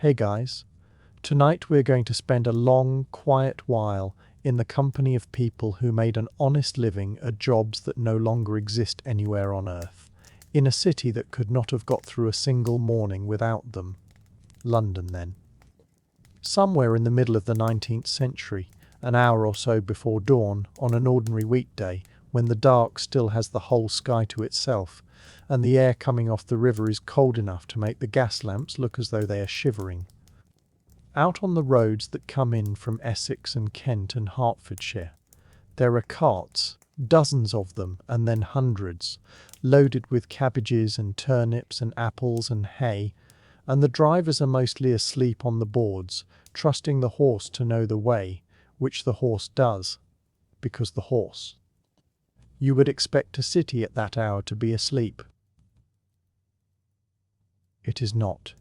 Hey guys, tonight we're going to spend a long, quiet while in the company of people who made an honest living at jobs that no longer exist anywhere on earth, in a city that could not have got through a single morning without them. London, then. Somewhere in the middle of the 19th century, an hour or so before dawn, on an ordinary weekday, when the dark still has the whole sky to itself, and the air coming off the river is cold enough to make the gas lamps look as though they are shivering. Out on the roads that come in from Essex and Kent and Hertfordshire, there are carts, dozens of them, and then hundreds, loaded with cabbages and turnips and apples and hay, and the drivers are mostly asleep on the boards, trusting the horse to know the way, which the horse does, because the horse. You would expect a city at that hour to be asleep. It is not.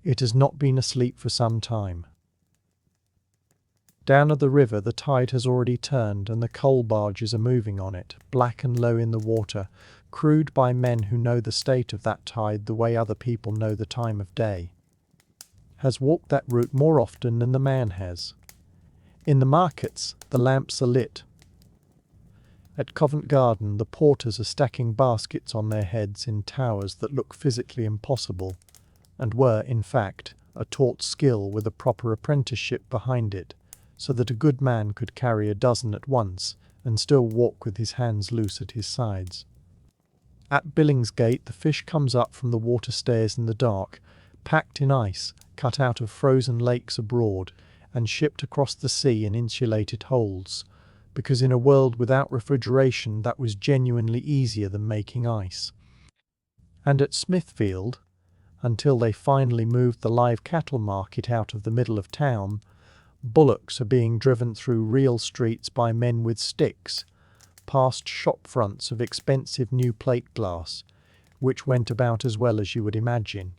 It has not been asleep for some time. Down at the river the tide has already turned and the coal barges are moving on it, black and low in the water, crewed by men who know the state of that tide the way other people know the time of day. Has walked that route more often than the man has. In the markets the lamps are lit. At Covent Garden the porters are stacking baskets on their heads in towers that look physically impossible, and were, in fact, a taught skill with a proper apprenticeship behind it, so that a good man could carry a dozen at once and still walk with his hands loose at his sides. At Billingsgate the fish comes up from the water stairs in the dark, packed in ice, cut out of frozen lakes abroad, and shipped across the sea in insulated holds, because in a world without refrigeration that was genuinely easier than making ice. And at Smithfield, until they finally moved the live cattle market out of the middle of town, bullocks are being driven through real streets by men with sticks, past shop fronts of expensive new plate glass, which went about as well as you would imagine.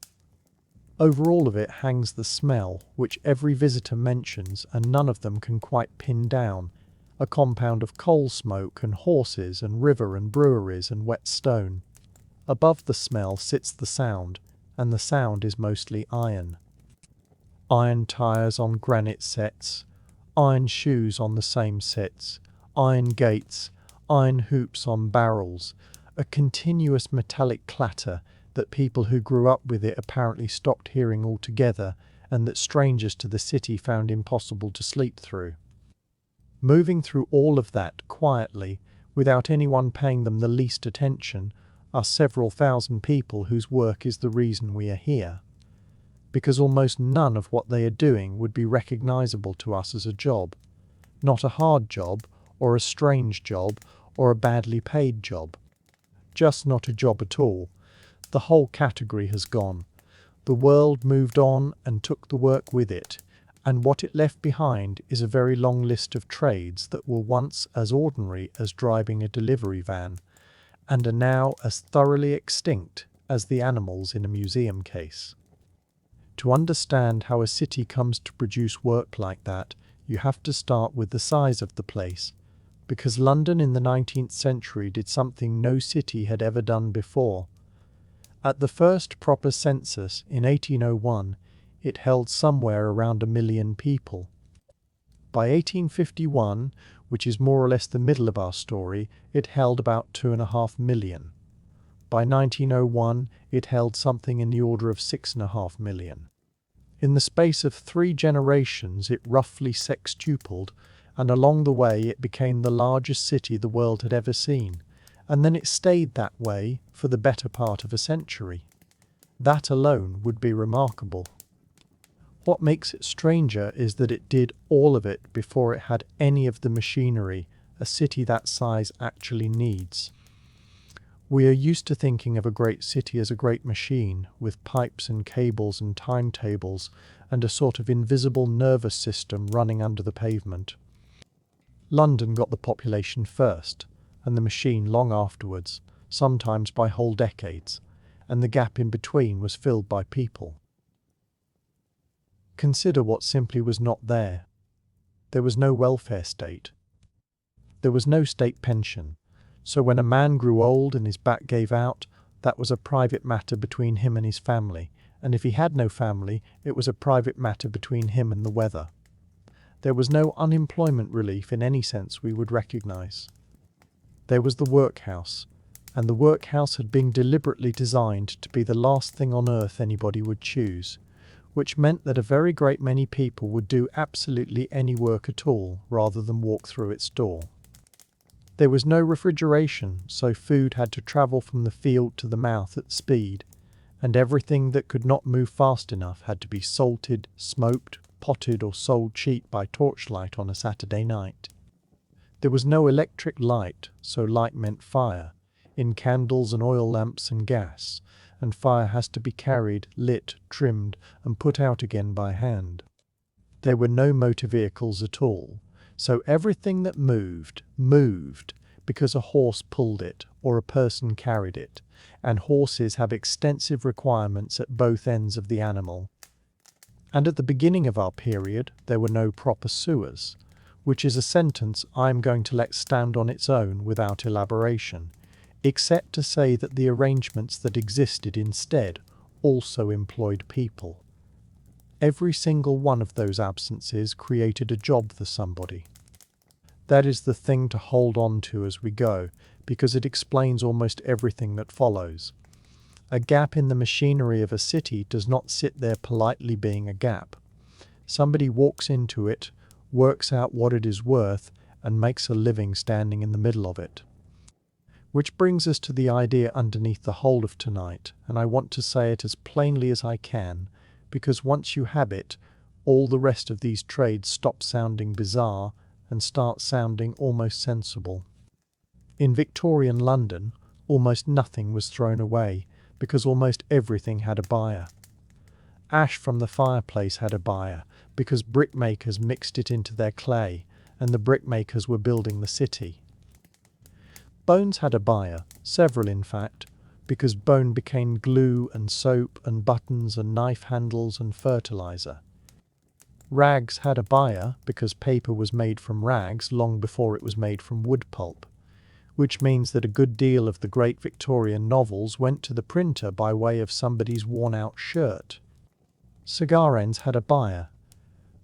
Over all of it hangs the smell, which every visitor mentions and none of them can quite pin down, a compound of coal smoke and horses and river and breweries and wet stone. Above the smell sits the sound, and the sound is mostly iron. Iron tyres on granite sets, iron shoes on the same sets, iron gates, iron hoops on barrels, a continuous metallic clatter that people who grew up with it apparently stopped hearing altogether, and that strangers to the city found impossible to sleep through. Moving through all of that quietly, without anyone paying them the least attention, are several thousand people whose work is the reason we are here. Because almost none of what they are doing would be recognizable to us as a job. Not a hard job, or a strange job, or a badly paid job. Just not a job at all. The whole category has gone. The world moved on and took the work with it, and what it left behind is a very long list of trades that were once as ordinary as driving a delivery van, and are now as thoroughly extinct as the animals in a museum case. To understand how a city comes to produce work like that, you have to start with the size of the place, because London in the 19th century did something no city had ever done before. At the first proper census in 1801, it held somewhere around 1 million people. By 1851, which is more or less the middle of our story, it held about 2.5 million. By 1901, it held something in the order of 6.5 million. In the space of 3 generations, it roughly sextupled, and along the way it became the largest city the world had ever seen, and then it stayed that way for the better part of a century. That alone would be remarkable. What makes it stranger is that it did all of it before it had any of the machinery a city that size actually needs. We are used to thinking of a great city as a great machine, with pipes and cables and timetables, and a sort of invisible nervous system running under the pavement. London got the population first, and the machine long afterwards, sometimes by whole decades, and the gap in between was filled by people. Consider what simply was not there. There was no welfare state. There was no state pension, so when a man grew old and his back gave out, that was a private matter between him and his family, and if he had no family, it was a private matter between him and the weather. There was no unemployment relief in any sense we would recognize. There was the workhouse, and the workhouse had been deliberately designed to be the last thing on earth anybody would choose, which meant that a very great many people would do absolutely any work at all rather than walk through its door. There was no refrigeration, so food had to travel from the field to the mouth at speed, and everything that could not move fast enough had to be salted, smoked, potted or sold cheap by torchlight on a Saturday night. There was no electric light, so light meant fire, in candles and oil lamps and gas, and fire has to be carried, lit, trimmed, and put out again by hand. There were no motor vehicles at all, so everything that moved because a horse pulled it or a person carried it, and horses have extensive requirements at both ends of the animal. And at the beginning of our period, there were no proper sewers, which is a sentence I'm going to let stand on its own without elaboration, except to say that the arrangements that existed instead also employed people. Every single one of those absences created a job for somebody. That is the thing to hold on to as we go, because it explains almost everything that follows. A gap in the machinery of a city does not sit there politely being a gap. Somebody walks into it, works out what it is worth, and makes a living standing in the middle of it. Which brings us to the idea underneath the whole of tonight, and I want to say it as plainly as I can, because once you have it, all the rest of these trades stop sounding bizarre and start sounding almost sensible. In Victorian London, almost nothing was thrown away, because almost everything had a buyer. Ash from the fireplace had a buyer, because brickmakers mixed it into their clay, and the brickmakers were building the city. Bones had a buyer, several in fact, because bone became glue and soap and buttons and knife handles and fertilizer. Rags had a buyer because paper was made from rags long before it was made from wood pulp, which means that a good deal of the great Victorian novels went to the printer by way of somebody's worn-out shirt. Cigar ends had a buyer,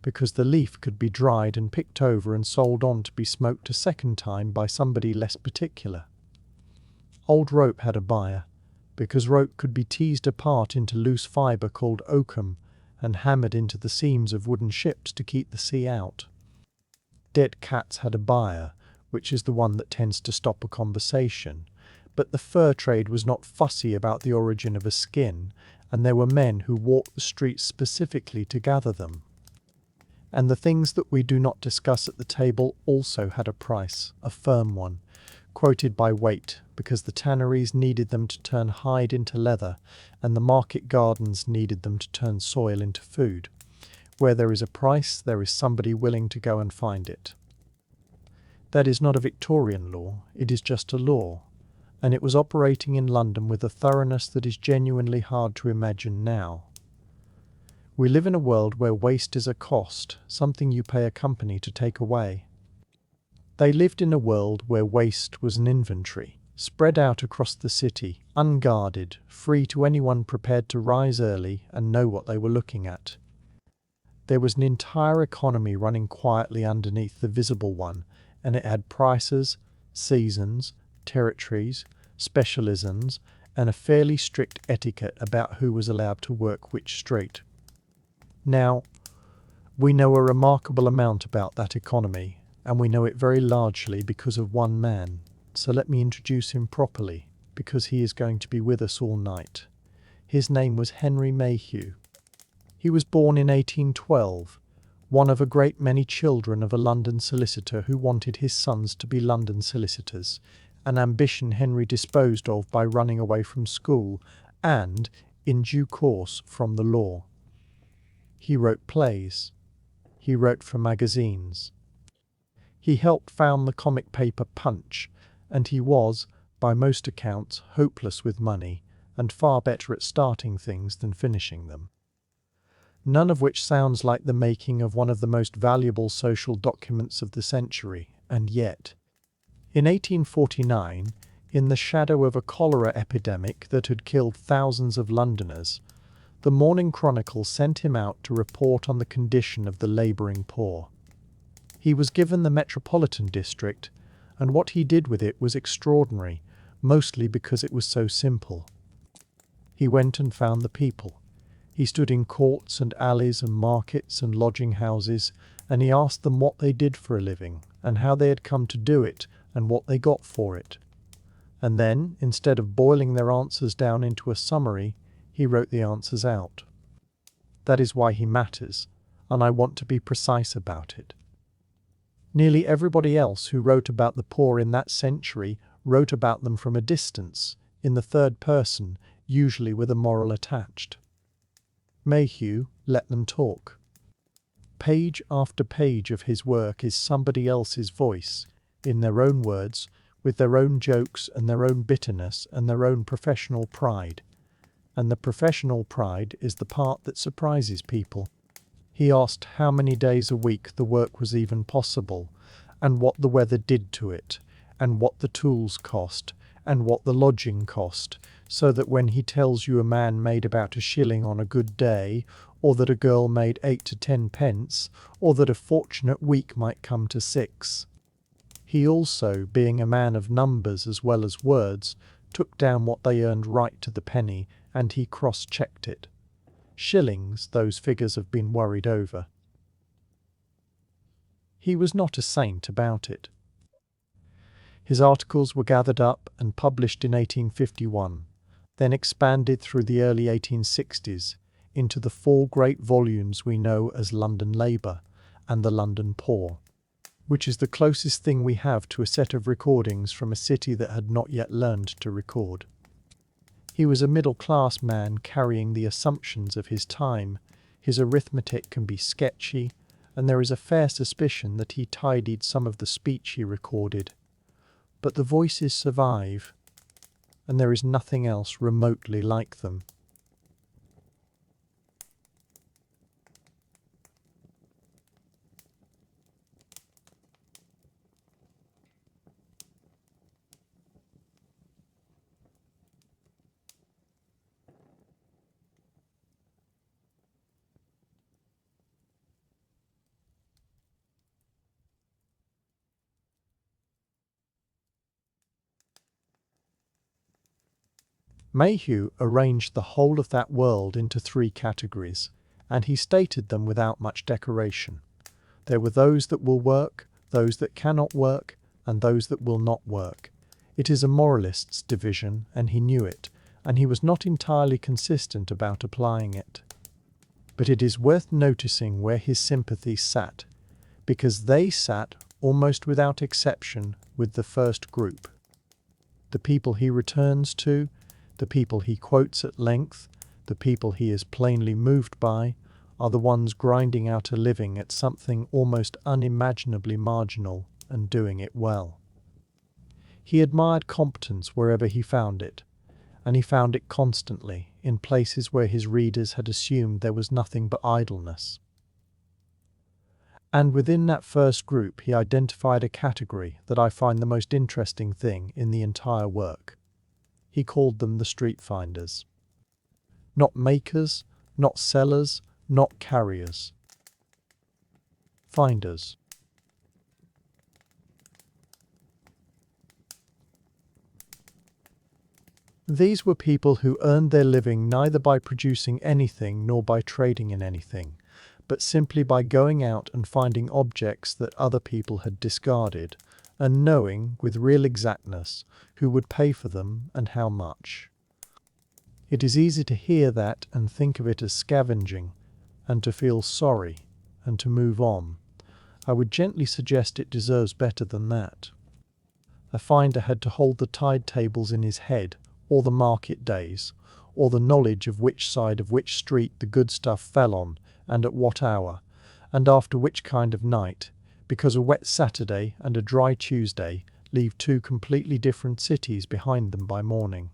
because the leaf could be dried and picked over and sold on to be smoked a second time by somebody less particular. Old rope had a buyer, because rope could be teased apart into loose fibre called oakum and hammered into the seams of wooden ships to keep the sea out. Dead cats had a buyer, which is the one that tends to stop a conversation, but the fur trade was not fussy about the origin of a skin, and there were men who walked the streets specifically to gather them. And the things that we do not discuss at the table also had a price, a firm one, quoted by weight, because the tanneries needed them to turn hide into leather, and the market gardens needed them to turn soil into food. Where there is a price, there is somebody willing to go and find it. That is not a Victorian law, it is just a law, and it was operating in London with a thoroughness that is genuinely hard to imagine now. We live in a world where waste is a cost, something you pay a company to take away. They lived in a world where waste was an inventory, spread out across the city, unguarded, free to anyone prepared to rise early and know what they were looking at. There was an entire economy running quietly underneath the visible one, and it had prices, seasons, territories, specialisms, and a fairly strict etiquette about who was allowed to work which street. Now, we know a remarkable amount about that economy, and we know it very largely because of one man, so let me introduce him properly, because he is going to be with us all night. His name was Henry Mayhew. He was born in 1812, one of a great many children of a London solicitor who wanted his sons to be London solicitors, an ambition Henry disposed of by running away from school and, in due course, from the law. He wrote plays. He wrote for magazines. He helped found the comic paper Punch, and he was, by most accounts, hopeless with money, and far better at starting things than finishing them. None of which sounds like the making of one of the most valuable social documents of the century, and yet. In 1849, in the shadow of a cholera epidemic that had killed thousands of Londoners, The Morning Chronicle sent him out to report on the condition of the labouring poor. He was given the Metropolitan District, and what he did with it was extraordinary, mostly because it was so simple. He went and found the people. He stood in courts and alleys and markets and lodging houses, and he asked them what they did for a living, and how they had come to do it, and what they got for it. And then, instead of boiling their answers down into a summary, he wrote the answers out. That is why he matters, and I want to be precise about it. Nearly everybody else who wrote about the poor in that century wrote about them from a distance, in the third person, usually with a moral attached. Mayhew let them talk. Page after page of his work is somebody else's voice, in their own words, with their own jokes and their own bitterness and their own professional pride. And the professional pride is the part that surprises people. He asked how many days a week the work was even possible, and what the weather did to it, and what the tools cost, and what the lodging cost, so that when he tells you a man made about a shilling on a good day, or that a girl made 8 to 10 pence, or that a fortunate week might come to 6. He also, being a man of numbers as well as words, took down what they earned right to the penny, and he cross-checked it. Shillings, those figures have been worried over. He was not a saint about it. His articles were gathered up and published in 1851, then expanded through the early 1860s into the 4 great volumes we know as London Labour and the London Poor, which is the closest thing we have to a set of recordings from a city that had not yet learned to record. He was a middle-class man carrying the assumptions of his time. His arithmetic can be sketchy, and there is a fair suspicion that he tidied some of the speech he recorded. But the voices survive, and there is nothing else remotely like them. Mayhew arranged the whole of that world into 3 categories, and he stated them without much decoration. There were those that will work, those that cannot work, and those that will not work. It is a moralist's division, and he knew it, and he was not entirely consistent about applying it. But it is worth noticing where his sympathies sat, because they sat, almost without exception, with the first group. The people he returns to, the people he quotes at length, the people he is plainly moved by, are the ones grinding out a living at something almost unimaginably marginal and doing it well. He admired competence wherever he found it, and he found it constantly in places where his readers had assumed there was nothing but idleness. And within that first group he identified a category that I find the most interesting thing in the entire work. He called them the street finders. Not makers, not sellers, not carriers. Finders. These were people who earned their living neither by producing anything nor by trading in anything, but simply by going out and finding objects that other people had discarded, and knowing, with real exactness, who would pay for them and how much. It is easy to hear that and think of it as scavenging, and to feel sorry, and to move on. I would gently suggest it deserves better than that. A finder had to hold the tide tables in his head, or the market days, or the knowledge of which side of which street the good stuff fell on, and at what hour, and after which kind of night, because a wet Saturday and a dry Tuesday leave 2 completely different cities behind them by morning.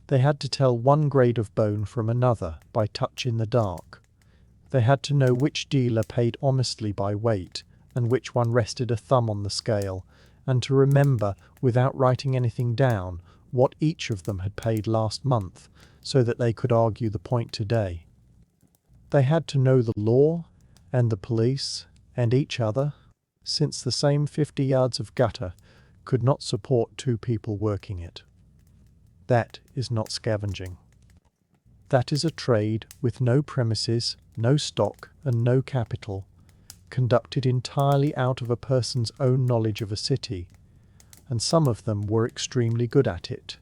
They had to tell one grade of bone from another by touch in the dark. They had to know which dealer paid honestly by weight, and which one rested a thumb on the scale, and to remember, without writing anything down, what each of them had paid last month, so that they could argue the point today. They had to know the law, and the police, and each other, since the same 50 yards of gutter could not support 2 people working it. That is not scavenging. That is a trade with no premises, no stock, and no capital, conducted entirely out of a person's own knowledge of a city, and some of them were extremely good at it.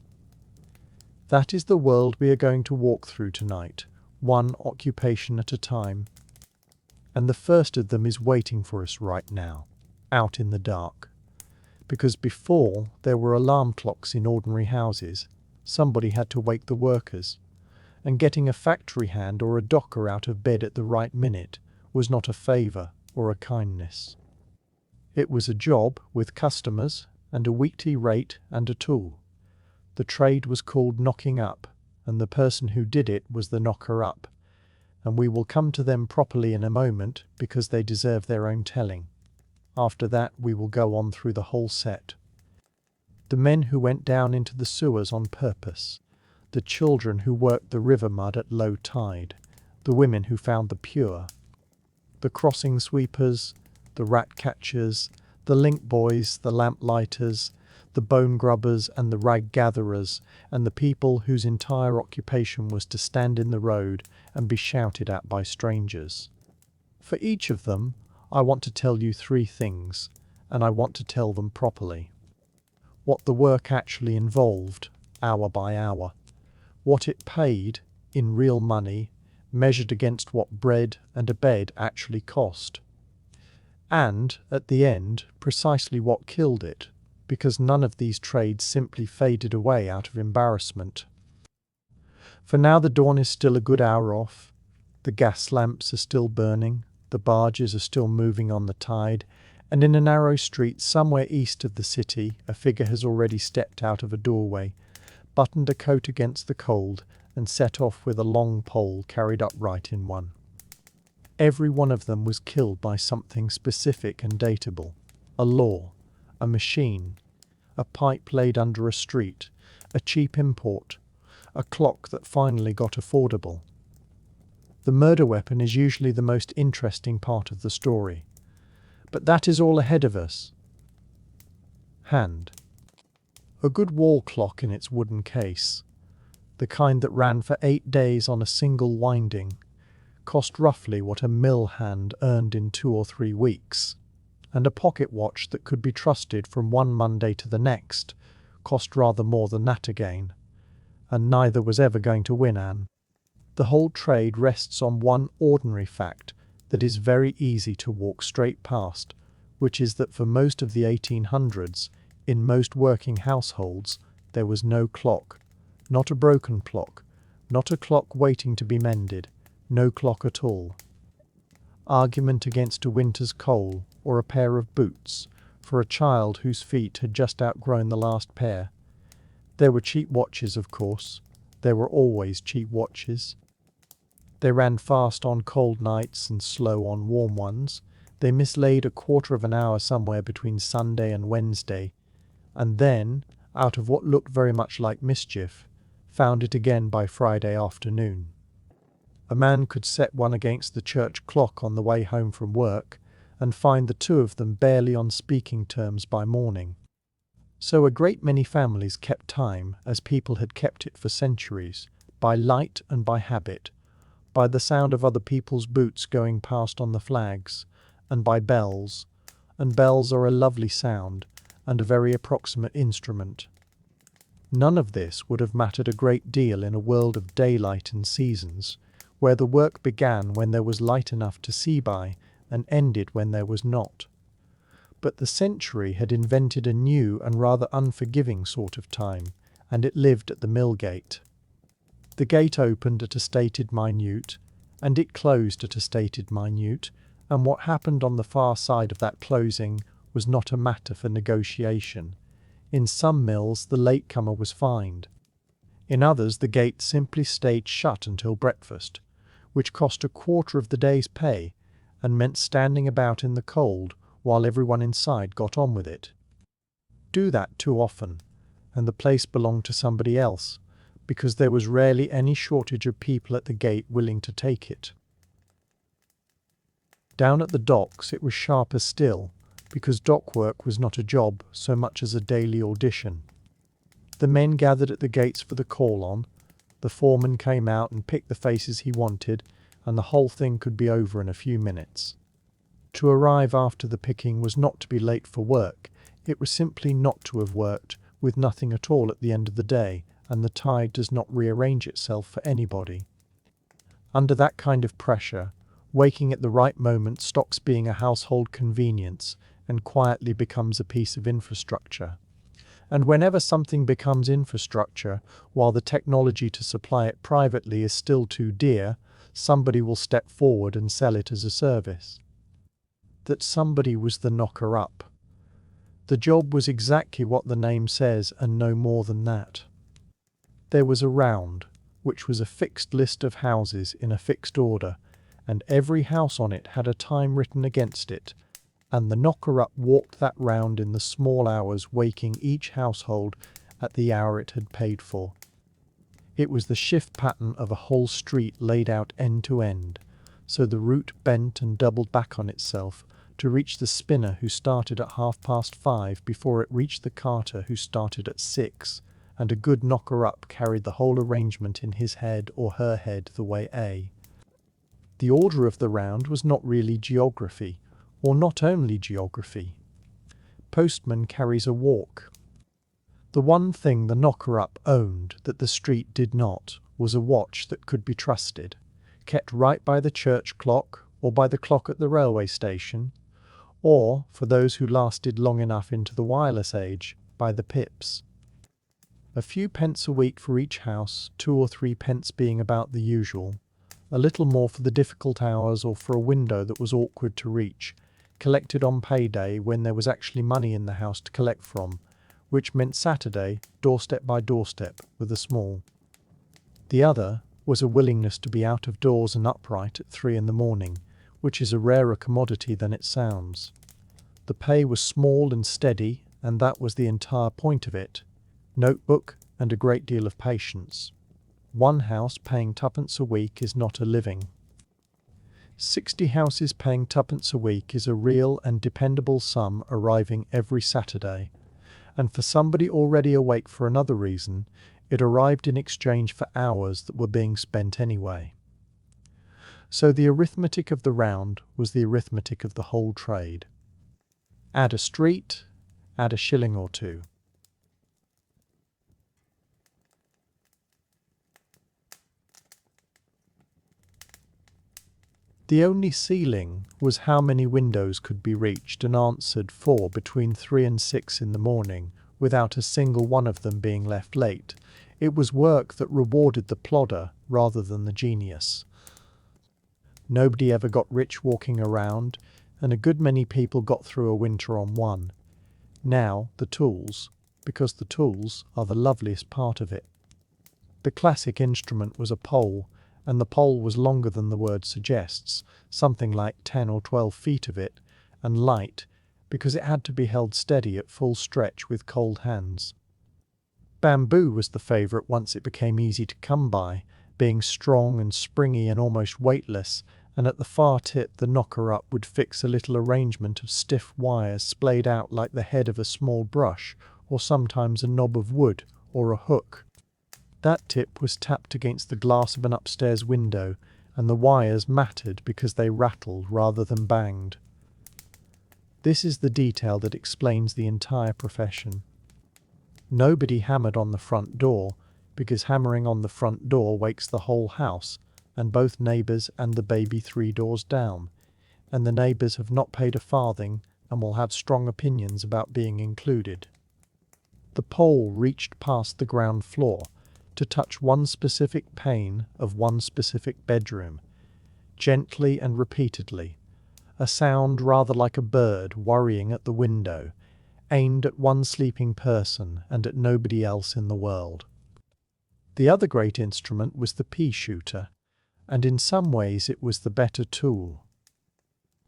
That is the world we are going to walk through tonight, one occupation at a time. And the first of them is waiting for us right now, out in the dark. Because before there were alarm clocks in ordinary houses, somebody had to wake the workers, and getting a factory hand or a docker out of bed at the right minute was not a favour or a kindness. It was a job with customers and a weekly rate and a tool. The trade was called knocking up, and the person who did it was the knocker up, and we will come to them properly in a moment because they deserve their own telling. After that we will go on through the whole set. The men who went down into the sewers on purpose, the children who worked the river mud at low tide, the women who found the pure, the crossing sweepers, the rat catchers, the link boys, the lamp lighters, the bone grubbers and the rag gatherers, and the people whose entire occupation was to stand in the road and be shouted at by strangers. For each of them, I want to tell you 3 things, and I want to tell them properly. What the work actually involved, hour by hour. What it paid, in real money, measured against what bread and a bed actually cost. And, at the end, precisely what killed it, because none of these trades simply faded away out of embarrassment. For now the dawn is still a good hour off, the gas lamps are still burning, the barges are still moving on the tide, and in a narrow street somewhere east of the city a figure has already stepped out of a doorway, buttoned a coat against the cold, and set off with a long pole carried upright in one. Every one of them was killed by something specific and datable, a law, a machine, a pipe laid under a street, a cheap import, a clock that finally got affordable. The murder weapon is usually the most interesting part of the story, but that is all ahead of us. Hand. A good wall clock in its wooden case, the kind that ran for 8 days on a single winding, cost roughly what a mill hand earned in 2 or 3 weeks, and a pocket watch that could be trusted from one Monday to the next cost rather more than that again, and neither was ever going to win Anne. The whole trade rests on one ordinary fact that is very easy to walk straight past, which is that for most of the 1800s, in most working households, there was no clock, not a broken clock, not a clock waiting to be mended, no clock at all. Argument against a winter's coal or a pair of boots for a child whose feet had just outgrown the last pair. There were cheap watches, of course. There were always cheap watches. They ran fast on cold nights and slow on warm ones. They mislaid a quarter of an hour somewhere between Sunday and Wednesday, and then, out of what looked very much like mischief, found it again by Friday afternoon. A man could set one against the church clock on the way home from work, and find the 2 of them barely on speaking terms by morning. So a great many families kept time, as people had kept it for centuries, by light and by habit, by the sound of other people's boots going past on the flags, and by bells, and bells are a lovely sound, and a very approximate instrument. None of this would have mattered a great deal in a world of daylight and seasons, where the work began when there was light enough to see by, and ended when there was not. But the century had invented a new and rather unforgiving sort of time, and it lived at the mill gate. The gate opened at a stated minute, and it closed at a stated minute, and what happened on the far side of that closing was not a matter for negotiation. In some mills the latecomer was fined. In others the gate simply stayed shut until breakfast, which cost a quarter of the day's pay, and meant standing about in the cold while everyone inside got on with it. Do that too often, and the place belonged to somebody else, because there was rarely any shortage of people at the gate willing to take it. Down at the docks it was sharper still, because dock work was not a job so much as a daily audition. The men gathered at the gates for the call-on, the foreman came out and picked the faces he wanted, and the whole thing could be over in a few minutes. To arrive after the picking was not to be late for work, it was simply not to have worked, with nothing at all at the end of the day, and the tide does not rearrange itself for anybody. Under that kind of pressure, waking at the right moment stops being a household convenience and quietly becomes a piece of infrastructure. And whenever something becomes infrastructure, while the technology to supply it privately is still too dear, somebody will step forward and sell it as a service. That somebody was the knocker-up. The job was exactly what the name says and no more than that. There was a round, which was a fixed list of houses in a fixed order, and every house on it had a time written against it, and the knocker-up walked that round in the small hours, waking each household at the hour it had paid for. It was the shift pattern of a whole street laid out end to end, so the route bent and doubled back on itself to reach the spinner who started at 5:30 before it reached the carter who started at 6, and a good knocker-up carried the whole arrangement in his head or her head the way A. The order of the round was not really geography, or not only geography. Postman carries a walk. The one thing the knocker-up owned that the street did not was a watch that could be trusted, kept right by the church clock or by the clock at the railway station, or, for those who lasted long enough into the wireless age, by the pips. A few pence a week for each house, 2 or 3 pence being about the usual, a little more for the difficult hours or for a window that was awkward to reach, collected on payday when there was actually money in the house to collect from, which meant Saturday, doorstep by doorstep, with a small. The other was a willingness to be out of doors and upright at 3 in the morning, which is a rarer commodity than it sounds. The pay was small and steady, and that was the entire point of it. Notebook and a great deal of patience. One house paying 2d a week is not a living. 60 houses paying 2d a week is a real and dependable sum arriving every Saturday, and for somebody already awake for another reason, it arrived in exchange for hours that were being spent anyway. So the arithmetic of the round was the arithmetic of the whole trade. Add a street, add a shilling or two. The only ceiling was how many windows could be reached and answered for between 3 and 6 in the morning, without a single one of them being left late. It was work that rewarded the plodder rather than the genius. Nobody ever got rich walking around, and a good many people got through a winter on one. Now, the tools, because the tools are the loveliest part of it. The classic instrument was a pole, and the pole was longer than the word suggests, something like 10 or 12 feet of it, and light, because it had to be held steady at full stretch with cold hands. Bamboo was the favourite once it became easy to come by, being strong and springy and almost weightless, and at the far tip the knocker-up would fix a little arrangement of stiff wires splayed out like the head of a small brush, or sometimes a knob of wood, or a hook. That tip was tapped against the glass of an upstairs window, and the wires mattered because they rattled rather than banged. This is the detail that explains the entire profession. Nobody hammered on the front door, because hammering on the front door wakes the whole house, and both neighbours and the baby 3 doors down, and the neighbours have not paid a farthing and will have strong opinions about being included. The pole reached past the ground floor to touch one specific pane of one specific bedroom, gently and repeatedly, a sound rather like a bird worrying at the window, aimed at one sleeping person and at nobody else in the world. The other great instrument was the pea shooter, and in some ways it was the better tool.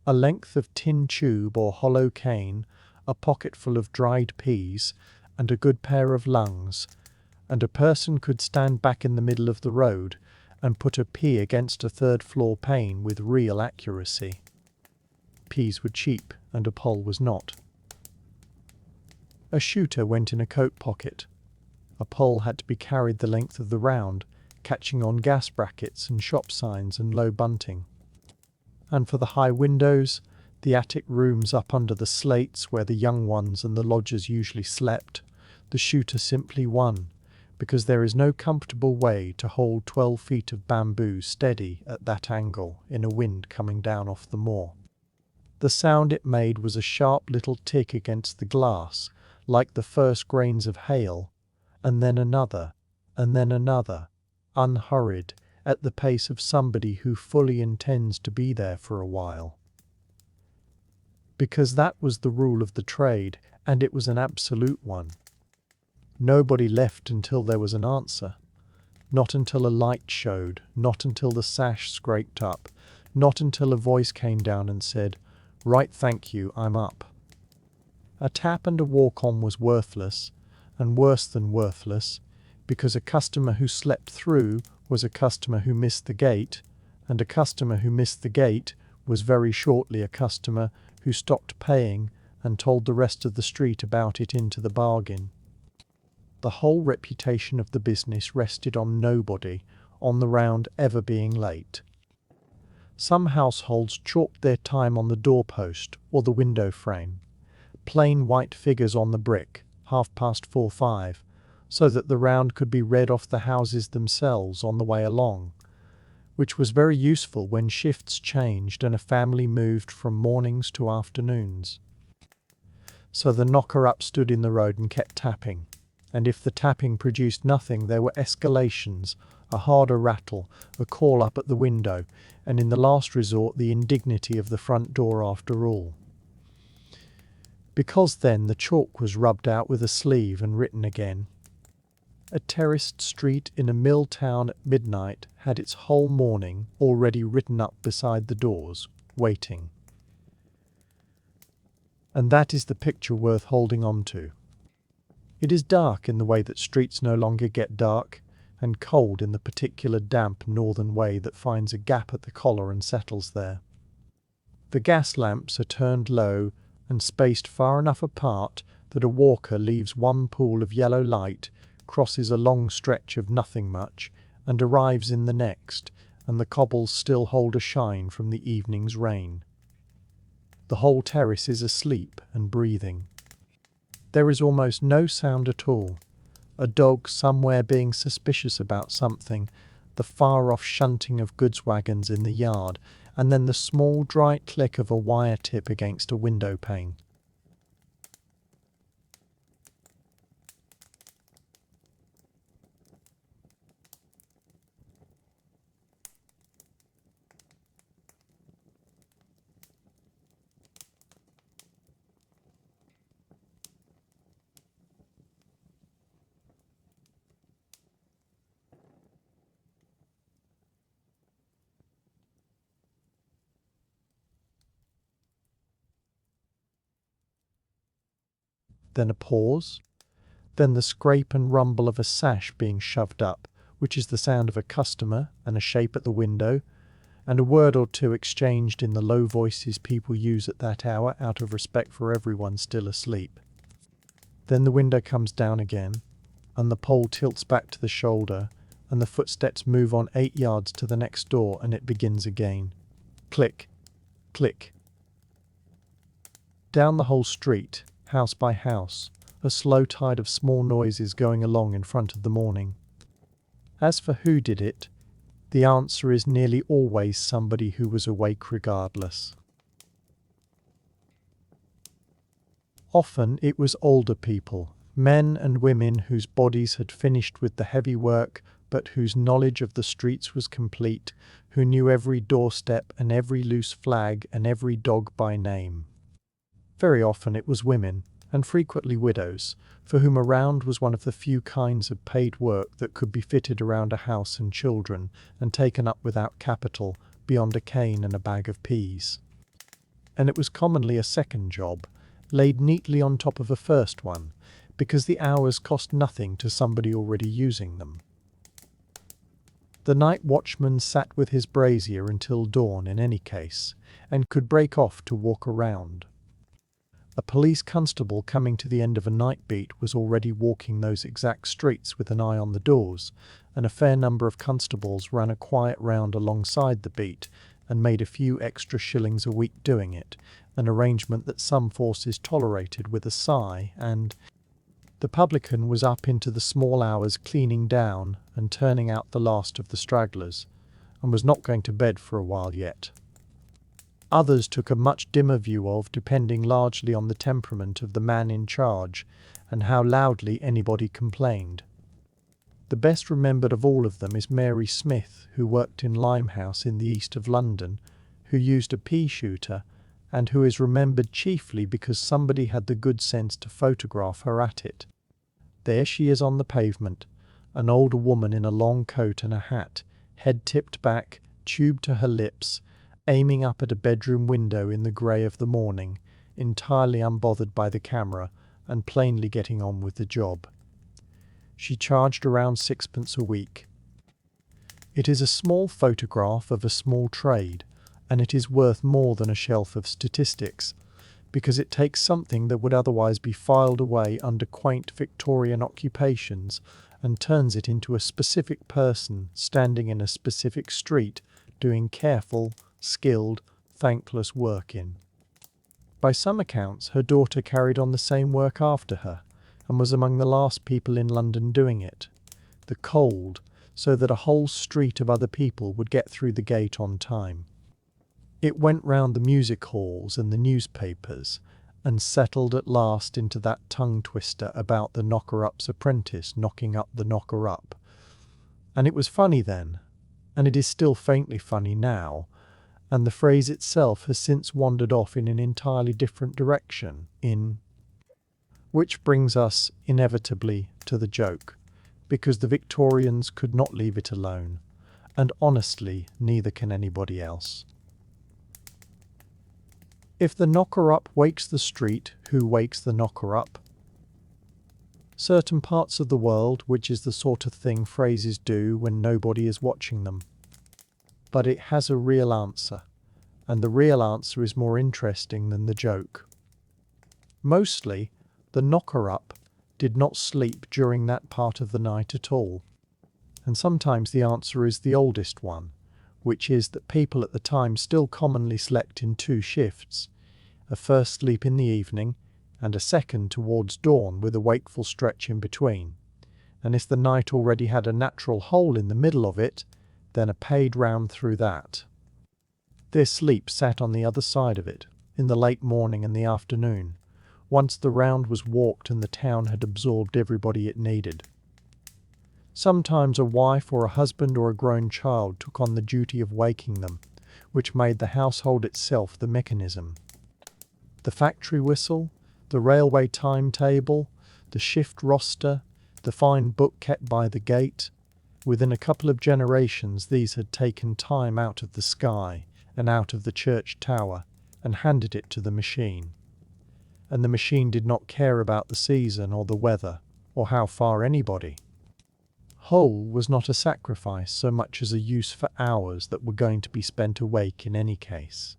A length of tin tube or hollow cane, a pocketful of dried peas, and a good pair of lungs, and a person could stand back in the middle of the road and put a pea against a third-floor pane with real accuracy. Peas were cheap, and a pole was not. A shooter went in a coat pocket. A pole had to be carried the length of the round, catching on gas brackets and shop signs and low bunting. And for the high windows, the attic rooms up under the slates where the young ones and the lodgers usually slept, the shooter simply won, because there is no comfortable way to hold 12 feet of bamboo steady at that angle in a wind coming down off the moor. The sound it made was a sharp little tick against the glass, like the first grains of hail, and then another, unhurried, at the pace of somebody who fully intends to be there for a while. Because that was the rule of the trade, and it was an absolute one. Nobody left until there was an answer. Not until a light showed, not until the sash scraped up, not until a voice came down and said, "Right, thank you, I'm up." A tap and a walk-on was worthless, and worse than worthless, because a customer who slept through was a customer who missed the gate, and a customer who missed the gate was very shortly a customer who stopped paying and told the rest of the street about it into the bargain. The whole reputation of the business rested on nobody, on the round, ever being late. Some households chalked their time on the doorpost or the window frame, plain white figures on the brick, 5:30, so that the round could be read off the houses themselves on the way along, which was very useful when shifts changed and a family moved from mornings to afternoons. So the knocker-up stood in the road and kept tapping, and if the tapping produced nothing there were escalations, a harder rattle, a call up at the window, and in the last resort the indignity of the front door after all. Because then the chalk was rubbed out with a sleeve and written again. A terraced street in a mill town at midnight had its whole morning already written up beside the doors, waiting. And that is the picture worth holding on to. It is dark in the way that streets no longer get dark, and cold in the particular damp northern way that finds a gap at the collar and settles there. The gas lamps are turned low and spaced far enough apart that a walker leaves one pool of yellow light, crosses a long stretch of nothing much, and arrives in the next, and the cobbles still hold a shine from the evening's rain. The whole terrace is asleep and breathing. There is almost no sound at all. A dog somewhere being suspicious about something, the far-off shunting of goods wagons in the yard, and then the small dry click of a wire tip against a window pane. Then a pause, then the scrape and rumble of a sash being shoved up, which is the sound of a customer and a shape at the window, and a word or two exchanged in the low voices people use at that hour out of respect for everyone still asleep. Then the window comes down again, and the pole tilts back to the shoulder, and the footsteps move on 8 yards to the next door, and it begins again. Click, click. Down the whole street, house by house, a slow tide of small noises going along in front of the morning. As for who did it, the answer is nearly always somebody who was awake regardless. Often it was older people, men and women whose bodies had finished with the heavy work, but whose knowledge of the streets was complete, who knew every doorstep and every loose flag and every dog by name. Very often it was women, and frequently widows, for whom a round was one of the few kinds of paid work that could be fitted around a house and children, and taken up without capital, beyond a cane and a bag of peas. And it was commonly a second job, laid neatly on top of a first one, because the hours cost nothing to somebody already using them. The night watchman sat with his brazier until dawn in any case, and could break off to walk around. A police constable coming to the end of a night beat was already walking those exact streets with an eye on the doors, and a fair number of constables ran a quiet round alongside the beat and made a few extra shillings a week doing it, an arrangement that some forces tolerated with a sigh, and the publican was up into the small hours cleaning down and turning out the last of the stragglers, and was not going to bed for a while yet. Others took a much dimmer view of, depending largely on the temperament of the man in charge and how loudly anybody complained. The best remembered of all of them is Mary Smith, who worked in Limehouse in the east of London, who used a pea shooter, and who is remembered chiefly because somebody had the good sense to photograph her at it. There she is on the pavement, an older woman in a long coat and a hat, head tipped back, tube to her lips, aiming up at a bedroom window in the grey of the morning, entirely unbothered by the camera and plainly getting on with the job. She charged around 6pence a week. It is a small photograph of a small trade, and it is worth more than a shelf of statistics, because it takes something that would otherwise be filed away under quaint Victorian occupations and turns it into a specific person standing in a specific street doing careful, skilled, thankless work in. By some accounts, her daughter carried on the same work after her, and was among the last people in London doing it. The cold, so that a whole street of other people would get through the gate on time. It went round the music halls and the newspapers, and settled at last into that tongue-twister about the knocker-up's apprentice knocking up the knocker-up. And it was funny then, and it is still faintly funny now, and the phrase itself has since wandered off in an entirely different direction, which brings us, inevitably, to the joke, because the Victorians could not leave it alone, and honestly, neither can anybody else. If the knocker-up wakes the street, who wakes the knocker-up? Certain parts of the world, which is the sort of thing phrases do when nobody is watching them. But it has a real answer, and the real answer is more interesting than the joke. Mostly, the knocker-up did not sleep during that part of the night at all. And sometimes the answer is the oldest one, which is that people at the time still commonly slept in 2 shifts, a first sleep in the evening, and a second towards dawn with a wakeful stretch in between. And if the night already had a natural hole in the middle of it, then a paid round through that. Their sleep sat on the other side of it, in the late morning and the afternoon, once the round was walked and the town had absorbed everybody it needed. Sometimes a wife or a husband or a grown child took on the duty of waking them, which made the household itself the mechanism. The factory whistle, the railway timetable, the shift roster, the fine book kept by the gate. Within a couple of generations these had taken time out of the sky and out of the church tower and handed it to the machine. And the machine did not care about the season or the weather or how far anybody. Whole was not a sacrifice so much as a use for hours that were going to be spent awake in any case.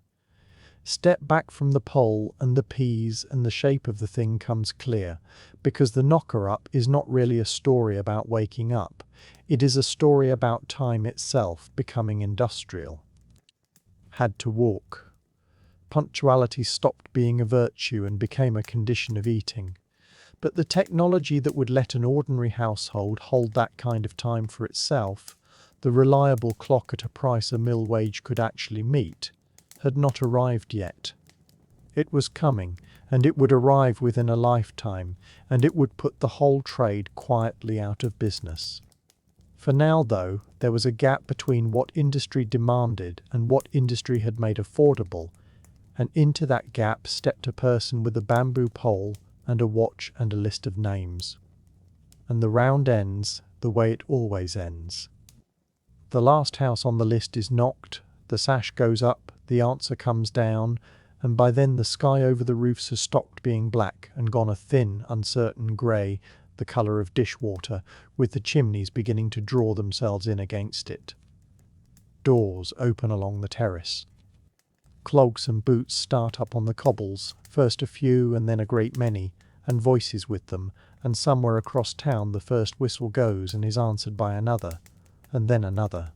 Step back from the pole and the peas and the shape of the thing comes clear, because the knocker-up is not really a story about waking up. It is a story about time itself becoming industrial. Had to walk. Punctuality stopped being a virtue and became a condition of eating. But the technology that would let an ordinary household hold that kind of time for itself, the reliable clock at a price a mill wage could actually meet, had not arrived yet. It was coming, and it would arrive within a lifetime, and it would put the whole trade quietly out of business. For now, though, there was a gap between what industry demanded and what industry had made affordable, and into that gap stepped a person with a bamboo pole and a watch and a list of names. And the round ends the way it always ends. The last house on the list is knocked, the sash goes up, the answer comes down, and by then the sky over the roofs has stopped being black and gone a thin, uncertain grey, the colour of dishwater, with the chimneys beginning to draw themselves in against it. Doors open along the terrace. Clogs and boots start up on the cobbles, first a few and then a great many, and voices with them, and somewhere across town the first whistle goes and is answered by another, and then another.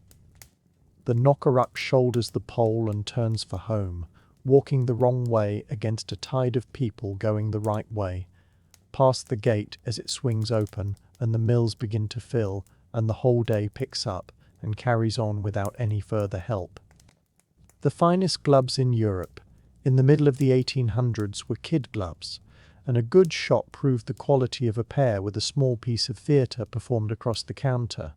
The knocker-up shoulders the pole and turns for home, walking the wrong way against a tide of people going the right way, past the gate as it swings open and the mills begin to fill, and the whole day picks up and carries on without any further help. The finest gloves in Europe, in the middle of the 1800s, were kid gloves, and a good shot proved the quality of a pair with a small piece of theatre performed across the counter.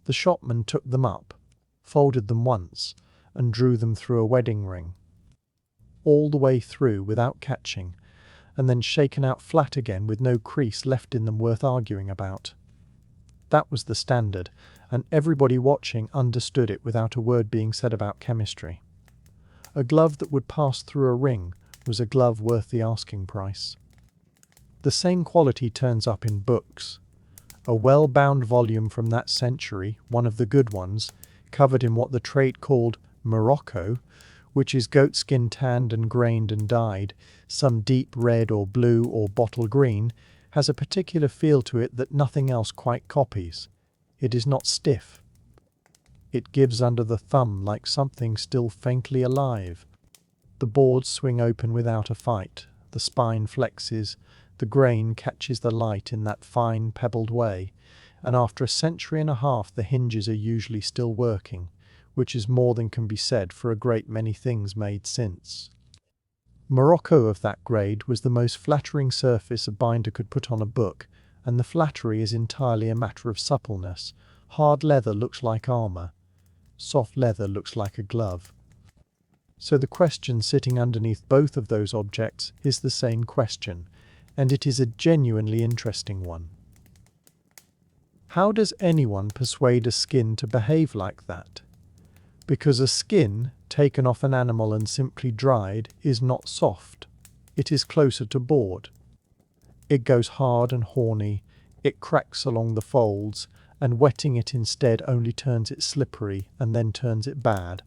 The shopman took them up, folded them once, and drew them through a wedding ring, all the way through without catching, and then shaken out flat again with no crease left in them worth arguing about. That was the standard, and everybody watching understood it without a word being said about chemistry. A glove that would pass through a ring was a glove worth the asking price. The same quality turns up in books. A well-bound volume from that century, one of the good ones, covered in what the trade called Morocco, which is goatskin tanned and grained and dyed, some deep red or blue or bottle green, has a particular feel to it that nothing else quite copies. It is not stiff. It gives under the thumb like something still faintly alive. The boards swing open without a fight, the spine flexes, the grain catches the light in that fine pebbled way, and after a century and a half the hinges are usually still working, which is more than can be said for a great many things made since. Morocco of that grade was the most flattering surface a binder could put on a book, and the flattery is entirely a matter of suppleness. Hard leather looks like armour. Soft leather looks like a glove. So the question sitting underneath both of those objects is the same question, and it is a genuinely interesting one. How does anyone persuade a skin to behave like that? Because a skin, taken off an animal and simply dried, is not soft. It is closer to board. It goes hard and horny, it cracks along the folds, and wetting it instead only turns it slippery and then turns it bad,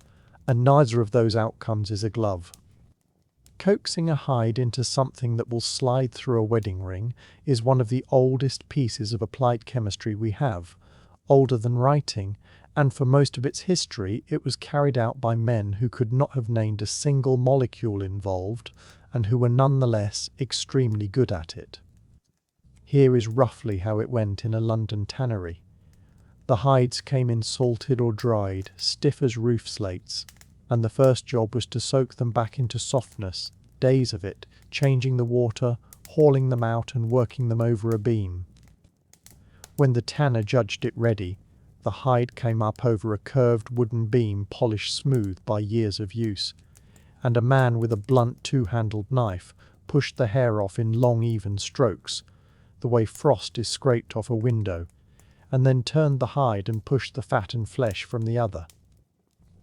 and neither of those outcomes is a glove. Coaxing a hide into something that will slide through a wedding ring is one of the oldest pieces of applied chemistry we have, older than writing, and for most of its history it was carried out by men who could not have named a single molecule involved, and who were nonetheless extremely good at it. Here is roughly how it went in a London tannery. The hides came in salted or dried, stiff as roof slates, and the first job was to soak them back into softness, days of it, changing the water, hauling them out and working them over a beam. When the tanner judged it ready, the hide came up over a curved wooden beam polished smooth by years of use, and a man with a blunt two-handled knife pushed the hair off in long even strokes, the way frost is scraped off a window, and then turned the hide and pushed the fat and flesh from the other.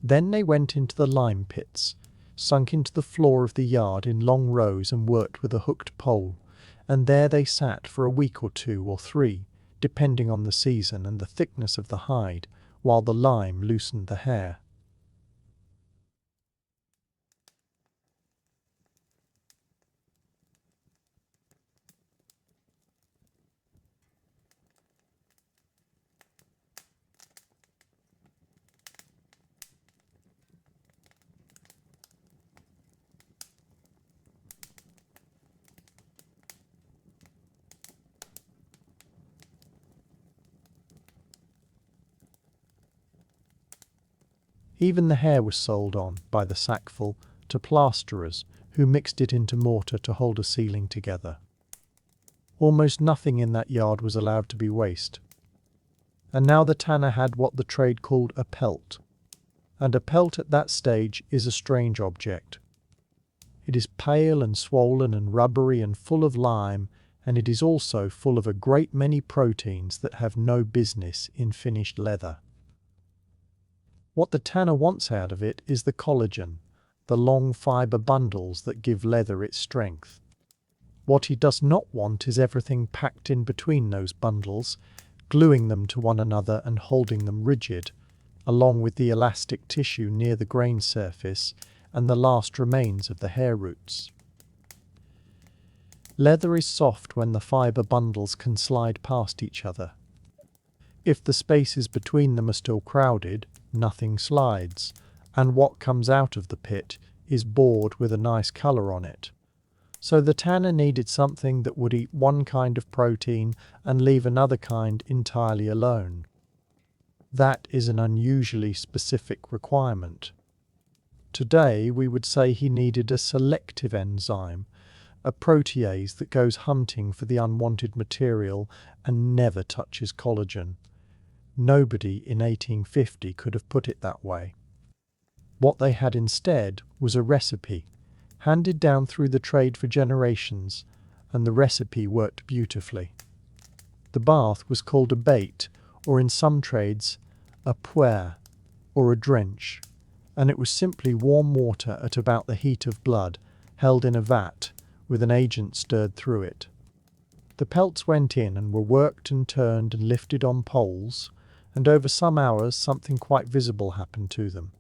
Then they went into the lime pits, sunk into the floor of the yard in long rows and worked with a hooked pole, and there they sat for a week or 2 or 3, depending on the season and the thickness of the hide, while the lime loosened the hair. Even the hair was sold on, by the sackful, to plasterers, who mixed it into mortar to hold a ceiling together. Almost nothing in that yard was allowed to be waste. And now the tanner had what the trade called a pelt. And a pelt at that stage is a strange object. It is pale and swollen and rubbery and full of lime, and it is also full of a great many proteins that have no business in finished leather. What the tanner wants out of it is the collagen, the long fibre bundles that give leather its strength. What he does not want is everything packed in between those bundles, gluing them to one another and holding them rigid, along with the elastic tissue near the grain surface and the last remains of the hair roots. Leather is soft when the fibre bundles can slide past each other. If the spaces between them are still crowded, nothing slides, and what comes out of the pit is board with a nice colour on it. So the tanner needed something that would eat one kind of protein and leave another kind entirely alone. That is an unusually specific requirement. Today we would say he needed a selective enzyme, a protease that goes hunting for the unwanted material and never touches collagen. Nobody in 1850 could have put it that way. What they had instead was a recipe, handed down through the trade for generations, and the recipe worked beautifully. The bath was called a bait, or in some trades, a puer, or a drench, and it was simply warm water at about the heat of blood, held in a vat, with an agent stirred through it. The pelts went in and were worked and turned and lifted on poles, and over some hours something quite visible happened to them.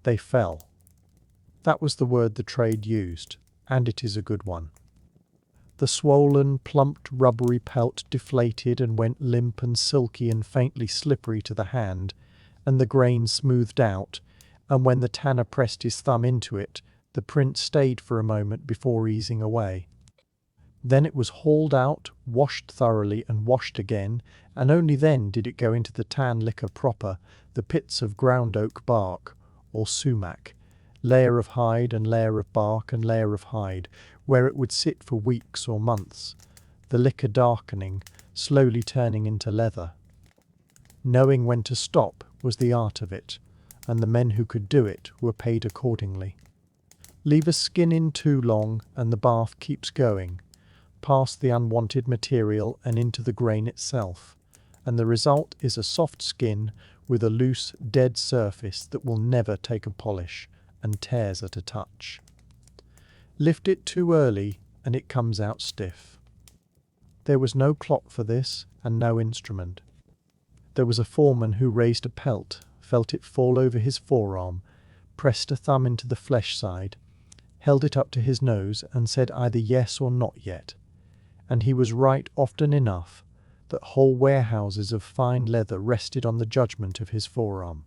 They fell. That was the word the trade used, and it is a good one. The swollen, plumped, rubbery pelt deflated and went limp and silky and faintly slippery to the hand, and the grain smoothed out, and when the tanner pressed his thumb into it, the print stayed for a moment before easing away. Then it was hauled out, washed thoroughly and washed again, and only then did it go into the tan liquor proper, the pits of ground oak bark, or sumac, layer of hide and layer of bark and layer of hide, where it would sit for weeks or months, the liquor darkening, slowly turning into leather. Knowing when to stop was the art of it, and the men who could do it were paid accordingly. Leave a skin in too long and the bath keeps going, past the unwanted material and into the grain itself, and the result is a soft skin with a loose, dead surface that will never take a polish and tears at a touch. Lift it too early and it comes out stiff. There was no clock for this and no instrument. There was a foreman who raised a pelt, felt it fall over his forearm, pressed a thumb into the flesh side, held it up to his nose and said either yes or not yet. And he was right often enough that whole warehouses of fine leather rested on the judgment of his forearm.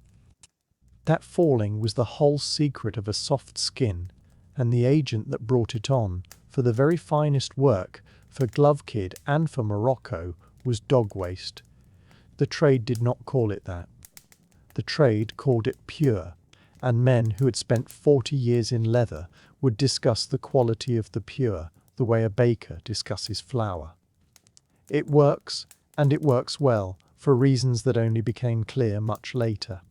That falling was the whole secret of a soft skin, and the agent that brought it on, for the very finest work, for glove kid and for Morocco, was dog waste. The trade did not call it that. The trade called it pure, and men who had spent 40 years in leather would discuss the quality of the pure the way a baker discusses flour. It works, and it works well, for reasons that only became clear much later.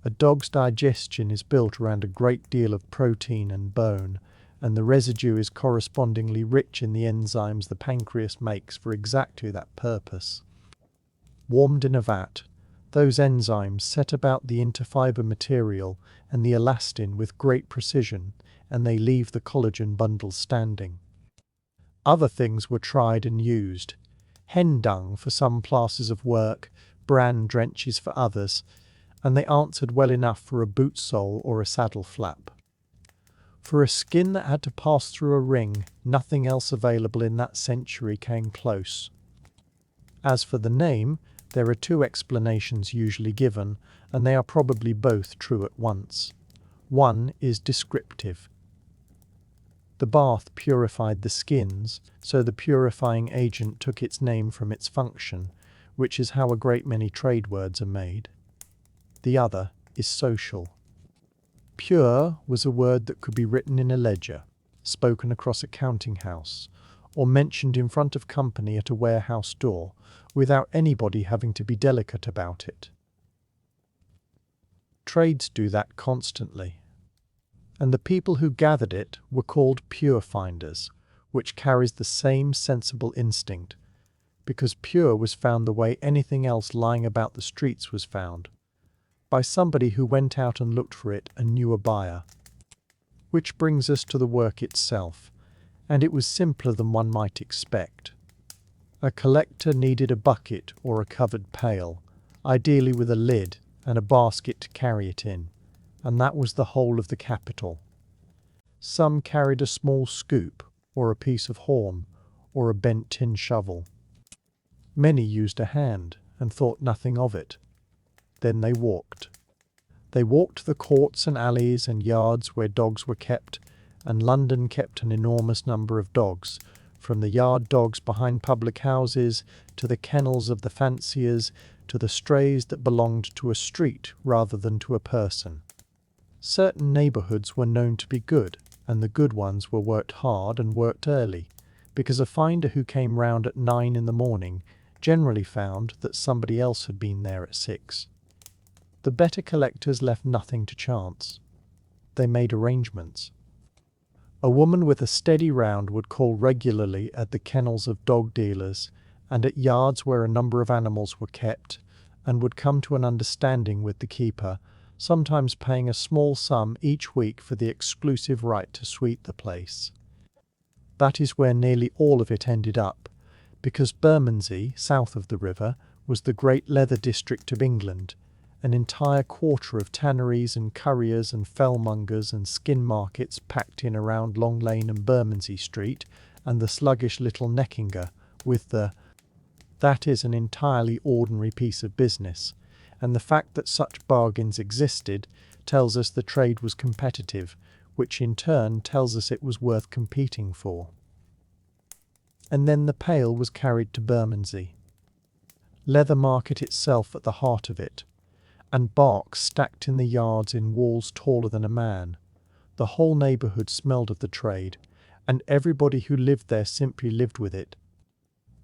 A dog's digestion is built around a great deal of protein and bone, and the residue is correspondingly rich in the enzymes the pancreas makes for exactly that purpose. Warmed in a vat, those enzymes set about the interfibre material and the elastin with great precision, and they leave the collagen bundles standing. Other things were tried and used. Hen dung for some classes of work, bran drenches for others, and they answered well enough for a boot sole or a saddle flap. For a skin that had to pass through a ring, nothing else available in that century came close. As for the name, there are two explanations usually given, and they are probably both true at once. One is descriptive. The bath purified the skins, so the purifying agent took its name from its function, which is how a great many trade words are made. The other is social. Pure was a word that could be written in a ledger, spoken across a counting house, or mentioned in front of company at a warehouse door, without anybody having to be delicate about it. Trades do that constantly. And the people who gathered it were called pure finders, which carries the same sensible instinct, because pure was found the way anything else lying about the streets was found, by somebody who went out and looked for it and knew a buyer. Which brings us to the work itself, and it was simpler than one might expect. A collector needed a bucket or a covered pail, ideally with a lid and a basket to carry it in, and that was the whole of the capital. Some carried a small scoop, or a piece of horn, or a bent tin shovel. Many used a hand, and thought nothing of it. Then they walked. They walked the courts and alleys and yards where dogs were kept, and London kept an enormous number of dogs, from the yard dogs behind public houses, to the kennels of the fanciers, to the strays that belonged to a street rather than to a person. Certain neighbourhoods were known to be good, and the good ones were worked hard and worked early, because a finder who came round at 9 in the morning generally found that somebody else had been there at 6. The better collectors left nothing to chance. They made arrangements. A woman with a steady round would call regularly at the kennels of dog dealers and at yards where a number of animals were kept, and would come to an understanding with the keeper, sometimes paying a small sum each week for the exclusive right to sweep the place. That is where nearly all of it ended up, because Bermondsey, south of the river, was the great leather district of England, an entire quarter of tanneries and curriers and fellmongers and skin markets packed in around Long Lane and Bermondsey Street, and the sluggish little Neckinger, with that is an entirely ordinary piece of business, and the fact that such bargains existed tells us the trade was competitive, which in turn tells us it was worth competing for. And then the pail was carried to Bermondsey. Leather market itself at the heart of it, and bark stacked in the yards in walls taller than a man. The whole neighbourhood smelled of the trade, and everybody who lived there simply lived with it.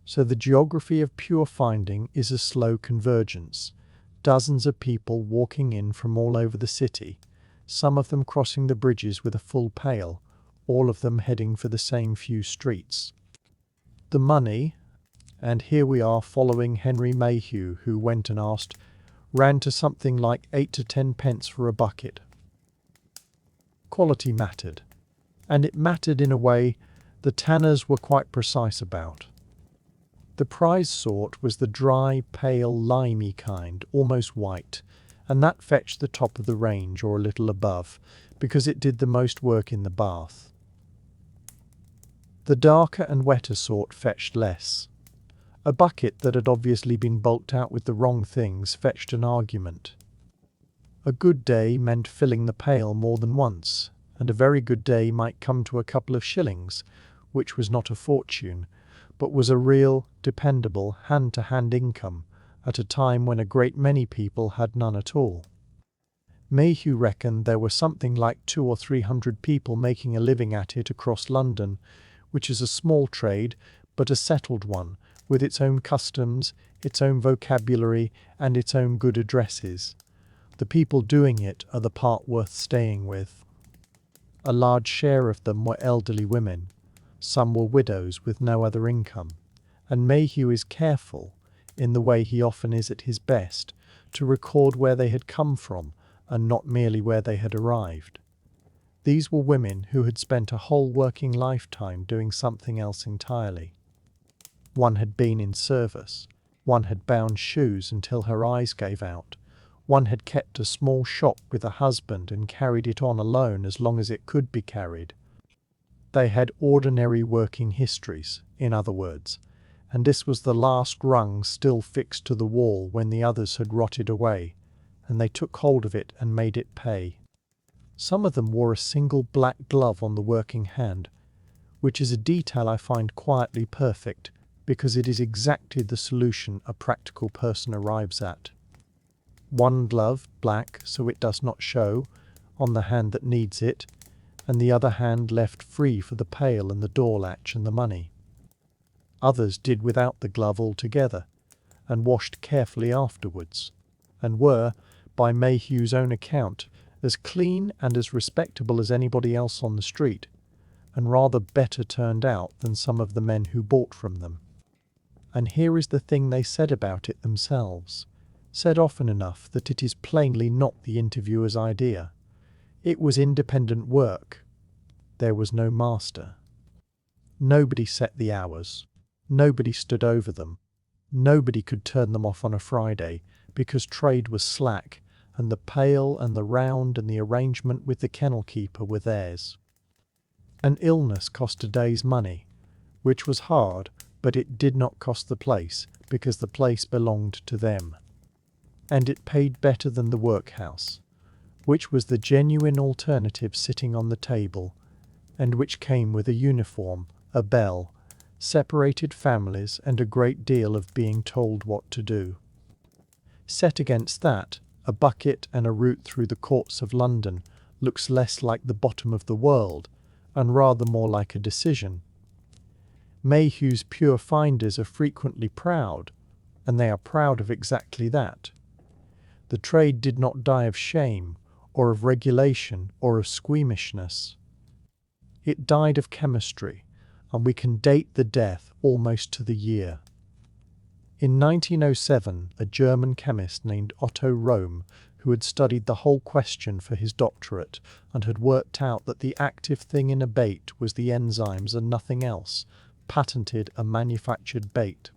So the geography of pure finding is a slow convergence, dozens of people walking in from all over the city, some of them crossing the bridges with a full pail, all of them heading for the same few streets. The money, and here we are following Henry Mayhew, who went and asked, ran to something like 8 to 10 pence for a bucket. Quality mattered, and it mattered in a way the tanners were quite precise about. The prize sort was the dry, pale, limey kind, almost white, and that fetched the top of the range or a little above, because it did the most work in the bath. The darker and wetter sort fetched less. A bucket that had obviously been bulked out with the wrong things fetched an argument. A good day meant filling the pail more than once, and a very good day might come to a couple of shillings, which was not a fortune, but was a real, dependable, hand-to-hand income at a time when a great many people had none at all. Mayhew reckoned there were something like 200 or 300 people making a living at it across London, which is a small trade, but a settled one, with its own customs, its own vocabulary, and its own good addresses. The people doing it are the part worth staying with. A large share of them were elderly women. Some were widows with no other income, and Mayhew is careful, in the way he often is at his best, to record where they had come from, and not merely where they had arrived. These were women who had spent a whole working lifetime doing something else entirely. One had been in service, one had bound shoes until her eyes gave out, one had kept a small shop with a husband and carried it on alone as long as it could be carried. They had ordinary working histories, in other words, and this was the last rung still fixed to the wall when the others had rotted away, and they took hold of it and made it pay. Some of them wore a single black glove on the working hand, which is a detail I find quietly perfect, because it is exactly the solution a practical person arrives at. One glove, black, so it does not show, on the hand that needs it, and the other hand left free for the pail and the door latch and the money. Others did without the glove altogether, and washed carefully afterwards, and were, by Mayhew's own account, as clean and as respectable as anybody else on the street, and rather better turned out than some of the men who bought from them. And here is the thing they said about it themselves, said often enough that it is plainly not the interviewer's idea. It was independent work, there was no master. Nobody set the hours. Nobody stood over them. Nobody could turn them off on a Friday, because trade was slack, and the pail and the round and the arrangement with the kennel keeper were theirs. An illness cost a day's money, which was hard, but it did not cost the place, because the place belonged to them. And it paid better than the workhouse, which was the genuine alternative sitting on the table, and which came with a uniform, a bell, separated families, and a great deal of being told what to do. Set against that, a bucket and a route through the courts of London looks less like the bottom of the world, and rather more like a decision. Mayhew's pure finders are frequently proud, and they are proud of exactly that. The trade did not die of shame, or of regulation, or of squeamishness. It died of chemistry, and we can date the death almost to the year. In 1907, a German chemist named Otto Röhm, who had studied the whole question for his doctorate and had worked out that the active thing in a bait was the enzymes and nothing else, patented a manufactured bait.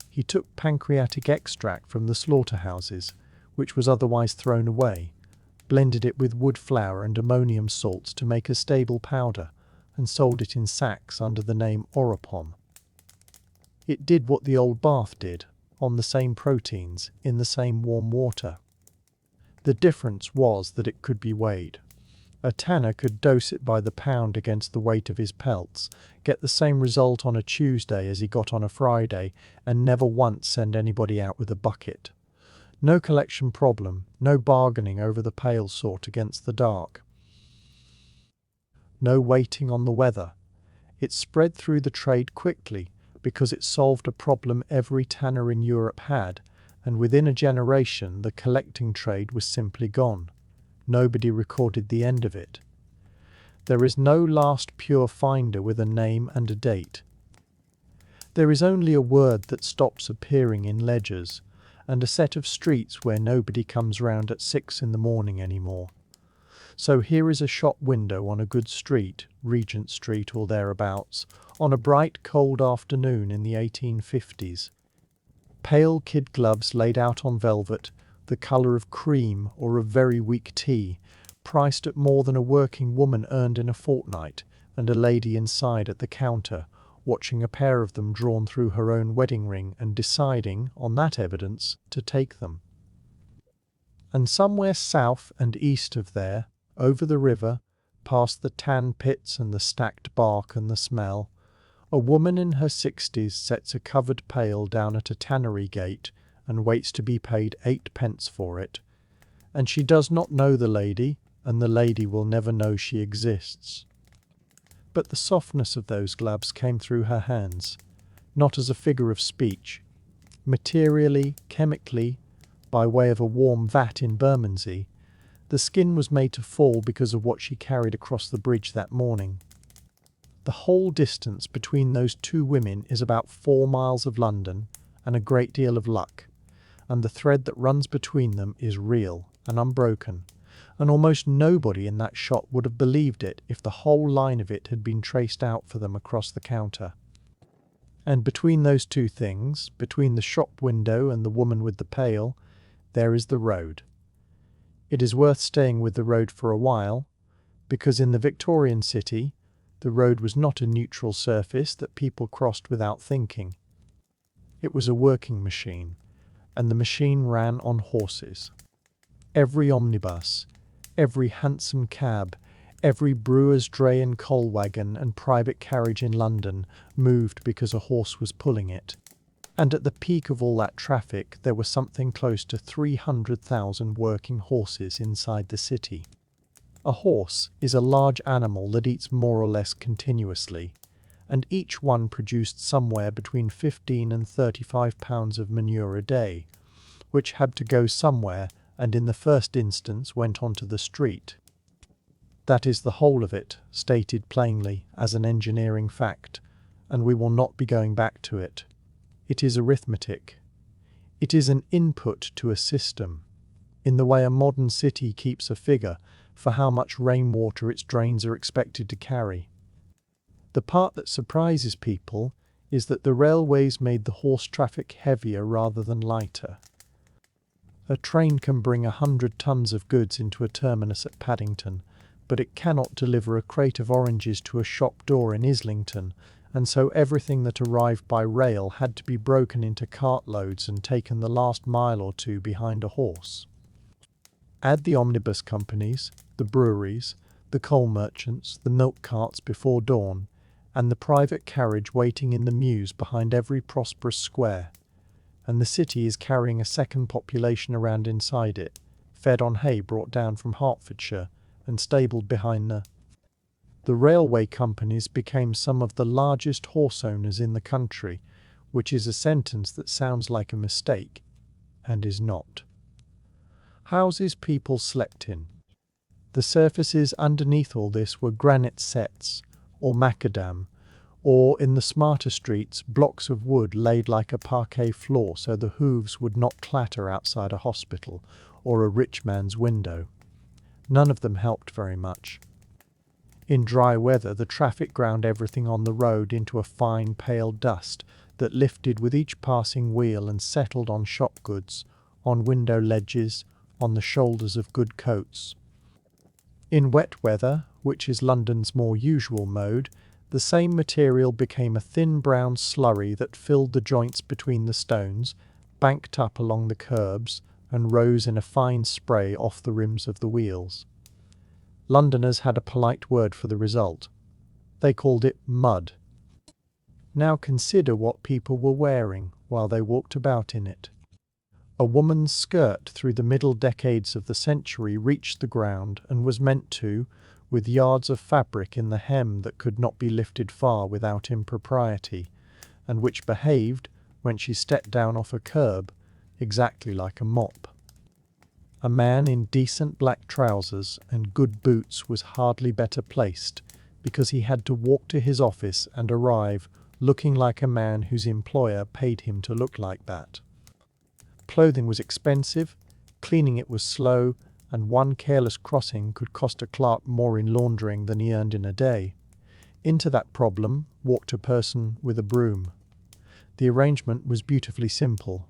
He took pancreatic extract from the slaughterhouses, which was otherwise thrown away, blended it with wood flour and ammonium salts to make a stable powder, and sold it in sacks under the name Oropon. It did what the old bath did, on the same proteins, in the same warm water. The difference was that it could be weighed. A tanner could dose it by the pound against the weight of his pelts, get the same result on a Tuesday as he got on a Friday, and never once send anybody out with a bucket. No collection problem, no bargaining over the pale sort against the dark. No waiting on the weather. It spread through the trade quickly, because it solved a problem every tanner in Europe had, and within a generation the collecting trade was simply gone. Nobody recorded the end of it. There is no last pure finder with a name and a date. There is only a word that stops appearing in ledgers, and a set of streets where nobody comes round at 6 in the morning anymore. So here is a shop window on a good street, Regent Street or thereabouts, on a bright cold afternoon in the 1850s. Pale kid gloves laid out on velvet, the colour of cream or of very weak tea, priced at more than a working woman earned in a fortnight, and a lady inside at the counter, watching a pair of them drawn through her own wedding ring and deciding, on that evidence, to take them. And somewhere south and east of there, over the river, past the tan pits and the stacked bark and the smell, a woman in her 60s sets a covered pail down at a tannery gate and waits to be paid 8 pence for it. And she does not know the lady, and the lady will never know she exists. But the softness of those gloves came through her hands, not as a figure of speech. Materially, chemically, by way of a warm vat in Bermondsey, the skin was made to fall because of what she carried across the bridge that morning. The whole distance between those two women is about 4 miles of London and a great deal of luck, and the thread that runs between them is real and unbroken, and almost nobody in that shop would have believed it if the whole line of it had been traced out for them across the counter. And between those two things, between the shop window and the woman with the pail, there is the road. It is worth staying with the road for a while, because in the Victorian city, the road was not a neutral surface that people crossed without thinking. It was a working machine, and the machine ran on horses. Every omnibus, every hansom cab, every brewer's dray and coal wagon and private carriage in London moved because a horse was pulling it. And at the peak of all that traffic there were something close to 300,000 working horses inside the city. A horse is a large animal that eats more or less continuously, and each one produced somewhere between 15 and 35 pounds of manure a day, which had to go somewhere and in the first instance went onto the street. That is the whole of it, stated plainly as an engineering fact, and we will not be going back to it. It is arithmetic. It is an input to a system. In the way a modern city keeps a figure, for how much rainwater its drains are expected to carry. The part that surprises people is that the railways made the horse traffic heavier rather than lighter. A train can bring 100 tons of goods into a terminus at Paddington, but it cannot deliver a crate of oranges to a shop door in Islington, and so everything that arrived by rail had to be broken into cartloads and taken the last mile or two behind a horse. Add the omnibus companies, the breweries, the coal merchants, the milk carts before dawn, and the private carriage waiting in the mews behind every prosperous square, and the city is carrying a second population around inside it, fed on hay brought down from Hertfordshire and stabled behind the railway companies became some of the largest horse owners in the country, which is a sentence that sounds like a mistake, and is not. Houses people slept in. The surfaces underneath all this were granite setts, or macadam, or, in the smarter streets, blocks of wood laid like a parquet floor so the hooves would not clatter outside a hospital or a rich man's window. None of them helped very much. In dry weather, the traffic ground everything on the road into a fine pale dust that lifted with each passing wheel and settled on shop goods, on window ledges, on the shoulders of good coats. In wet weather, which is London's more usual mode, the same material became a thin brown slurry that filled the joints between the stones, banked up along the curbs, and rose in a fine spray off the rims of the wheels. Londoners had a polite word for the result. They called it mud. Now consider what people were wearing while they walked about in it. A woman's skirt through the middle decades of the century reached the ground and was meant to, with yards of fabric in the hem that could not be lifted far without impropriety, and which behaved, when she stepped down off a curb, exactly like a mop. A man in decent black trousers and good boots was hardly better placed, because he had to walk to his office and arrive looking like a man whose employer paid him to look like that. Clothing was expensive, cleaning it was slow, and one careless crossing could cost a clerk more in laundering than he earned in a day. Into that problem walked a person with a broom. The arrangement was beautifully simple.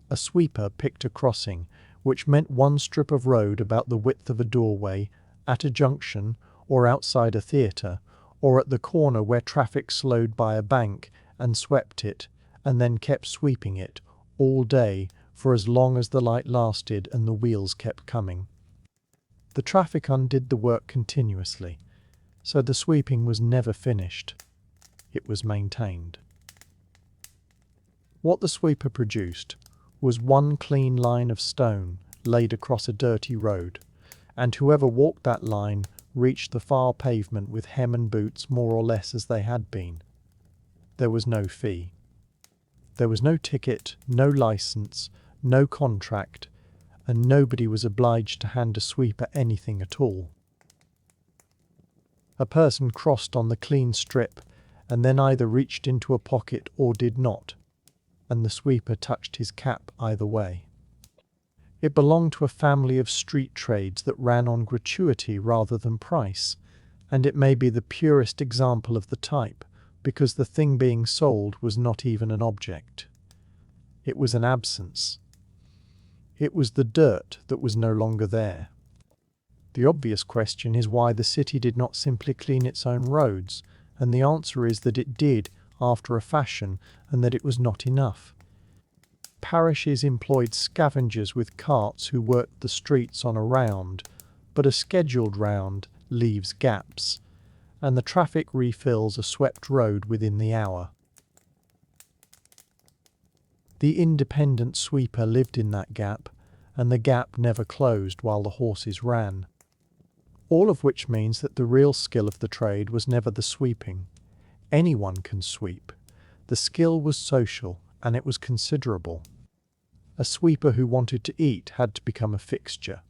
A sweeper picked a crossing, which meant one strip of road about the width of a doorway, at a junction, or outside a theatre, or at the corner where traffic slowed by a bank, and swept it, and then kept sweeping it, all day, for as long as the light lasted and the wheels kept coming. The traffic undid the work continuously, so the sweeping was never finished. It was maintained. What the sweeper produced was one clean line of stone laid across a dirty road, and whoever walked that line reached the far pavement with hem and boots more or less as they had been. There was no fee. There was no ticket, no licence, no contract, and nobody was obliged to hand a sweeper anything at all. A person crossed on the clean strip and then either reached into a pocket or did not, and the sweeper touched his cap either way. It belonged to a family of street trades that ran on gratuity rather than price, and it may be the purest example of the type, because the thing being sold was not even an object. It was an absence. It was the dirt that was no longer there. The obvious question is why the city did not simply clean its own roads, and the answer is that it did, after a fashion, and that it was not enough. Parishes employed scavengers with carts who worked the streets on a round, but a scheduled round leaves gaps, and the traffic refills a swept road within the hour. The independent sweeper lived in that gap, and the gap never closed while the horses ran. All of which means that the real skill of the trade was never the sweeping. Anyone can sweep. The skill was social, and it was considerable. A sweeper who wanted to eat had to become a fixture,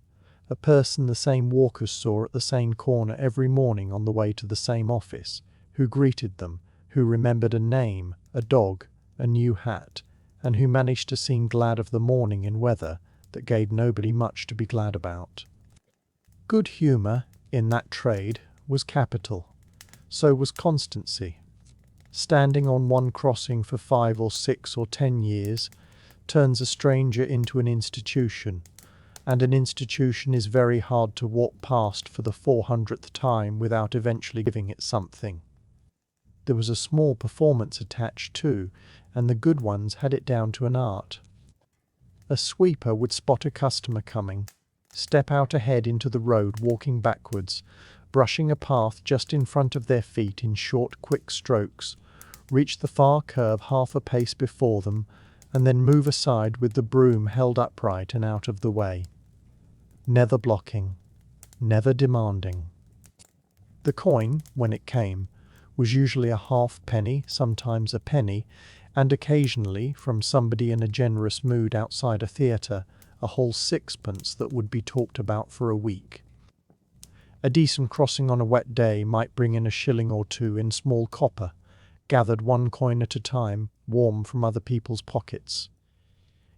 a person the same walkers saw at the same corner every morning on the way to the same office, who greeted them, who remembered a name, a dog, a new hat, and who managed to seem glad of the morning in weather that gave nobody much to be glad about. Good humour, in that trade, was capital. So was constancy. Standing on one crossing for 5 or 6 or 10 years turns a stranger into an institution, and an institution is very hard to walk past for the 400th time without eventually giving it something. There was a small performance attached too, and the good ones had it down to an art. A sweeper would spot a customer coming, step out ahead into the road walking backwards, brushing a path just in front of their feet in short, quick strokes, reach the far curb half a pace before them, and then move aside with the broom held upright and out of the way. Never blocking, never demanding. The coin, when it came, was usually a halfpenny, sometimes a penny, and occasionally, from somebody in a generous mood outside a theatre, a whole sixpence that would be talked about for a week. A decent crossing on a wet day might bring in a shilling or two in small copper, gathered 1 coin at a time, warm from other people's pockets.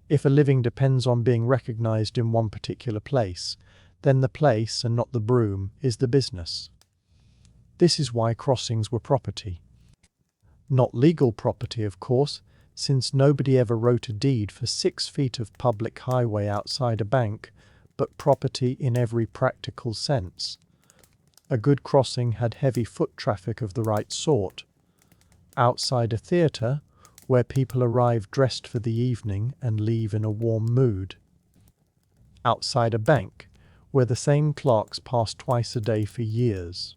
If a living depends on being recognised in one particular place, then the place, and not the broom, is the business. This is why crossings were property. Not legal property, of course, since nobody ever wrote a deed for 6 feet of public highway outside a bank, but property in every practical sense. A good crossing had heavy foot traffic of the right sort. Outside a theatre, where people arrive dressed for the evening and leave in a warm mood. Outside a bank, where the same clerks pass twice a day for years.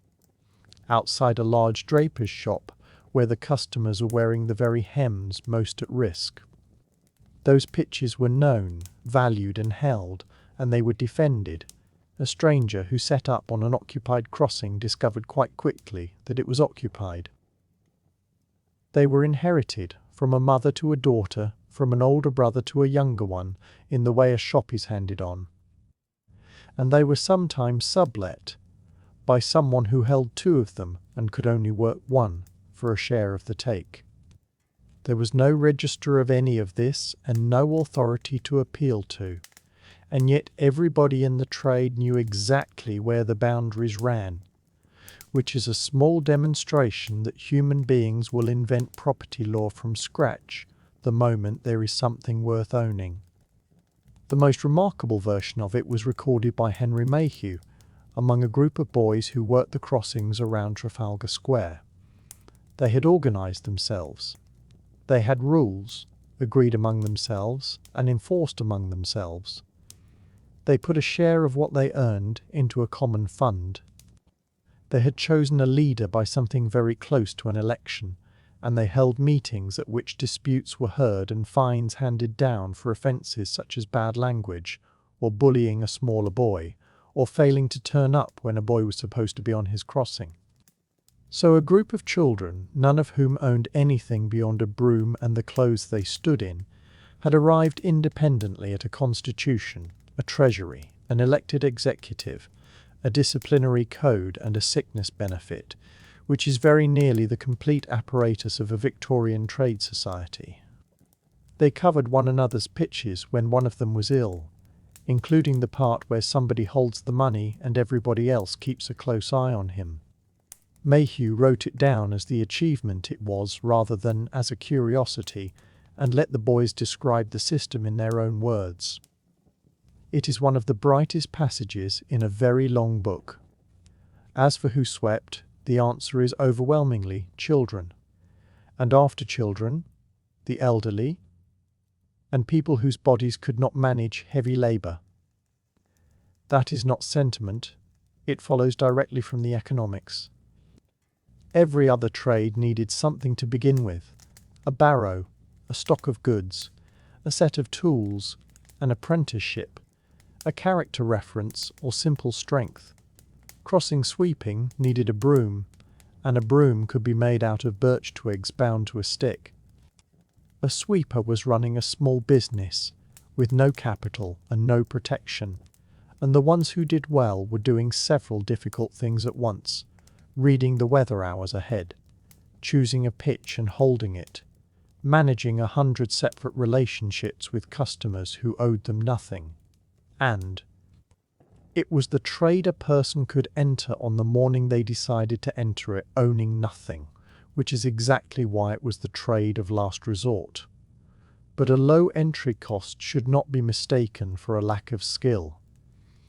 Outside a large draper's shop, where the customers are wearing the very hems most at risk. Those pitches were known, valued and held, and they were defended. A stranger who set up on an occupied crossing discovered quite quickly that it was occupied. They were inherited from a mother to a daughter, from an older brother to a younger one, in the way a shop is handed on. And they were sometimes sublet by someone who held 2 of them and could only work 1 for a share of the take. There was no register of any of this and no authority to appeal to, and yet everybody in the trade knew exactly where the boundaries ran, which is a small demonstration that human beings will invent property law from scratch the moment there is something worth owning. The most remarkable version of it was recorded by Henry Mayhew among a group of boys who worked the crossings around Trafalgar Square. They had organised themselves. They had rules, agreed among themselves and enforced among themselves. They put a share of what they earned into a common fund. They had chosen a leader by something very close to an election, and they held meetings at which disputes were heard and fines handed down for offences such as bad language, or bullying a smaller boy, or failing to turn up when a boy was supposed to be on his crossing. So a group of children, none of whom owned anything beyond a broom and the clothes they stood in, had arrived independently at a constitution, a treasury, an elected executive, a disciplinary code and a sickness benefit, which is very nearly the complete apparatus of a Victorian trade society. They covered one another's pitches when one of them was ill, including the part where somebody holds the money and everybody else keeps a close eye on him. Mayhew wrote it down as the achievement it was rather than as a curiosity, and let the boys describe the system in their own words. It is one of the brightest passages in a very long book. As for who swept, the answer is overwhelmingly children, and after children, the elderly, and people whose bodies could not manage heavy labour. That is not sentiment, it follows directly from the economics. Every other trade needed something to begin with, a barrow, a stock of goods, a set of tools, an apprenticeship, a character reference or simple strength. Crossing sweeping needed a broom, and a broom could be made out of birch twigs bound to a stick. A sweeper was running a small business, with no capital and no protection, and the ones who did well were doing several difficult things at once, reading the weather hours ahead, choosing a pitch and holding it, managing 100 separate relationships with customers who owed them nothing, and It was the trade a person could enter on the morning they decided to enter it, owning nothing, which is exactly why it was the trade of last resort. But a low entry cost should not be mistaken for a lack of skill.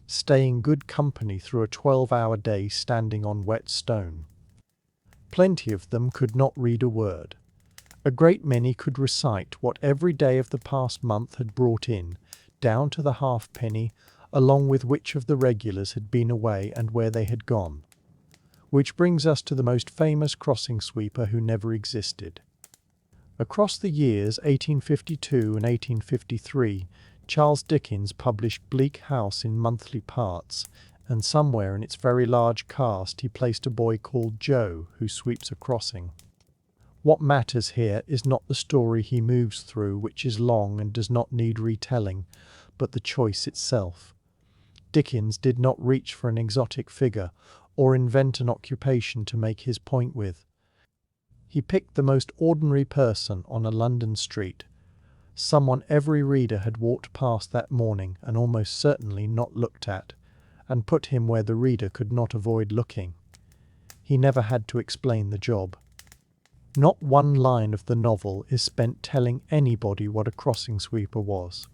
Stay in good company through a 12-hour day standing on wet stone. Plenty of them could not read a word. A great many could recite what every day of the past month had brought in, down to the halfpenny, along with which of the regulars had been away and where they had gone. Which brings us to the most famous crossing sweeper who never existed. Across the years 1852 and 1853, Charles Dickens published Bleak House in monthly parts, and somewhere in its very large cast he placed a boy called Joe who sweeps a crossing. What matters here is not the story he moves through, which is long and does not need retelling, but the choice itself. Dickens did not reach for an exotic figure or invent an occupation to make his point with. He picked the most ordinary person on a London street, someone every reader had walked past that morning and almost certainly not looked at, and put him where the reader could not avoid looking. He never had to explain the job. Not one line of the novel is spent telling anybody what a crossing sweeper was,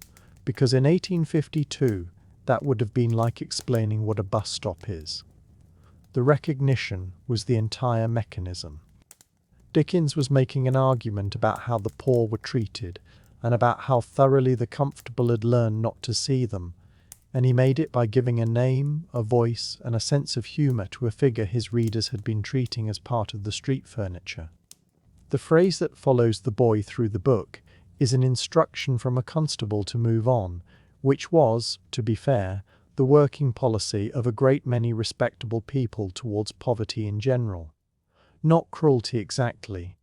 because in 1852 that would have been like explaining what a bus stop is. The recognition was the entire mechanism. Dickens was making an argument about how the poor were treated, and about how thoroughly the comfortable had learned not to see them, and he made it by giving a name, a voice, and a sense of humour to a figure his readers had been treating as part of the street furniture. The phrase that follows the boy through the book is an instruction from a constable to move on, which was, to be fair, the working policy of a great many respectable people towards poverty in general. Not cruelty exactly,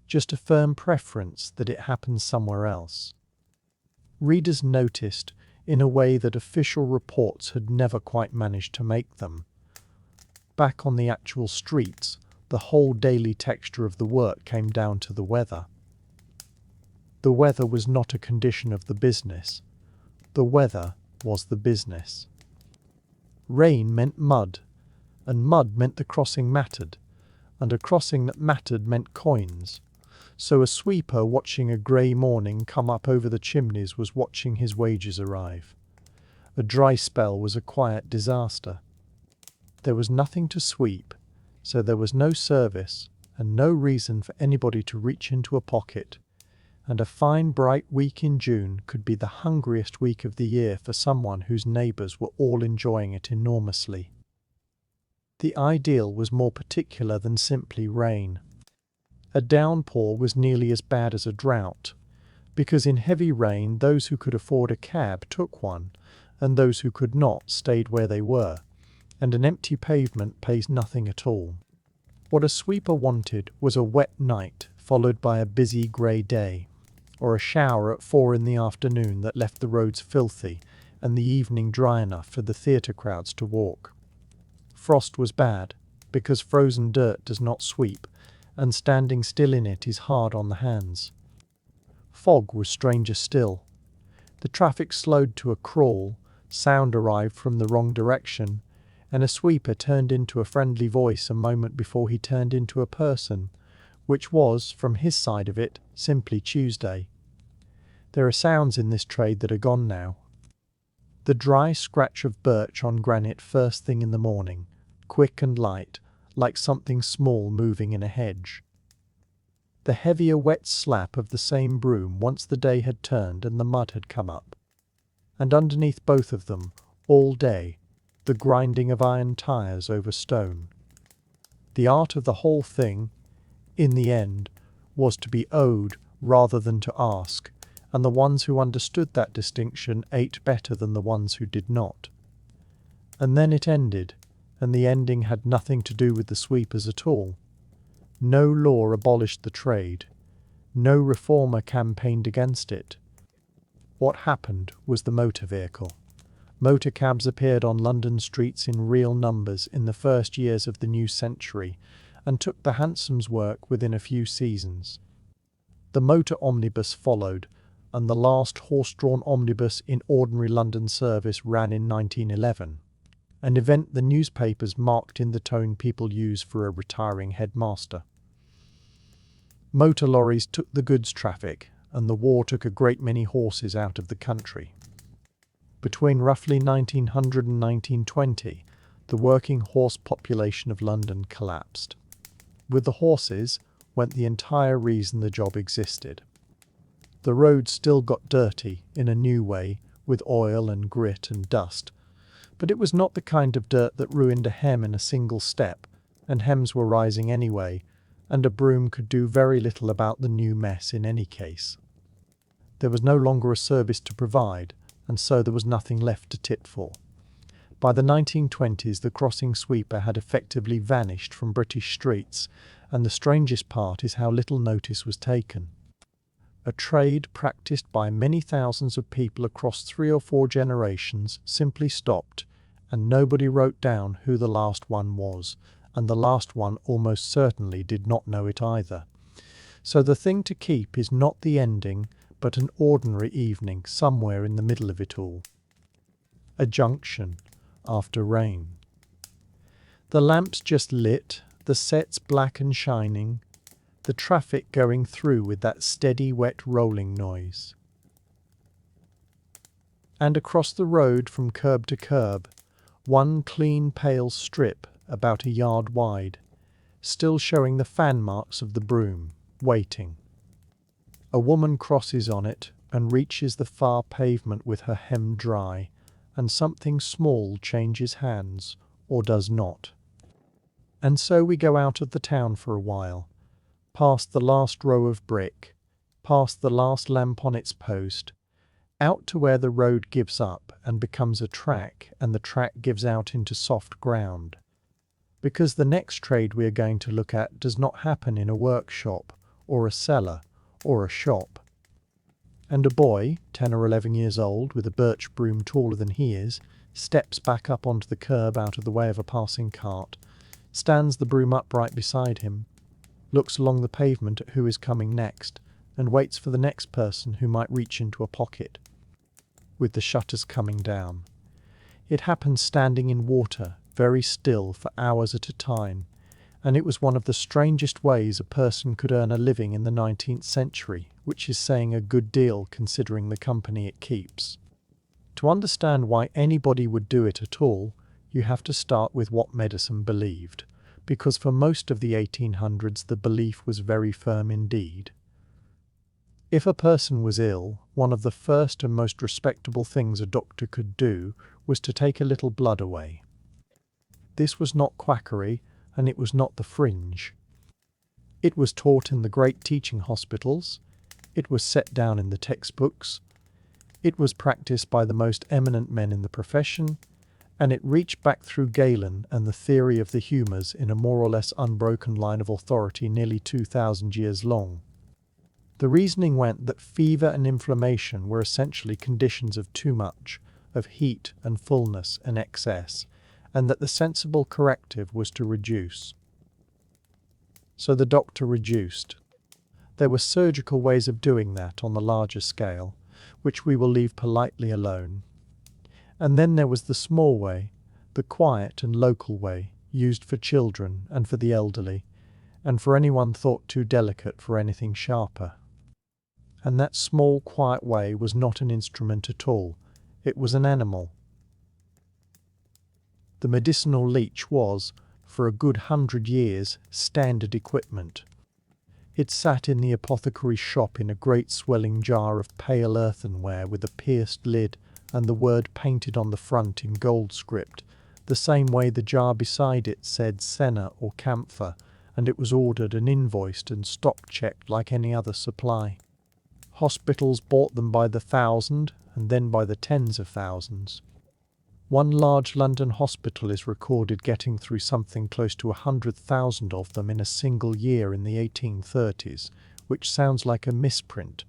just a firm preference that it happens somewhere else. Readers noticed, in a way that official reports had never quite managed to make them. Back on the actual streets, the whole daily texture of the work came down to the weather. The weather was not a condition of the business. The weather was the business. Rain meant mud, and mud meant the crossing mattered, and a crossing that mattered meant coins. So a sweeper watching a grey morning come up over the chimneys was watching his wages arrive. A dry spell was a quiet disaster. There was nothing to sweep, so there was no service and no reason for anybody to reach into a pocket, and a fine bright week in June could be the hungriest week of the year for someone whose neighbours were all enjoying it enormously. The ideal was more particular than simply rain. A downpour was nearly as bad as a drought, because in heavy rain those who could afford a cab took one, and those who could not stayed where they were, and an empty pavement pays nothing at all. What a sweeper wanted was a wet night followed by a busy grey day, or a shower at 4 in the afternoon that left the roads filthy and the evening dry enough for the theatre crowds to walk. Frost was bad, because frozen dirt does not sweep, and standing still in it is hard on the hands. Fog was stranger still. The traffic slowed to a crawl, sound arrived from the wrong direction, and a sweeper turned into a friendly voice a moment before he turned into a person, which was, from his side of it, simply Tuesday. There are sounds in this trade that are gone now. The dry scratch of birch on granite first thing in the morning, quick and light, like something small moving in a hedge. The heavier wet slap of the same broom once the day had turned and the mud had come up. And underneath both of them, all day, the grinding of iron tires over stone. The art of the whole thing, in the end, was to be owed rather than to ask, and the ones who understood that distinction ate better than the ones who did not. And then it ended, and the ending had nothing to do with the sweepers at all. No law abolished the trade. No reformer campaigned against it. What happened was the motor vehicle. Motor cabs appeared on London streets in real numbers in the first years of the new century, and took the hansom's work within a few seasons. The motor omnibus followed, and the last horse-drawn omnibus in ordinary London service ran in 1911. an event the newspapers marked in the tone people use for a retiring headmaster. Motor lorries took the goods traffic, and the war took a great many horses out of the country. Between roughly 1900 and 1920, the working horse population of London collapsed. With the horses went the entire reason the job existed. The roads still got dirty in a new way, with oil and grit and dust, but it was not the kind of dirt that ruined a hem in a single step, and hems were rising anyway, and a broom could do very little about the new mess in any case. There was no longer a service to provide, and so there was nothing left to tit for. By the 1920s, the crossing sweeper had effectively vanished from British streets, and the strangest part is how little notice was taken. A trade practiced by many thousands of people across 3 or 4 generations simply stopped, and nobody wrote down who the last one was, and the last one almost certainly did not know it either. So the thing to keep is not the ending, but an ordinary evening somewhere in the middle of it all. A junction after rain. The lamps just lit, the sets black and shining, the traffic going through with that steady wet rolling noise. And across the road from curb to curb, one clean pale strip about a yard wide, still showing the fan marks of the broom, waiting. A woman crosses on it and reaches the far pavement with her hem dry, and something small changes hands, or does not. And so we go out of the town for a while, past the last row of brick, past the last lamp on its post, out to where the road gives up and becomes a track, and the track gives out into soft ground. Because the next trade we are going to look at does not happen in a workshop, or a cellar, or a shop. And a boy, 10 or 11 years old, with a birch broom taller than he is, steps back up onto the curb out of the way of a passing cart, stands the broom upright beside him, looks along the pavement at who is coming next, and waits for the next person who might reach into a pocket. With the shutters coming down. It happens standing in water, very still, for hours at a time, and it was one of the strangest ways a person could earn a living in the 19th century, which is saying a good deal considering the company it keeps. To understand why anybody would do it at all, you have to start with what medicine believed, because for most of the 1800s the belief was very firm indeed. If a person was ill, one of the first and most respectable things a doctor could do was to take a little blood away. This was not quackery, and it was not the fringe. It was taught in the great teaching hospitals, it was set down in the textbooks, it was practiced by the most eminent men in the profession, and it reached back through Galen and the theory of the humours in a more or less unbroken line of authority nearly 2,000 years long. The reasoning went that fever and inflammation were essentially conditions of too much, of heat and fullness and excess, and that the sensible corrective was to reduce. So the doctor reduced. There were surgical ways of doing that on the larger scale, which we will leave politely alone. And then there was the small way, the quiet and local way, used for children and for the elderly, and for anyone thought too delicate for anything sharper. And that small, quiet way was not an instrument at all, it was an animal. The medicinal leech was, for a good 100 years, standard equipment. It sat in the apothecary's shop in a great swelling jar of pale earthenware with a pierced lid and the word painted on the front in gold script, the same way the jar beside it said senna or camphor, and it was ordered and invoiced and stock-checked like any other supply. Hospitals bought them by the thousand, and then by the tens of thousands. One large London hospital is recorded getting through something close to 100,000 of them in a single year in the 1830s, which sounds like a misprint,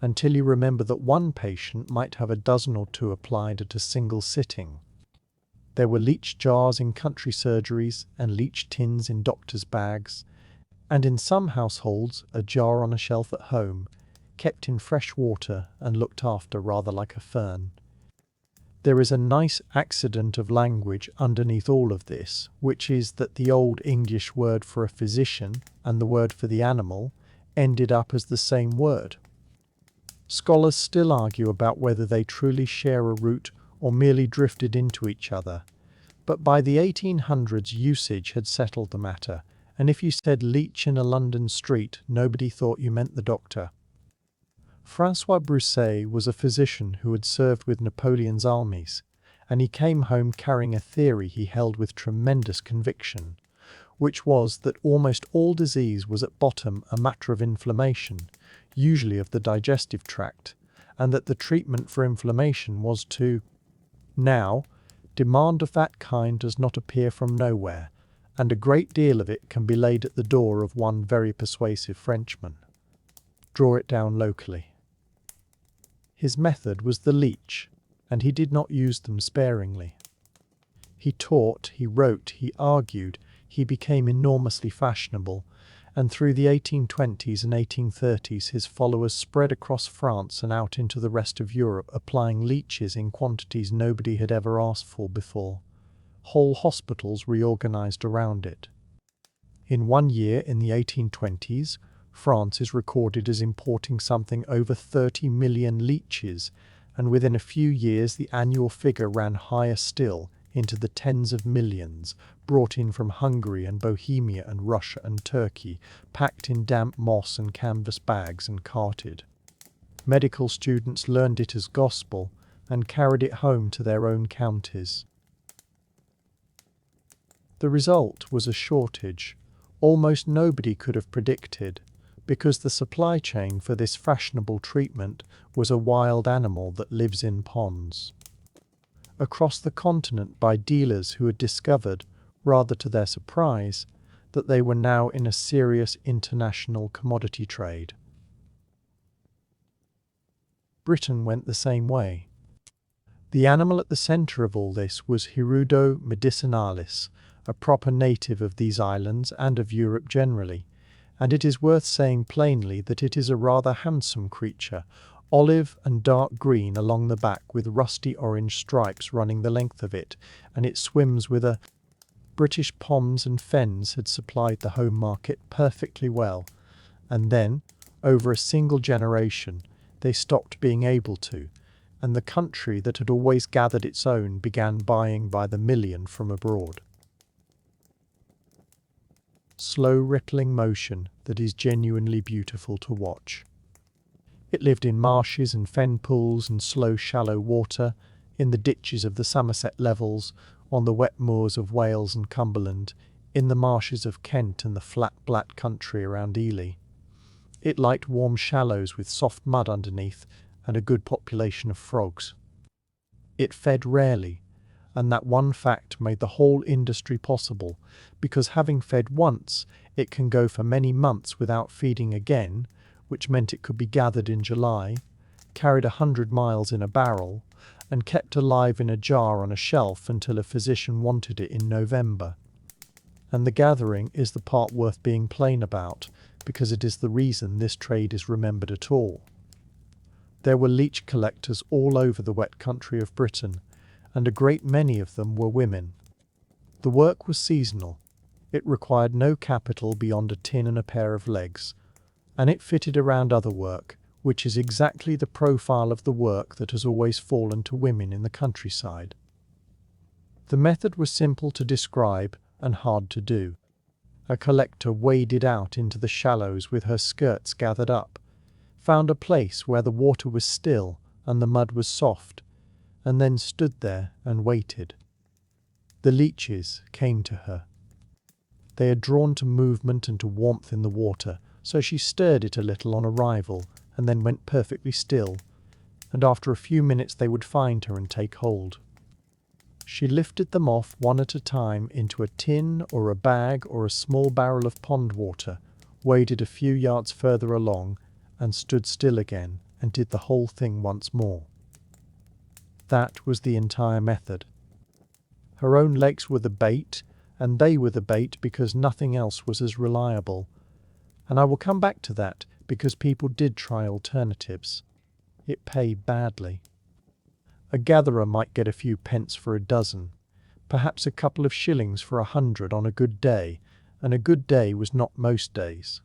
until you remember that one patient might have a dozen or two applied at a single sitting. There were leech jars in country surgeries and leech tins in doctors' bags, and in some households a jar on a shelf at home, kept in fresh water and looked after rather like a fern. There is a nice accident of language underneath all of this, which is that the old English word for a physician and the word for the animal ended up as the same word. Scholars still argue about whether they truly share a root or merely drifted into each other, but by the 1800s usage had settled the matter, and if you said leech in a London street, nobody thought you meant the doctor. Francois Broussais was a physician who had served with Napoleon's armies, and he came home carrying a theory he held with tremendous conviction, which was that almost all disease was at bottom a matter of inflammation, usually of the digestive tract, and that the treatment for inflammation was to. Now, demand of that kind does not appear from nowhere, and a great deal of it can be laid at the door of one very persuasive Frenchman. Draw it down locally. His method was the leech, and he did not use them sparingly. He taught, he wrote, he argued, he became enormously fashionable, and through the 1820s and 1830s his followers spread across France and out into the rest of Europe, applying leeches in quantities nobody had ever asked for before. Whole hospitals reorganized around it. In 1 year in the 1820s, France is recorded as importing something over 30 million leeches, and within a few years the annual figure ran higher still, into the tens of millions, brought in from Hungary and Bohemia and Russia and Turkey, packed in damp moss and canvas bags and carted. Medical students learned it as gospel and carried it home to their own counties. The result was a shortage almost nobody could have predicted, because the supply chain for this fashionable treatment was a wild animal that lives in ponds. Across the continent by dealers who had discovered, rather to their surprise, that they were now in a serious international commodity trade. Britain went the same way. The animal at the centre of all this was Hirudo medicinalis, a proper native of these islands and of Europe generally, and it is worth saying plainly that it is a rather handsome creature, olive and dark green along the back with rusty orange stripes running the length of it, and it swims with a. British ponds and fens had supplied the home market perfectly well, and then, over a single generation, they stopped being able to, and the country that had always gathered its own began buying by the million from abroad. Slow rippling motion that is genuinely beautiful to watch. It lived in marshes and fen pools and slow shallow water, in the ditches of the Somerset levels, on the wet moors of Wales and Cumberland, in the marshes of Kent and the flat black country around Ely. It liked warm shallows with soft mud underneath and a good population of frogs. It fed rarely, and that one fact made the whole industry possible, because having fed once, it can go for many months without feeding again, which meant it could be gathered in July, carried 100 miles in a barrel, and kept alive in a jar on a shelf until a physician wanted it in November. And the gathering is the part worth being plain about, because it is the reason this trade is remembered at all. There were leech collectors all over the wet country of Britain, and a great many of them were women. The work was seasonal. It required no capital beyond a tin and a pair of legs, and it fitted around other work, which is exactly the profile of the work that has always fallen to women in the countryside. The method was simple to describe and hard to do. A collector waded out into the shallows with her skirts gathered up, found a place where the water was still and the mud was soft, and then stood there and waited. The leeches came to her. They had drawn to movement and to warmth in the water, so she stirred it a little on arrival, and then went perfectly still, and after a few minutes they would find her and take hold. She lifted them off one at a time into a tin or a bag or a small barrel of pond water, waded a few yards further along, and stood still again, and did the whole thing once more. That was the entire method. Her own legs were the bait, and they were the bait because nothing else was as reliable. And I will come back to that, because people did try alternatives. It paid badly. A gatherer might get a few pence for a dozen, perhaps a couple of shillings for 100 on a good day, and a good day was not most days.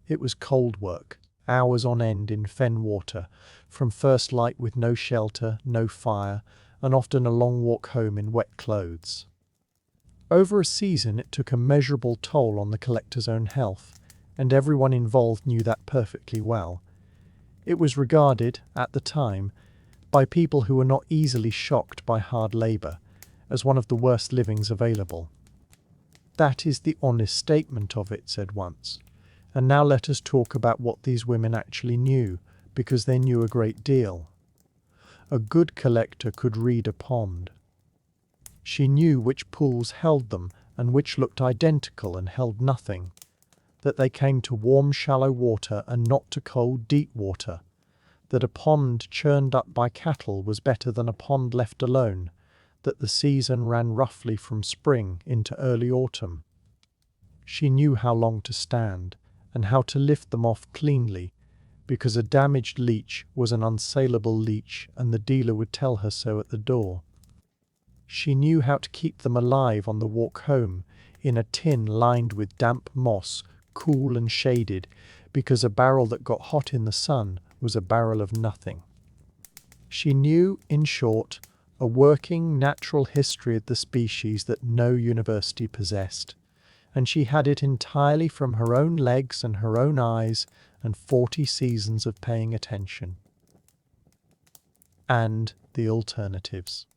It was cold work, hours on end in fen water, from first light with no shelter, no fire, and often a long walk home in wet clothes. Over a season it took a measurable toll on the collector's own health, and everyone involved knew that perfectly well. It was regarded, at the time, by people who were not easily shocked by hard labour, as one of the worst livings available. "That is the honest statement of it," said once. And now let us talk about what these women actually knew, because they knew a great deal. A good collector could read a pond. She knew which pools held them and which looked identical and held nothing, that they came to warm shallow water and not to cold deep water, that a pond churned up by cattle was better than a pond left alone, that the season ran roughly from spring into early autumn. She knew how long to stand, and how to lift them off cleanly, because a damaged leech was an unsaleable leech and the dealer would tell her so at the door. She knew how to keep them alive on the walk home, in a tin lined with damp moss, cool and shaded, because a barrel that got hot in the sun was a barrel of nothing. She knew, in short, a working natural history of the species that no university possessed, and she had it entirely from her own legs and her own eyes and 40 seasons of paying attention. And the alternatives.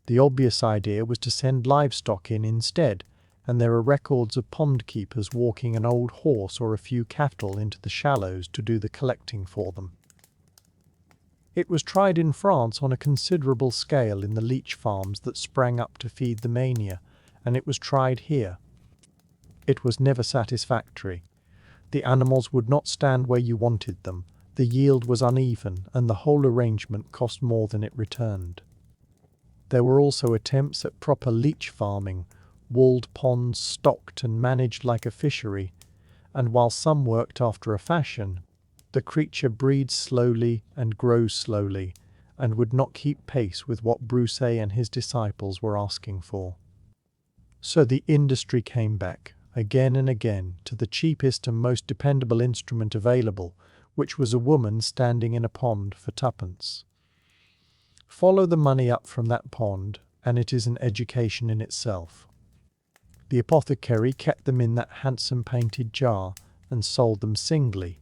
The obvious idea was to send livestock in instead, and there are records of pond keepers walking an old horse or a few cattle into the shallows to do the collecting for them. It was tried in France on a considerable scale in the leech farms that sprang up to feed the mania, and it was tried here. It was never satisfactory. The animals would not stand where you wanted them, the yield was uneven, and the whole arrangement cost more than it returned. There were also attempts at proper leech farming, walled ponds stocked and managed like a fishery, and while some worked after a fashion, the creature breeds slowly and grows slowly, and would not keep pace with what Broussais and his disciples were asking for. So the industry came back, again and again, to the cheapest and most dependable instrument available, which was a woman standing in a pond for twopence. Follow the money up from that pond, and it is an education in itself. The apothecary kept them in that handsome painted jar and sold them singly,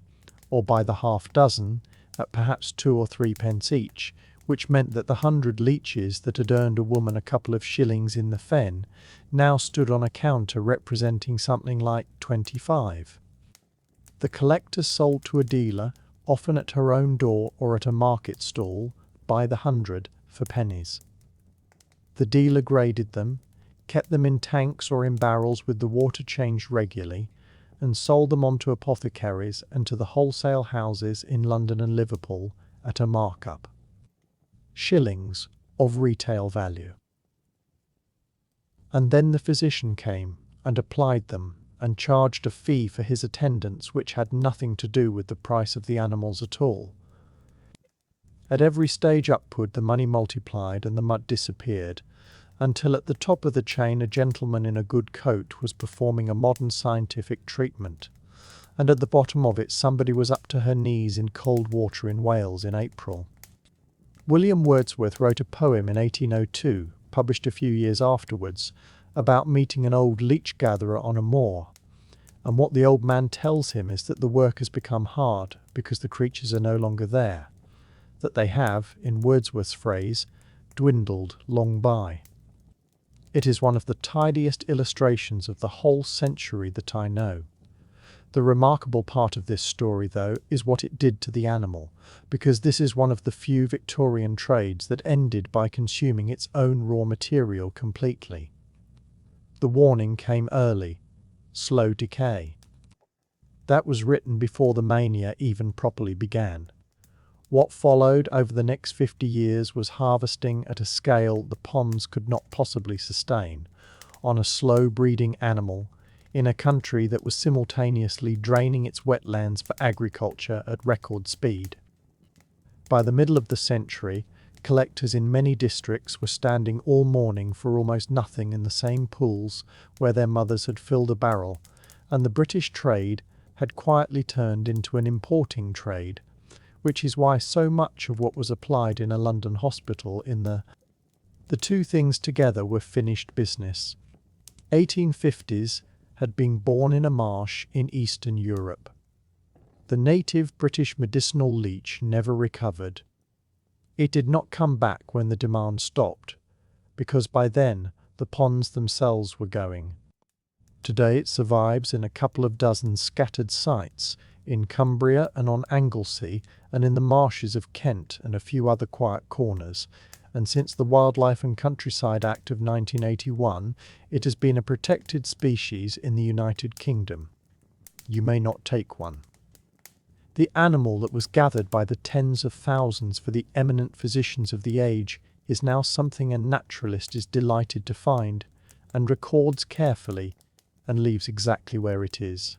or by the half dozen, at perhaps 2 or 3 pence each, which meant that the 100 leeches that had earned a woman a couple of shillings in the fen now stood on a counter representing something like 25. The collector sold to a dealer, often at her own door or at a market stall, by the 100 for pennies. The dealer graded them, kept them in tanks or in barrels with the water changed regularly, and sold them on to apothecaries and to the wholesale houses in London and Liverpool at a markup. Shillings of retail value. And then the physician came and applied them and charged a fee for his attendance which had nothing to do with the price of the animals at all. At every stage upward the money multiplied and the mud disappeared, until at the top of the chain a gentleman in a good coat was performing a modern scientific treatment, and at the bottom of it somebody was up to her knees in cold water in Wales in April. William Wordsworth wrote a poem in 1802, published a few years afterwards, about meeting an old leech gatherer on a moor, and what the old man tells him is that the work has become hard because the creatures are no longer there, that they have, in Wordsworth's phrase, dwindled long by. It is one of the tidiest illustrations of the whole century that I know. The remarkable part of this story, though, is what it did to the animal, because this is one of the few Victorian trades that ended by consuming its own raw material completely. The warning came early: slow decay. That was written before the mania even properly began. What followed over the next 50 years was harvesting at a scale the ponds could not possibly sustain, on a slow-breeding animal, in a country that was simultaneously draining its wetlands for agriculture at record speed. By the middle of the century, collectors in many districts were standing all morning for almost nothing in the same pools where their mothers had filled a barrel, and the British trade had quietly turned into an importing trade, which is why so much of what was applied in a London hospital in the two things together were finished business. 1850s had been born in a marsh in Eastern Europe. The native British medicinal leech never recovered. It did not come back when the demand stopped, because by then the ponds themselves were going. Today it survives in a couple of dozen scattered sites in Cumbria and on Anglesey and in the marshes of Kent and a few other quiet corners, and since the Wildlife and Countryside Act of 1981, it has been a protected species in the United Kingdom. You may not take one. The animal that was gathered by the tens of thousands for the eminent physicians of the age is now something a naturalist is delighted to find, and records carefully, and leaves exactly where it is.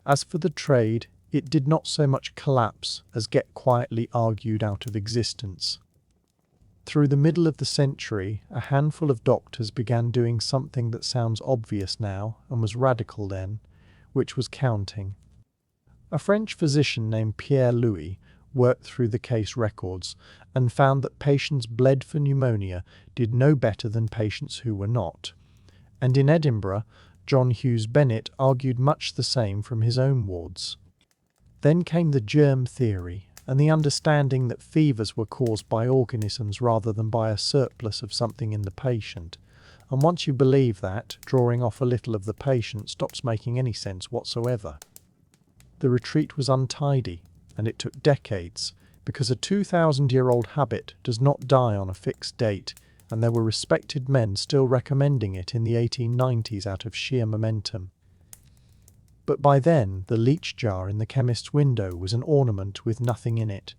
As for the trade, it did not so much collapse as get quietly argued out of existence. Through the middle of the century, a handful of doctors began doing something that sounds obvious now and was radical then, which was counting. A French physician named Pierre Louis worked through the case records and found that patients bled for pneumonia did no better than patients who were not. And in Edinburgh, John Hughes Bennett argued much the same from his own wards. Then came the germ theory and the understanding that fevers were caused by organisms rather than by a surplus of something in the patient. And once you believe that, drawing off a little of the patient stops making any sense whatsoever. The retreat was untidy, and it took decades, because a 2,000-year-old habit does not die on a fixed date, and there were respected men still recommending it in the 1890s out of sheer momentum. But by then, the leech jar in the chemist's window was an ornament with nothing in it.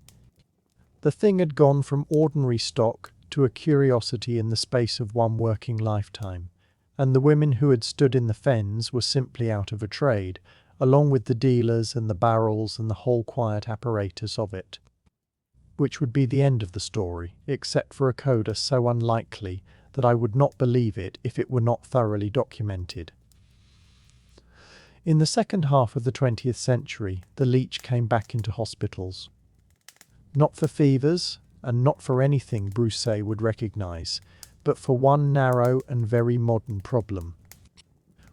The thing had gone from ordinary stock to a curiosity in the space of one working lifetime, and the women who had stood in the fens were simply out of a trade, along with the dealers and the barrels and the whole quiet apparatus of it. Which would be the end of the story, except for a coda so unlikely that I would not believe it if it were not thoroughly documented. In the second half of the 20th century, the leech came back into hospitals. Not for fevers, and not for anything Broussais would recognise, but for one narrow and very modern problem.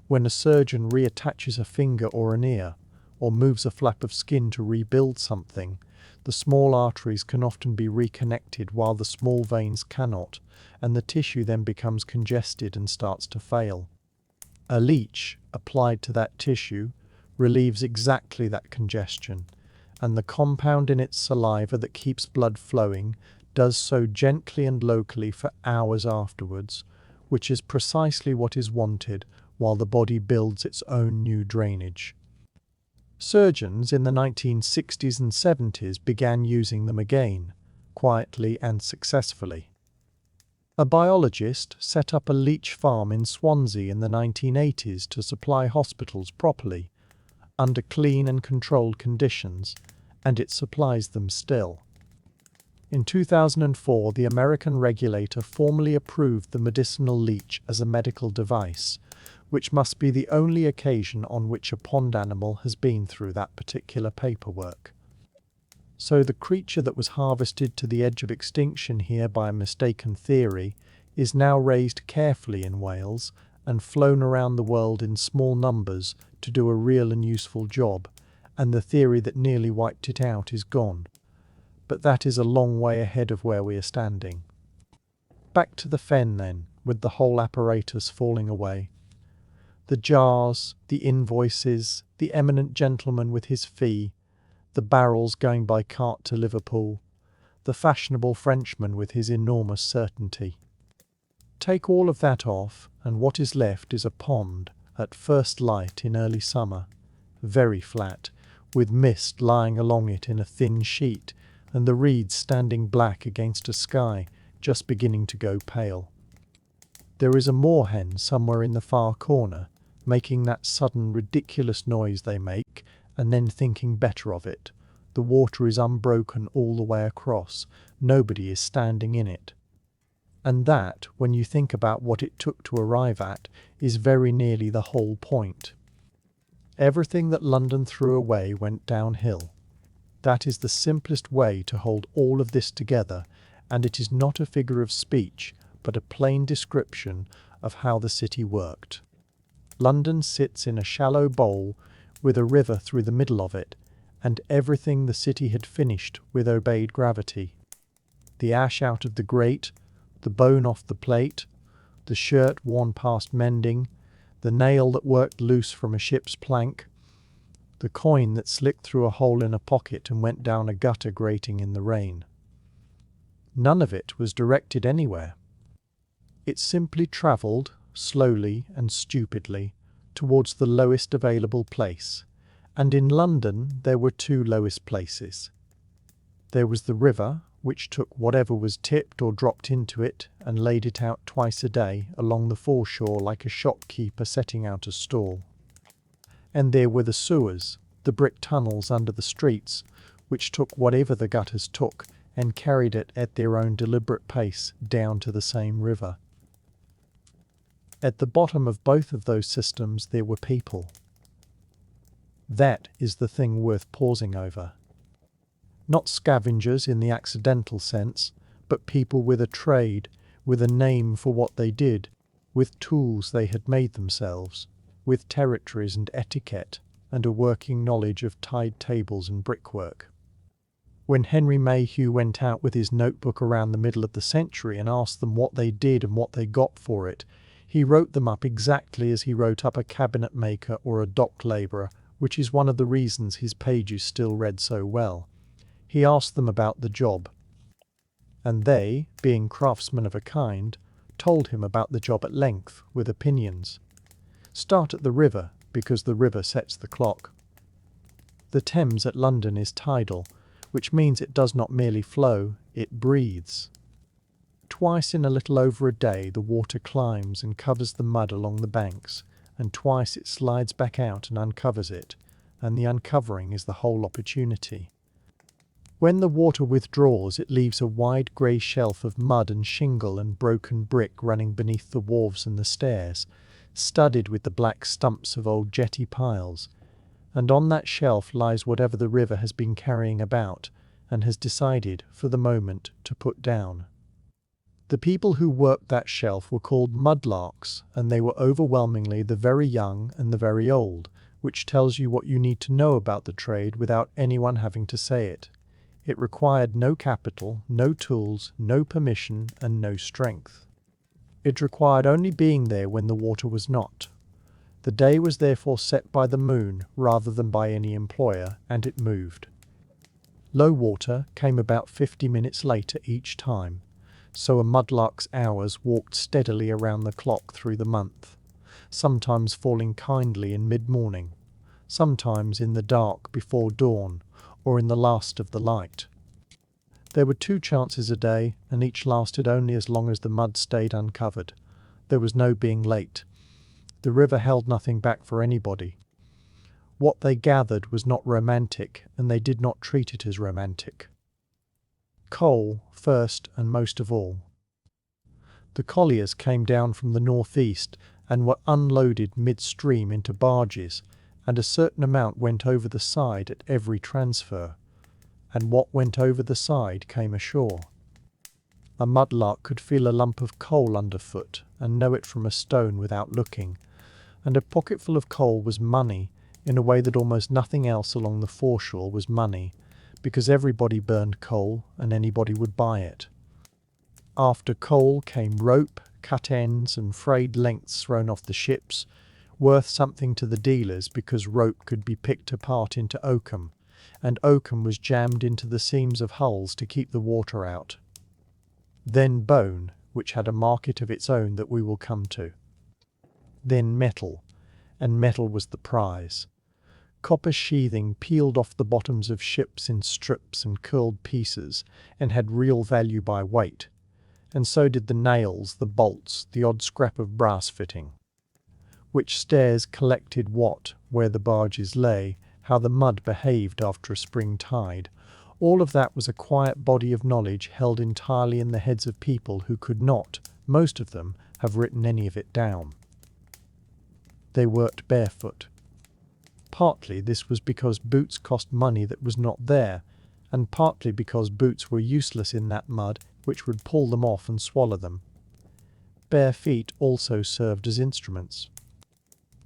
When a surgeon reattaches a finger or an ear, or moves a flap of skin to rebuild something, the small arteries can often be reconnected while the small veins cannot, and the tissue then becomes congested and starts to fail. A leech, applied to that tissue, relieves exactly that congestion, and the compound in its saliva that keeps blood flowing does so gently and locally for hours afterwards, which is precisely what is wanted while the body builds its own new drainage. Surgeons in the 1960s and 70s began using them again, quietly and successfully. A biologist set up a leech farm in Swansea in the 1980s to supply hospitals properly, under clean and controlled conditions, and it supplies them still. In 2004, the American regulator formally approved the medicinal leech as a medical device, which must be the only occasion on which a pond animal has been through that particular paperwork. So the creature that was harvested to the edge of extinction here by a mistaken theory is now raised carefully in Wales and flown around the world in small numbers to do a real and useful job, and the theory that nearly wiped it out is gone. But that is a long way ahead of where we are standing. Back to the fen then, with the whole apparatus falling away. The jars, the invoices, the eminent gentleman with his fee, the barrels going by cart to Liverpool, the fashionable Frenchman with his enormous certainty. Take all of that off, and what is left is a pond at first light in early summer, very flat, with mist lying along it in a thin sheet, and the reeds standing black against a sky just beginning to go pale. There is a moorhen somewhere in the far corner, making that sudden ridiculous noise they make, and then thinking better of it. The water is unbroken all the way across, nobody is standing in it. And that, when you think about what it took to arrive at, is very nearly the whole point. Everything that London threw away went downhill. That is the simplest way to hold all of this together, and it is not a figure of speech, but a plain description of how the city worked. London sits in a shallow bowl with a river through the middle of it, and everything the city had finished with obeyed gravity. The ash out of the grate, the bone off the plate, the shirt worn past mending, the nail that worked loose from a ship's plank, the coin that slipped through a hole in a pocket and went down a gutter grating in the rain. None of it was directed anywhere. It simply travelled, slowly and stupidly, towards the lowest available place, and in London there were two lowest places. There was the river, which took whatever was tipped or dropped into it and laid it out twice a day along the foreshore like a shopkeeper setting out a stall. And there were the sewers, the brick tunnels under the streets, which took whatever the gutters took and carried it at their own deliberate pace down to the same river. At the bottom of both of those systems there were people. That is the thing worth pausing over. Not scavengers in the accidental sense, but people with a trade, with a name for what they did, with tools they had made themselves, with territories and etiquette, and a working knowledge of tide tables and brickwork. When Henry Mayhew went out with his notebook around the middle of the century and asked them what they did and what they got for it, he wrote them up exactly as he wrote up a cabinet maker or a dock labourer, which is one of the reasons his pages still read so well. He asked them about the job. And they, being craftsmen of a kind, told him about the job at length, with opinions. Start at the river, because the river sets the clock. The Thames at London is tidal, which means it does not merely flow, it breathes. Twice in a little over a day the water climbs and covers the mud along the banks, and twice it slides back out and uncovers it, and the uncovering is the whole opportunity. When the water withdraws, it leaves a wide grey shelf of mud and shingle and broken brick running beneath the wharves and the stairs, studded with the black stumps of old jetty piles, and on that shelf lies whatever the river has been carrying about, and has decided, for the moment, to put down. The people who worked that shelf were called mudlarks, and they were overwhelmingly the very young and the very old, which tells you what you need to know about the trade without anyone having to say it. It required no capital, no tools, no permission, and no strength. It required only being there when the water was not. The day was therefore set by the moon rather than by any employer, and it moved. Low water came about 50 minutes later each time, so a mudlark's hours walked steadily around the clock through the month, sometimes falling kindly in mid-morning, sometimes in the dark before dawn, or in the last of the light. There were 2 chances a day, and each lasted only as long as the mud stayed uncovered. There was no being late. The river held nothing back for anybody. What they gathered was not romantic, and they did not treat it as romantic. Coal, first and most of all. The colliers came down from the northeast and were unloaded mid-stream into barges, and a certain amount went over the side at every transfer, and what went over the side came ashore. A mudlark could feel a lump of coal underfoot and know it from a stone without looking, and a pocketful of coal was money in a way that almost nothing else along the foreshore was money, because everybody burned coal and anybody would buy it. After coal came rope, cut ends and frayed lengths thrown off the ships, worth something to the dealers because rope could be picked apart into oakum, and oakum was jammed into the seams of hulls to keep the water out. Then bone, which had a market of its own that we will come to. Then metal, and metal was the prize. Copper sheathing peeled off the bottoms of ships in strips and curled pieces, and had real value by weight, and so did the nails, the bolts, the odd scrap of brass fitting. Which stairs collected what, where the barges lay, how the mud behaved after a spring tide. All of that was a quiet body of knowledge held entirely in the heads of people who could not, most of them, have written any of it down. They worked barefoot. Partly this was because boots cost money that was not there, and partly because boots were useless in that mud which would pull them off and swallow them. Bare feet also served as instruments.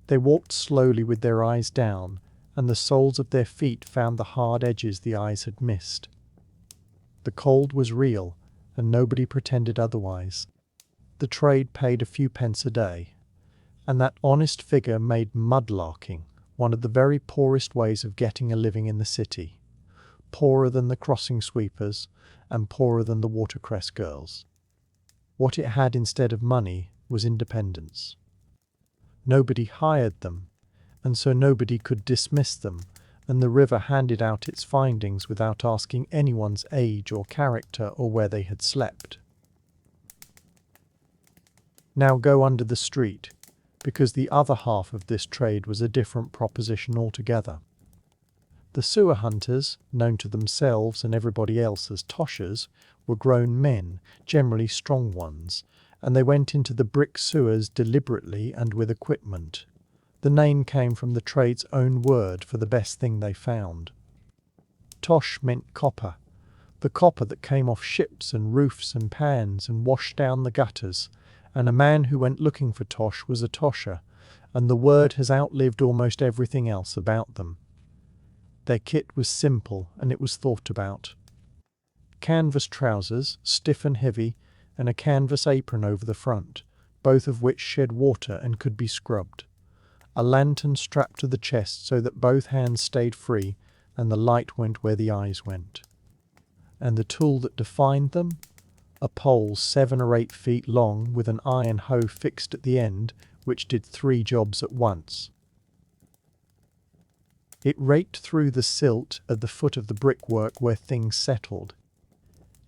They walked slowly with their eyes down, and the soles of their feet found the hard edges the eyes had missed. The cold was real, and nobody pretended otherwise. The trade paid a few pence a day, and that honest figure made mudlarking one of the very poorest ways of getting a living in the city, poorer than the crossing sweepers, and poorer than the watercress girls. What it had instead of money was independence. Nobody hired them, and so nobody could dismiss them, and the river handed out its findings without asking anyone's age or character or where they had slept. Now go under the street, because the other half of this trade was a different proposition altogether. The sewer hunters, known to themselves and everybody else as toshers, were grown men, generally strong ones, and they went into the brick sewers deliberately and with equipment. The name came from the trade's own word for the best thing they found. Tosh meant copper, the copper that came off ships and roofs and pans and washed down the gutters, and a man who went looking for tosh was a tosher, and the word has outlived almost everything else about them. Their kit was simple, and it was thought about. Canvas trousers, stiff and heavy, and a canvas apron over the front, both of which shed water and could be scrubbed. A lantern strapped to the chest so that both hands stayed free, and the light went where the eyes went. And the tool that defined them? A pole 7 or 8 feet long with an iron hoe fixed at the end, which did 3 jobs at once. It raked through the silt at the foot of the brickwork where things settled.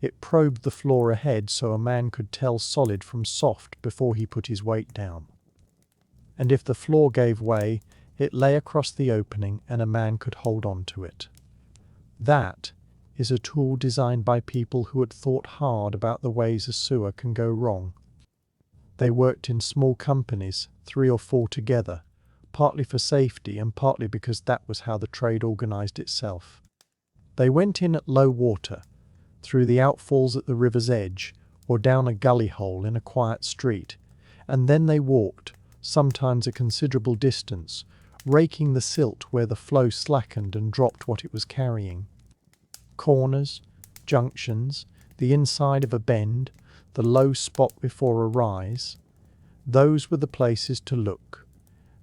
It probed the floor ahead so a man could tell solid from soft before he put his weight down. And if the floor gave way, it lay across the opening and a man could hold on to it. That is a tool designed by people who had thought hard about the ways a sewer can go wrong. They worked in small companies, 3 or 4 together, partly for safety and partly because that was how the trade organized itself. They went in at low water, through the outfalls at the river's edge, or down a gully hole in a quiet street, and then they walked, sometimes a considerable distance, raking the silt where the flow slackened and dropped what it was carrying. Corners, junctions, the inside of a bend, the low spot before a rise, those were the places to look,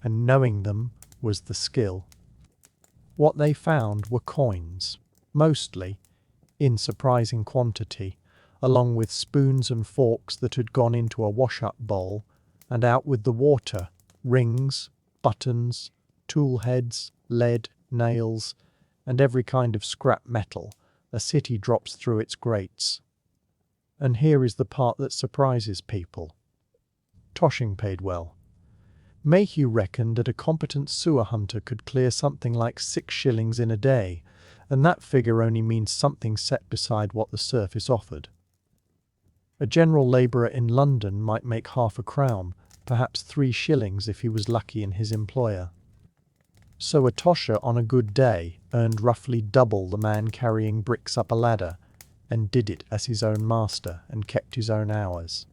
and knowing them was the skill. What they found were coins, mostly, in surprising quantity, along with spoons and forks that had gone into a wash-up bowl, and out with the water, rings, buttons, tool heads, lead, nails, and every kind of scrap metal a city drops through its grates. And here is the part that surprises people. Toshing paid well. Mayhew reckoned that a competent sewer hunter could clear something like 6 shillings in a day, and that figure only means something set beside what the surface offered. A general labourer in London might make half a crown, perhaps 3 shillings if he was lucky in his employer. So a tosher on a good day earned roughly double the man carrying bricks up a ladder, and did it as his own master and kept his own hours.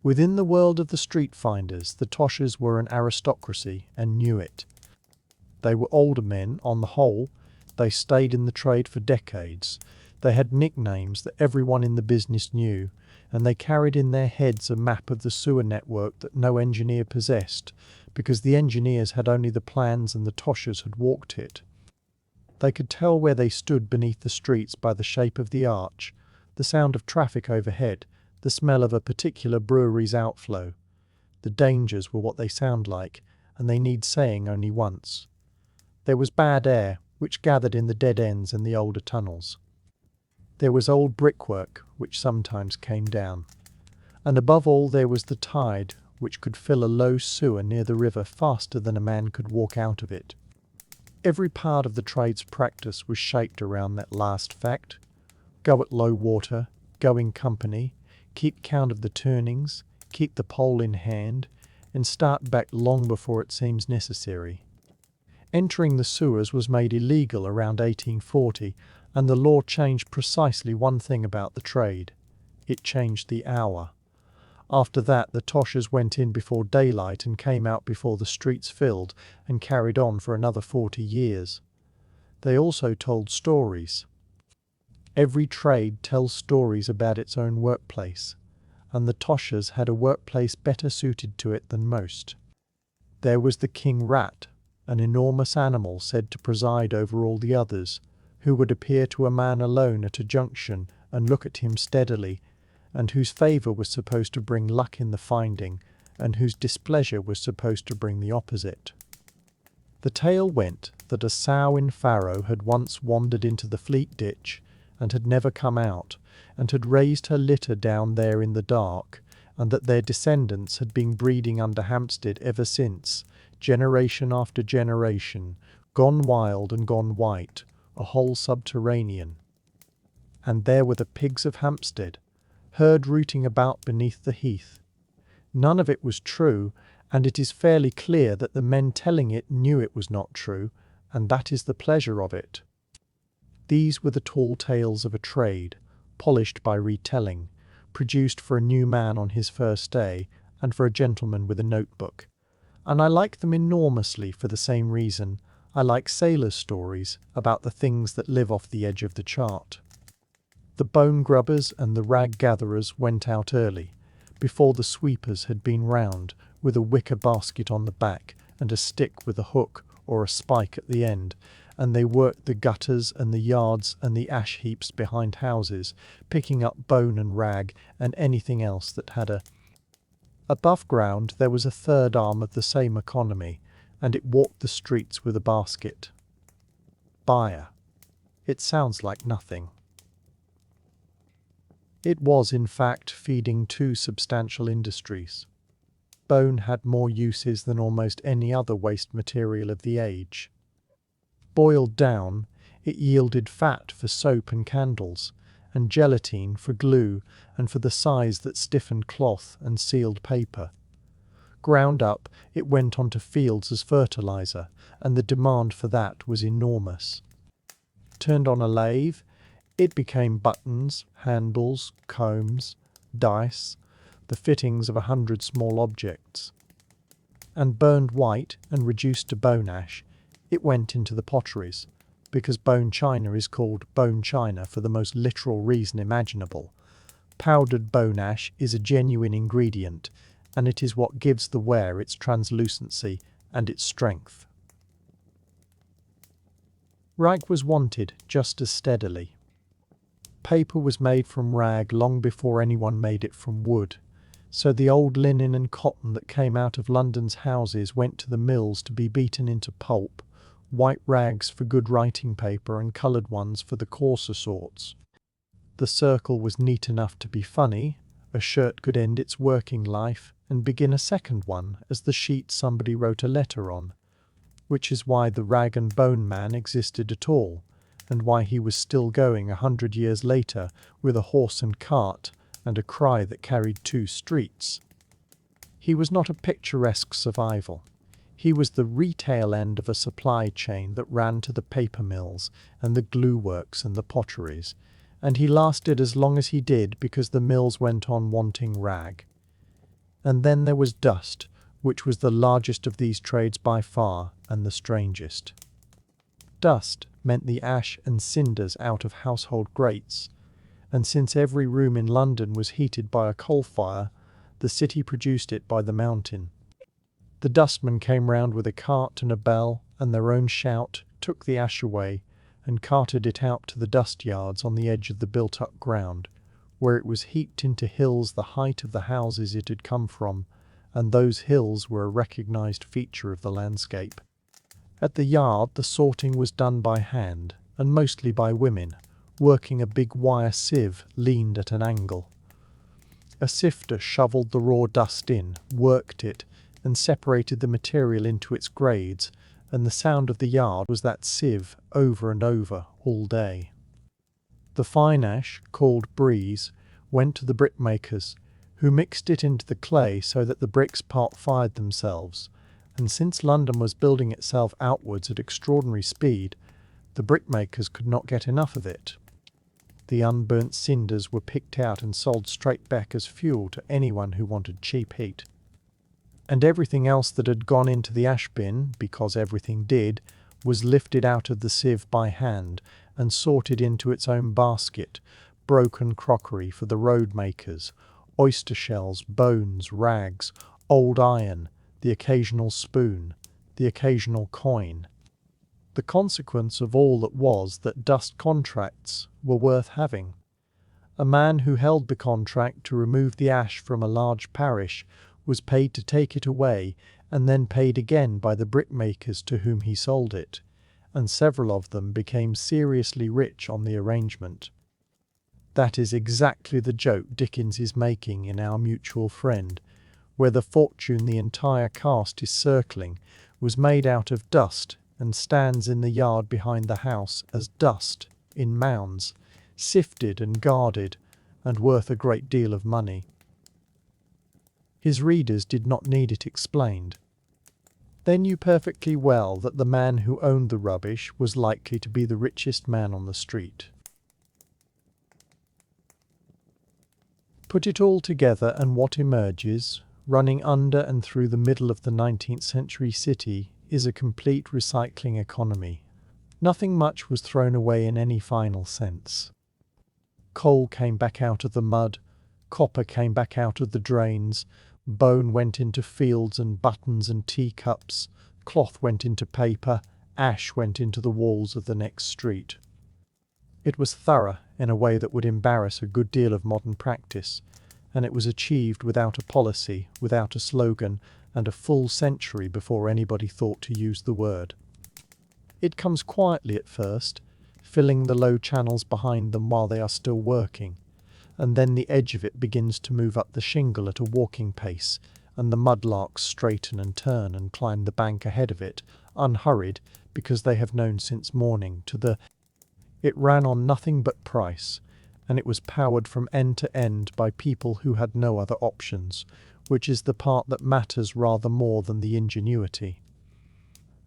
Within the world of the street finders, the toshers were an aristocracy and knew it. They were older men on the whole, they stayed in the trade for decades, they had nicknames that everyone in the business knew, and they carried in their heads a map of the sewer network that no engineer possessed, because the engineers had only the plans and the Toshers had walked it. They could tell where they stood beneath the streets by the shape of the arch, the sound of traffic overhead, the smell of a particular brewery's outflow. The dangers were what they sound like, and they need saying only once. There was bad air, which gathered in the dead ends in the older tunnels. There was old brickwork, which sometimes came down. And above all there was the tide, which could fill a low sewer near the river faster than a man could walk out of it. Every part of the trade's practice was shaped around that last fact. Go at low water, go in company, keep count of the turnings, keep the pole in hand, and start back long before it seems necessary. Entering the sewers was made illegal around 1840, and the law changed precisely one thing about the trade. It changed the hour. After that, the Toshers went in before daylight and came out before the streets filled, and carried on for another 40 years. They also told stories. Every trade tells stories about its own workplace, and the Toshers had a workplace better suited to it than most. There was the king rat, an enormous animal said to preside over all the others, who would appear to a man alone at a junction and look at him steadily, and whose favour was supposed to bring luck in the finding, and whose displeasure was supposed to bring the opposite. The tale went that a sow in Farrow had once wandered into the Fleet ditch, and had never come out, and had raised her litter down there in the dark, and that their descendants had been breeding under Hampstead ever since, generation after generation, gone wild and gone white, a whole subterranean. And there were the pigs of Hampstead, heard rooting about beneath the heath. None of it was true, and it is fairly clear that the men telling it knew it was not true, and that is the pleasure of it. These were the tall tales of a trade, polished by retelling, produced for a new man on his first day, and for a gentleman with a notebook. And I like them enormously for the same reason I like sailors' stories about the things that live off the edge of the chart. The bone grubbers and the rag gatherers went out early, before the sweepers had been round, with a wicker basket on the back and a stick with a hook or a spike at the end, and they worked the gutters and the yards and the ash heaps behind houses, picking up bone and rag and anything else that had a... Above ground there was a third arm of the same economy, and it walked the streets with a basket. Buyer. It sounds like nothing. It was, in fact, feeding two substantial industries. Bone had more uses than almost any other waste material of the age. Boiled down, it yielded fat for soap and candles, and gelatine for glue and for the size that stiffened cloth and sealed paper. Ground up, it went onto fields as fertilizer, and the demand for that was enormous. Turned on a lathe, it became buttons, handles, combs, dice, the fittings of 100 small objects. And burned white and reduced to bone ash, it went into the potteries, because bone china is called bone china for the most literal reason imaginable. Powdered bone ash is a genuine ingredient, and it is what gives the ware its translucency and its strength. Rag was wanted just as steadily. Paper was made from rag long before anyone made it from wood, so the old linen and cotton that came out of London's houses went to the mills to be beaten into pulp, white rags for good writing paper and coloured ones for the coarser sorts. The circle was neat enough to be funny, a shirt could end its working life and begin a second one as the sheet somebody wrote a letter on, which is why the rag and bone man existed at all, and why he was still going 100 years later with a horse and cart and a cry that carried 2 streets. He was not a picturesque survival. He was the retail end of a supply chain that ran to the paper mills and the glue works and the potteries, and he lasted as long as he did because the mills went on wanting rag. And then there was dust, which was the largest of these trades by far and the strangest. Dust meant the ash and cinders out of household grates, and since every room in London was heated by a coal fire, the city produced it by the mountain. The dustmen came round with a cart and a bell, and their own shout, took the ash away, and carted it out to the dust yards on the edge of the built-up ground, where it was heaped into hills the height of the houses it had come from, and those hills were a recognised feature of the landscape. At the yard the sorting was done by hand, and mostly by women, working a big wire sieve leaned at an angle. A sifter shovelled the raw dust in, worked it, and separated the material into its grades, and the sound of the yard was that sieve over and over all day. The fine ash, called breeze, went to the brickmakers, who mixed it into the clay so that the bricks part-fired themselves, and since London was building itself outwards at extraordinary speed, the brickmakers could not get enough of it. The unburnt cinders were picked out and sold straight back as fuel to anyone who wanted cheap heat. And everything else that had gone into the ash bin, because everything did, was lifted out of the sieve by hand and sorted into its own basket, broken crockery for the road makers, oyster shells, bones, rags, old iron, the occasional spoon, the occasional coin. The consequence of all that was that dust contracts were worth having. A man who held the contract to remove the ash from a large parish was paid to take it away, and then paid again by the brickmakers to whom he sold it, and several of them became seriously rich on the arrangement. That is exactly the joke Dickens is making in Our Mutual Friend, where the fortune the entire cast is circling was made out of dust and stands in the yard behind the house as dust, in mounds, sifted and guarded, and worth a great deal of money. His readers did not need it explained. They knew perfectly well that the man who owned the rubbish was likely to be the richest man on the street. Put it all together, and what emerges, running under and through the middle of the 19th century city, is a complete recycling economy. Nothing much was thrown away in any final sense. Coal came back out of the mud, copper came back out of the drains, bone went into fields and buttons and teacups, cloth went into paper, ash went into the walls of the next street. It was thorough in a way that would embarrass a good deal of modern practice, and it was achieved without a policy, without a slogan, and a full century before anybody thought to use the word. It comes quietly at first, filling the low channels behind them while they are still working, and then the edge of it begins to move up the shingle at a walking pace, and the mudlarks straighten and turn and climb the bank ahead of it, unhurried, because they have known since morning, to the... It ran on nothing but price, and it was powered from end to end by people who had no other options, which is the part that matters rather more than the ingenuity.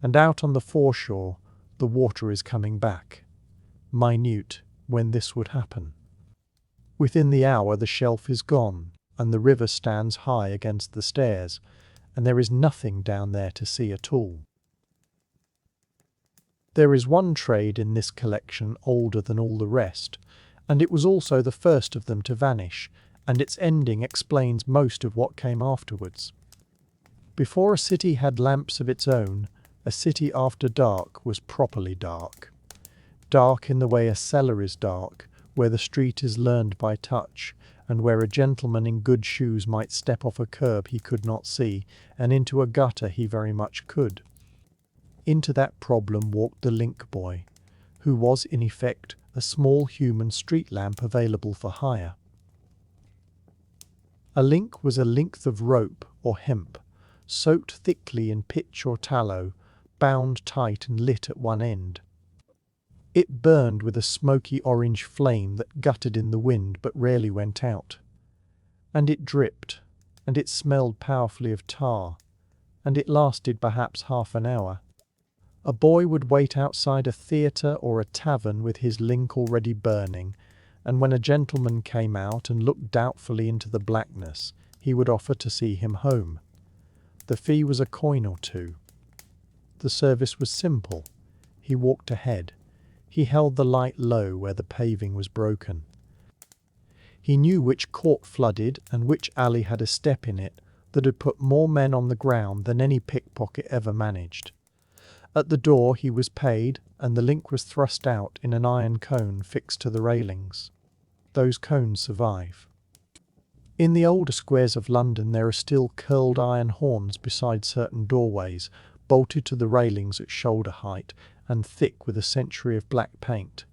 And out on the foreshore, the water is coming back. Minute, when this would happen. Within the hour the shelf is gone, and the river stands high against the stairs, and there is nothing down there to see at all. There is one trade in this collection older than all the rest, and it was also the first of them to vanish, and its ending explains most of what came afterwards. Before a city had lamps of its own, a city after dark was properly dark. Dark in the way a cellar is dark, where the street is learned by touch, and where a gentleman in good shoes might step off a curb he could not see, and into a gutter he very much could. Into that problem walked the link boy, who was in effect a small human street lamp available for hire. A link was a length of rope or hemp, soaked thickly in pitch or tallow, bound tight and lit at one end. It burned with a smoky orange flame that guttered in the wind but rarely went out. And it dripped, and it smelled powerfully of tar, and it lasted perhaps half an hour. A boy would wait outside a theatre or a tavern with his link already burning, and when a gentleman came out and looked doubtfully into the blackness, he would offer to see him home. The fee was a coin or two. The service was simple. He walked ahead. He held the light low where the paving was broken. He knew which court flooded and which alley had a step in it that had put more men on the ground than any pickpocket ever managed. At the door he was paid, and the link was thrust out in an iron cone fixed to the railings. Those cones survive. In the older squares of London there are still curled iron horns beside certain doorways, bolted to the railings at shoulder height and thick with a century of black paint.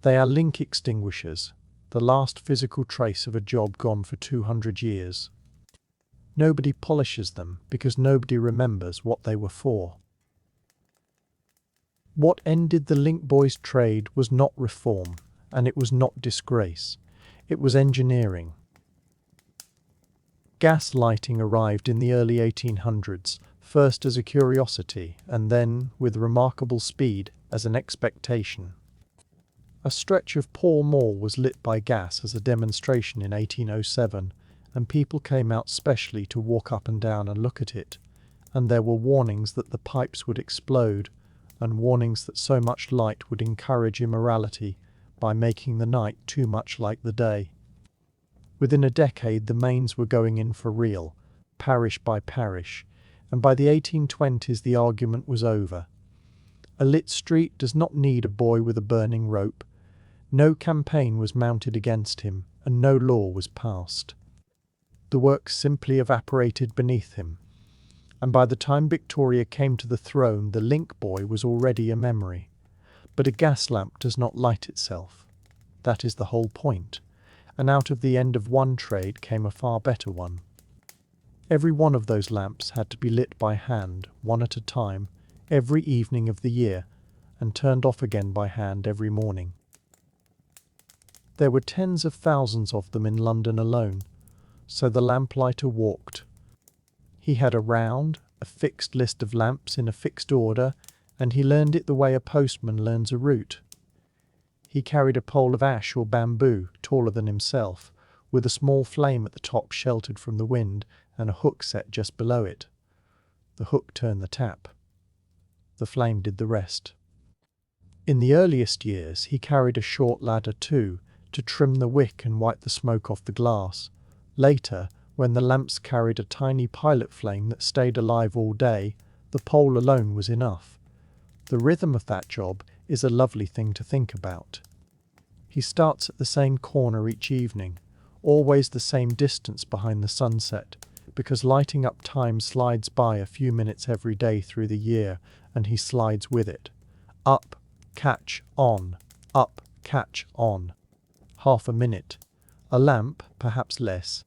They are link extinguishers, the last physical trace of a job gone for 200 years. Nobody polishes them because nobody remembers what they were for. What ended the link boy's trade was not reform, and it was not disgrace. It was engineering. Gas lighting arrived in the early 1800s, first as a curiosity and then, with remarkable speed, as an expectation. A stretch of Pall Mall was lit by gas as a demonstration in 1807, and people came out specially to walk up and down and look at it, and there were warnings that the pipes would explode, and warnings that so much light would encourage immorality by making the night too much like the day. Within a decade the mains were going in for real, parish by parish, and by the 1820s the argument was over. A lit street does not need a boy with a burning rope. No campaign was mounted against him, and no law was passed. The work simply evaporated beneath him, and by the time Victoria came to the throne the link boy was already a memory. But a gas lamp does not light itself. That is the whole point, and out of the end of one trade came a far better one. Every one of those lamps had to be lit by hand, one at a time, every evening of the year, and turned off again by hand every morning. There were tens of thousands of them in London alone, so the lamplighter walked. He had a fixed list of lamps in a fixed order, and he learned it the way a postman learns a route. He carried a pole of ash or bamboo, taller than himself, with a small flame at the top sheltered from the wind, and a hook set just below it. The hook turned the tap. The flame did the rest. In the earliest years he carried a short ladder too, to trim the wick and wipe the smoke off the glass. Later, when the lamps carried a tiny pilot flame that stayed alive all day, the pole alone was enough. The rhythm of that job is a lovely thing to think about. He starts at the same corner each evening, always the same distance behind the sunset, because lighting up time slides by a few minutes every day through the year, and he slides with it. Up, catch, on, up, catch, on. Half a minute. A lamp, perhaps less,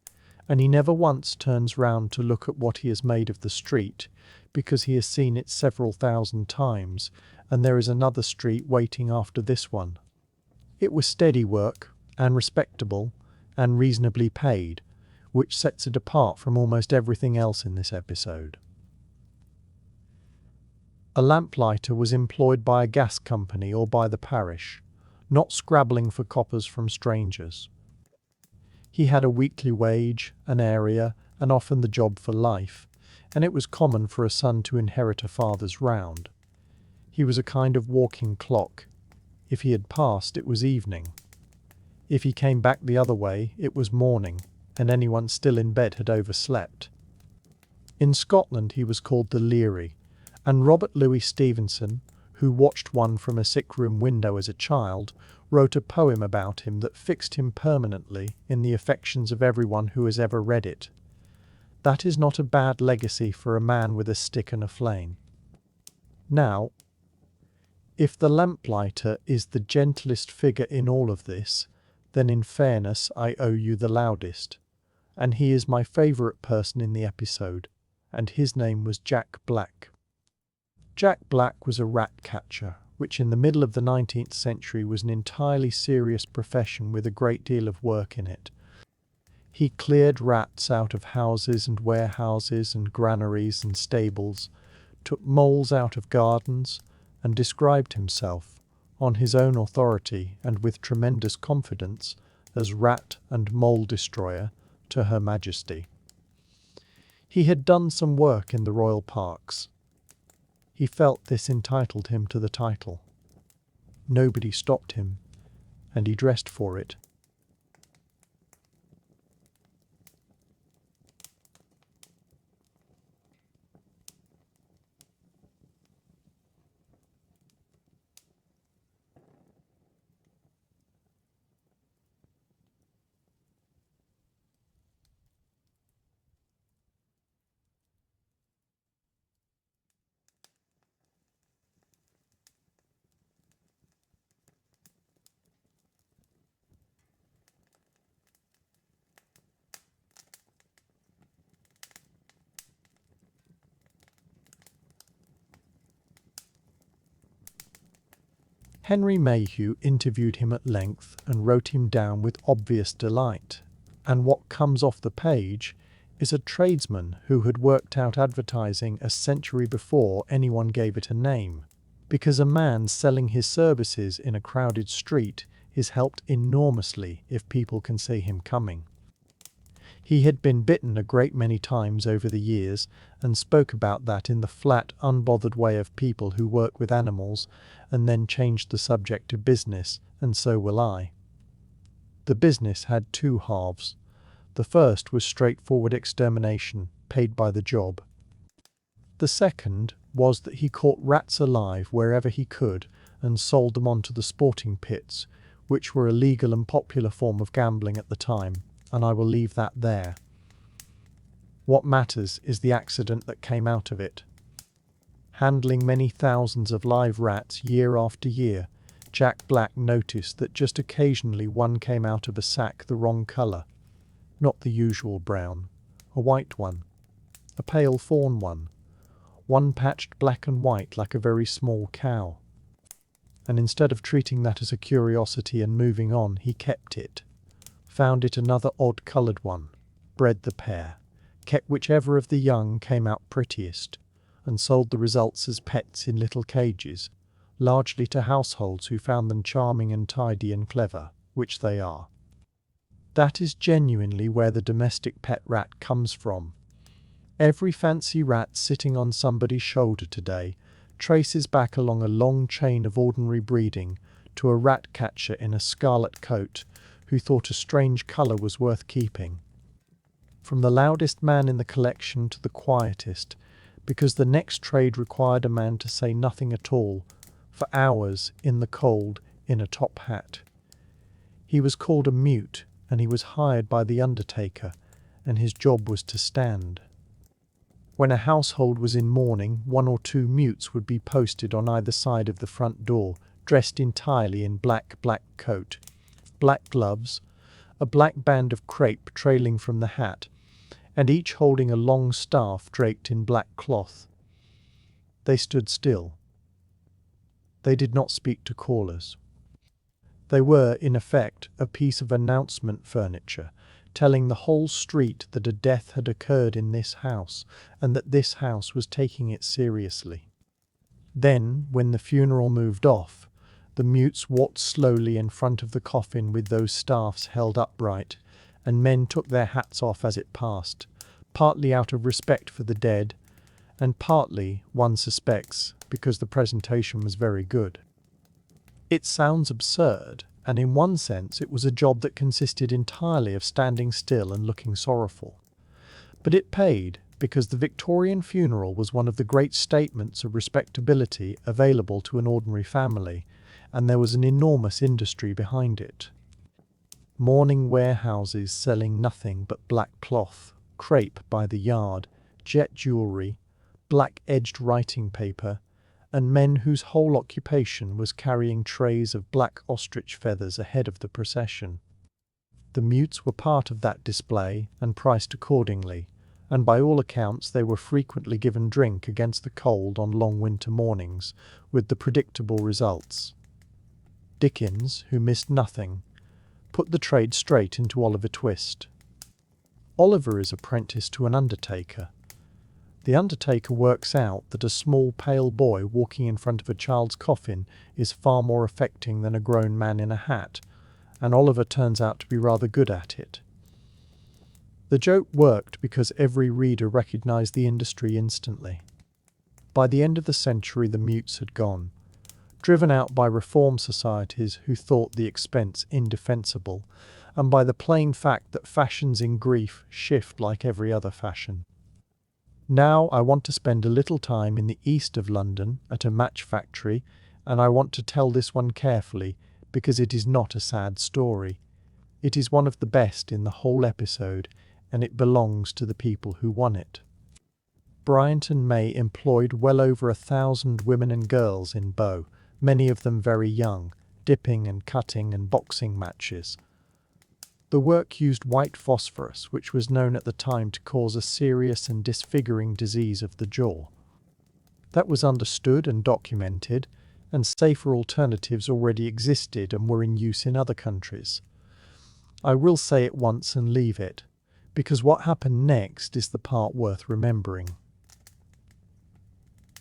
and he never once turns round to look at what he has made of the street, because he has seen it several thousand times, and there is another street waiting after this one. It was steady work, and respectable, and reasonably paid, which sets it apart from almost everything else in this episode. A lamplighter was employed by a gas company or by the parish, not scrabbling for coppers from strangers. He had a weekly wage, an area, and often the job for life, and it was common for a son to inherit a father's round. He was a kind of walking clock. If he had passed, it was evening. If he came back the other way, it was morning, and anyone still in bed had overslept. In Scotland he was called the Leary, and Robert Louis Stevenson, who watched one from a sick-room window as a child, wrote a poem about him that fixed him permanently in the affections of everyone who has ever read it. That is not a bad legacy for a man with a stick and a flame. Now, if the lamplighter is the gentlest figure in all of this, then in fairness I owe you the loudest, and he is my favourite person in the episode, and his name was Jack Black. Jack Black was a rat catcher, which in the middle of the 19th century was an entirely serious profession with a great deal of work in it. He cleared rats out of houses and warehouses and granaries and stables, took moles out of gardens, and described himself, on his own authority and with tremendous confidence, as rat and mole destroyer to Her Majesty. He had done some work in the royal parks. He felt this entitled him to the title. Nobody stopped him, and he dressed for it. Henry Mayhew interviewed him at length and wrote him down with obvious delight. And what comes off the page is a tradesman who had worked out advertising a century before anyone gave it a name. Because a man selling his services in a crowded street is helped enormously if people can see him coming. He had been bitten a great many times over the years and spoke about that in the flat, unbothered way of people who work with animals and then changed the subject to business, and so will I. The business had two halves. The first was straightforward extermination, paid by the job. The second was that he caught rats alive wherever he could and sold them onto the sporting pits, which were a legal and popular form of gambling at the time, and I will leave that there. What matters is the accident that came out of it. Handling many thousands of live rats year after year, Jack Black noticed that just occasionally one came out of a sack the wrong colour. Not the usual brown, a white one, a pale fawn one patched black and white like a very small cow. And instead of treating that as a curiosity and moving on, he kept it. Found it another odd-coloured one, bred the pair, kept whichever of the young came out prettiest, and sold the results as pets in little cages, largely to households who found them charming and tidy and clever, which they are. That is genuinely where the domestic pet rat comes from. Every fancy rat sitting on somebody's shoulder today traces back along a long chain of ordinary breeding to a rat catcher in a scarlet coat who thought a strange colour was worth keeping. From the loudest man in the collection to the quietest, because the next trade required a man to say nothing at all, for hours in the cold in a top hat. He was called a mute, and he was hired by the undertaker, and his job was to stand. When a household was in mourning, 1 or 2 mutes would be posted on either side of the front door, dressed entirely in black coat, black gloves, a black band of crape trailing from the hat, and each holding a long staff draped in black cloth. They stood still. They did not speak to callers. They were, in effect, a piece of announcement furniture, telling the whole street that a death had occurred in this house, and that this house was taking it seriously. Then, when the funeral moved off, the mutes walked slowly in front of the coffin with those staffs held upright, and men took their hats off as it passed, partly out of respect for the dead, and partly, one suspects, because the presentation was very good. It sounds absurd, and in one sense it was a job that consisted entirely of standing still and looking sorrowful. But it paid, because the Victorian funeral was one of the great statements of respectability available to an ordinary family, and there was an enormous industry behind it. Mourning warehouses selling nothing but black cloth, crepe by the yard, jet jewellery, black-edged writing paper, and men whose whole occupation was carrying trays of black ostrich feathers ahead of the procession. The mutes were part of that display and priced accordingly, and by all accounts they were frequently given drink against the cold on long winter mornings, with the predictable results. Dickens, who missed nothing, put the trade straight into Oliver Twist. Oliver is apprenticed to an undertaker. The undertaker works out that a small pale boy walking in front of a child's coffin is far more affecting than a grown man in a hat, and Oliver turns out to be rather good at it. The joke worked because every reader recognized the industry instantly. By the end of the century the mutes had gone, driven out by reform societies who thought the expense indefensible, and by the plain fact that fashions in grief shift like every other fashion. Now I want to spend a little time in the east of London at a match factory, and I want to tell this one carefully because it is not a sad story. It is one of the best in the whole episode, and it belongs to the people who won it. Bryant and May employed well over 1,000 women and girls in Bow, many of them very young, dipping and cutting and boxing matches. The work used white phosphorus, which was known at the time to cause a serious and disfiguring disease of the jaw. That was understood and documented, and safer alternatives already existed and were in use in other countries. I will say it once and leave it, because what happened next is the part worth remembering.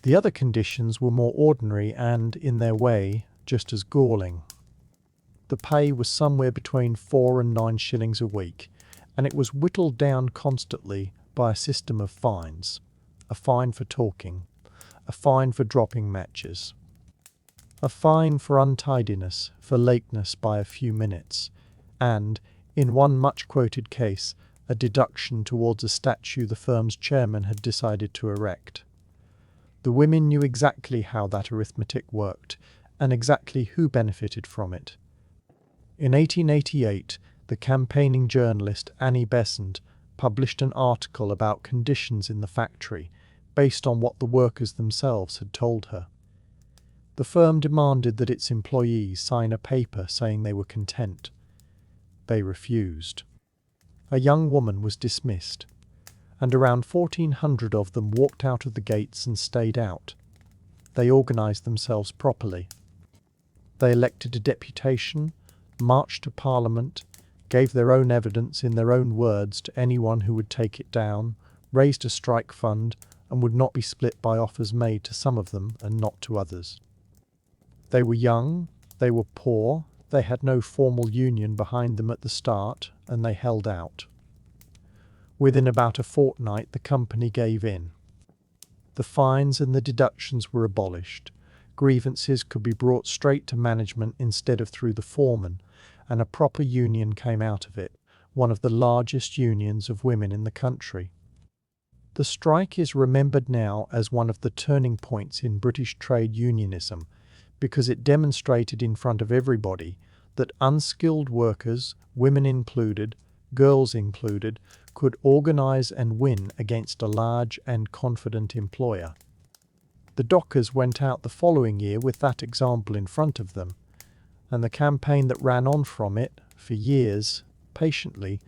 The other conditions were more ordinary and, in their way, just as galling. The pay was somewhere between 4 and 9 shillings a week, and it was whittled down constantly by a system of fines. A fine for talking, a fine for dropping matches, a fine for untidiness, for lateness by a few minutes, and, in one much-quoted case, a deduction towards a statue the firm's chairman had decided to erect. The women knew exactly how that arithmetic worked, and exactly who benefited from it. In 1888, the campaigning journalist Annie Besant published an article about conditions in the factory, based on what the workers themselves had told her. The firm demanded that its employees sign a paper saying they were content. They refused. A young woman was dismissed, and around 1,400 of them walked out of the gates and stayed out. They organised themselves properly. They elected a deputation, marched to Parliament, gave their own evidence in their own words to anyone who would take it down, raised a strike fund, and would not be split by offers made to some of them and not to others. They were young, they were poor, they had no formal union behind them at the start, and they held out. Within about a fortnight the company gave in. The fines and the deductions were abolished. Grievances could be brought straight to management instead of through the foreman, and a proper union came out of it, one of the largest unions of women in the country. The strike is remembered now as one of the turning points in British trade unionism, because it demonstrated in front of everybody that unskilled workers, women included, girls included, could organise and win against a large and confident employer. The dockers went out the following year with that example in front of them, and the campaign that ran on from it, for years, patiently,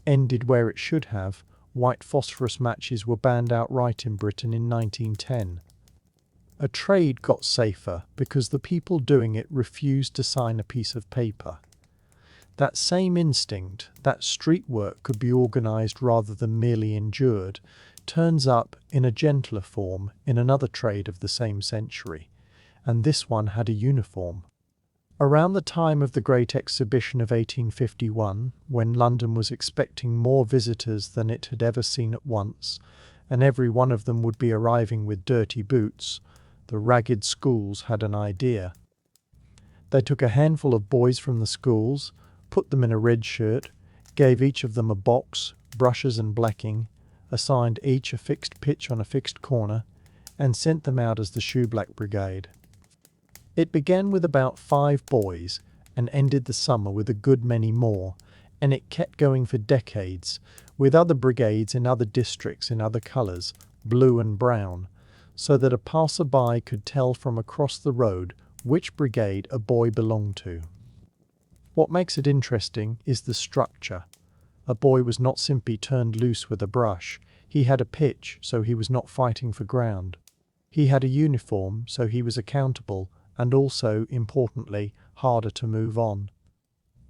ended where it should have. White phosphorus matches were banned outright in Britain in 1910. A trade got safer because the people doing it refused to sign a piece of paper. That same instinct, that street work could be organised rather than merely endured, turns up in a gentler form in another trade of the same century, and this one had a uniform. Around the time of the Great Exhibition of 1851, when London was expecting more visitors than it had ever seen at once, and every one of them would be arriving with dirty boots, the ragged schools had an idea. They took a handful of boys from the schools, put them in a red shirt, gave each of them a box, brushes and blacking, assigned each a fixed pitch on a fixed corner, and sent them out as the shoeblack brigade. It began with about 5 boys, and ended the summer with a good many more, and it kept going for decades, with other brigades in other districts in other colours, blue and brown, so that a passer-by could tell from across the road which brigade a boy belonged to. What makes it interesting is the structure. A boy was not simply turned loose with a brush. He had a pitch, so he was not fighting for ground. He had a uniform, so he was accountable, and also, importantly, harder to move on.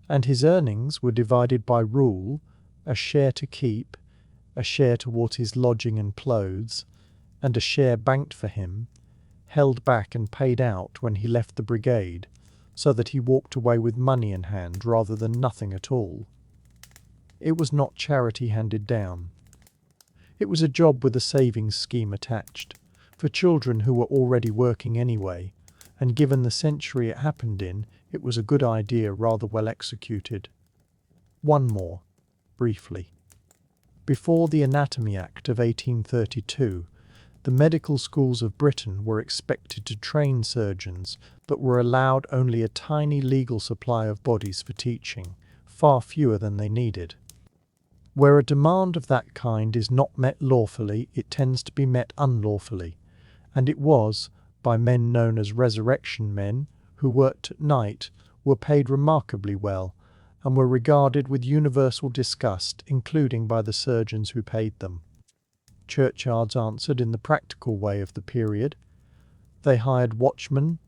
And his earnings were divided by rule, a share to keep, a share towards his lodging and clothes, and a share banked for him, held back and paid out when he left the brigade, so that he walked away with money in hand rather than nothing at all. It was not charity handed down. It was a job with a savings scheme attached, for children who were already working anyway, and given the century it happened in, it was a good idea rather well executed. One more, briefly. Before the Anatomy Act of 1832, the medical schools of Britain were expected to train surgeons, but were allowed only a tiny legal supply of bodies for teaching, far fewer than they needed. Where a demand of that kind is not met lawfully, it tends to be met unlawfully, and it was, by men known as resurrection men, who worked at night, were paid remarkably well, and were regarded with universal disgust, including by the surgeons who paid them. Churchyards answered in the practical way of the period. They hired watchmen,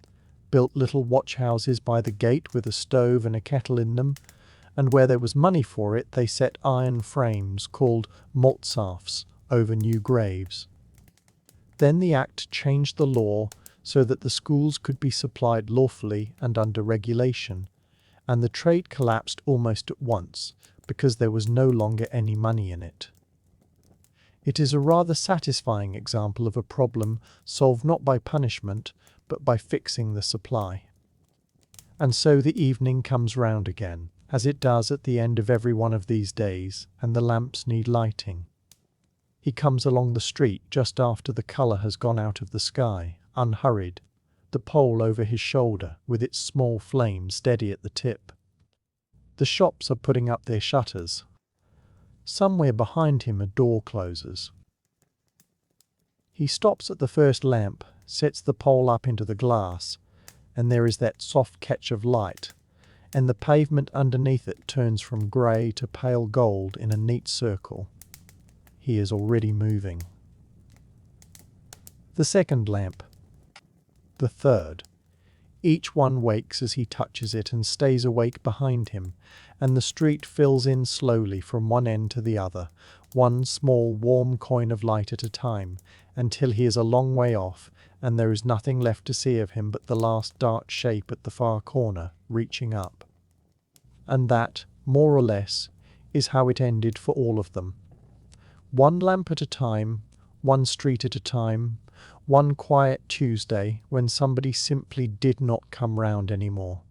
built little watch houses by the gate with a stove and a kettle in them, and where there was money for it, they set iron frames called maltsafs over new graves. Then the Act changed the law so that the schools could be supplied lawfully and under regulation, and the trade collapsed almost at once because there was no longer any money in it. It is a rather satisfying example of a problem solved not by punishment, but by fixing the supply. And so the evening comes round again, as it does at the end of every one of these days, and the lamps need lighting. He comes along the street just after the colour has gone out of the sky, unhurried, the pole over his shoulder with its small flame steady at the tip. The shops are putting up their shutters. Somewhere behind him a door closes. He stops at the first lamp, sets the pole up into the glass, and there is that soft catch of light, and the pavement underneath it turns from grey to pale gold in a neat circle. He is already moving. The second lamp. The third. Each one wakes as he touches it and stays awake behind him, and the street fills in slowly from one end to the other, one small warm coin of light at a time, until he is a long way off, and there is nothing left to see of him but the last dark shape at the far corner, reaching up. And that, more or less, is how it ended for all of them. One lamp at a time, one street at a time, one quiet Tuesday when somebody simply did not come round any more.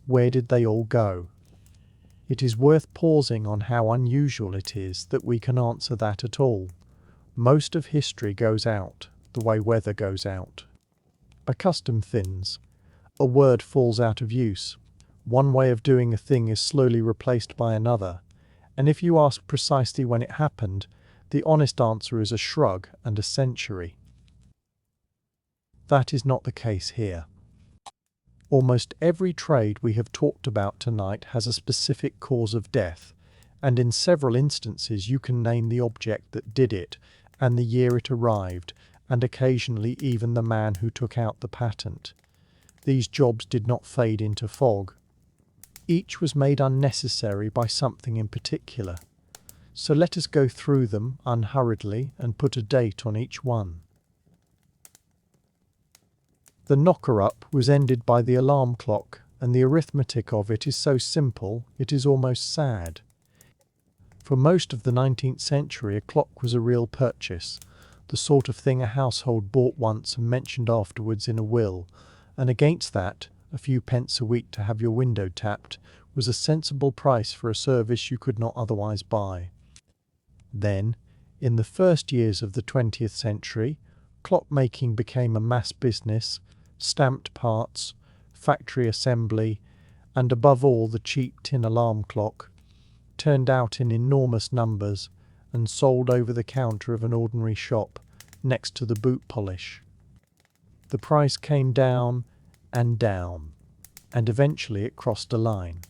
Where did they all go? It is worth pausing on how unusual it is that we can answer that at all. Most of history goes out, the way weather goes out. A custom thins. A word falls out of use. One way of doing a thing is slowly replaced by another, and if you ask precisely when it happened, the honest answer is a shrug and a century. That is not the case here. Almost every trade we have talked about tonight has a specific cause of death, and in several instances you can name the object that did it, and the year it arrived, and occasionally even the man who took out the patent. These jobs did not fade into fog. Each was made unnecessary by something in particular. So let us go through them unhurriedly and put a date on each one. The knocker-up was ended by the alarm clock, and the arithmetic of it is so simple it is almost sad. For most of the 19th century a clock was a real purchase, the sort of thing a household bought once and mentioned afterwards in a will, and against that, a few pence a week to have your window tapped was a sensible price for a service you could not otherwise buy. Then, in the first years of the 20th century, clockmaking became a mass business, stamped parts, factory assembly, and above all the cheap tin alarm clock, turned out in enormous numbers and sold over the counter of an ordinary shop next to the boot polish. The price came down, and eventually it crossed a line.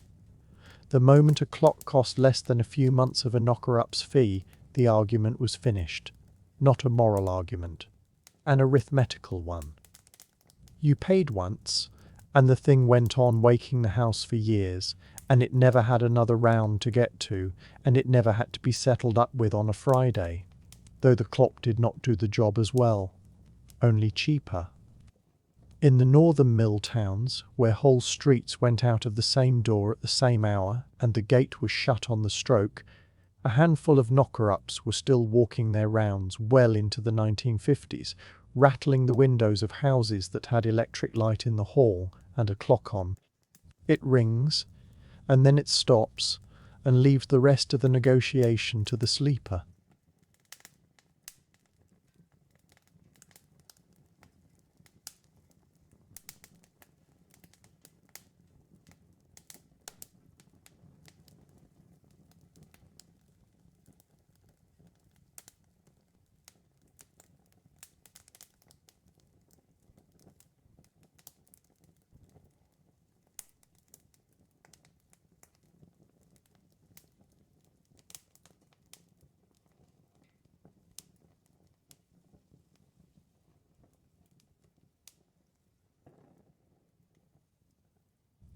The moment a clock cost less than a few months of a knocker-up's fee, the argument was finished. Not a moral argument, an arithmetical one. You paid once, and the thing went on waking the house for years, and it never had another round to get to, and it never had to be settled up with on a Friday, though the clock did not do the job as well, only cheaper. In the northern mill towns, where whole streets went out of the same door at the same hour, and the gate was shut on the stroke, a handful of knocker-ups were still walking their rounds well into the 1950s, rattling the windows of houses that had electric light in the hall and a clock on. It rings, and then it stops, and leaves the rest of the negotiation to the sleeper.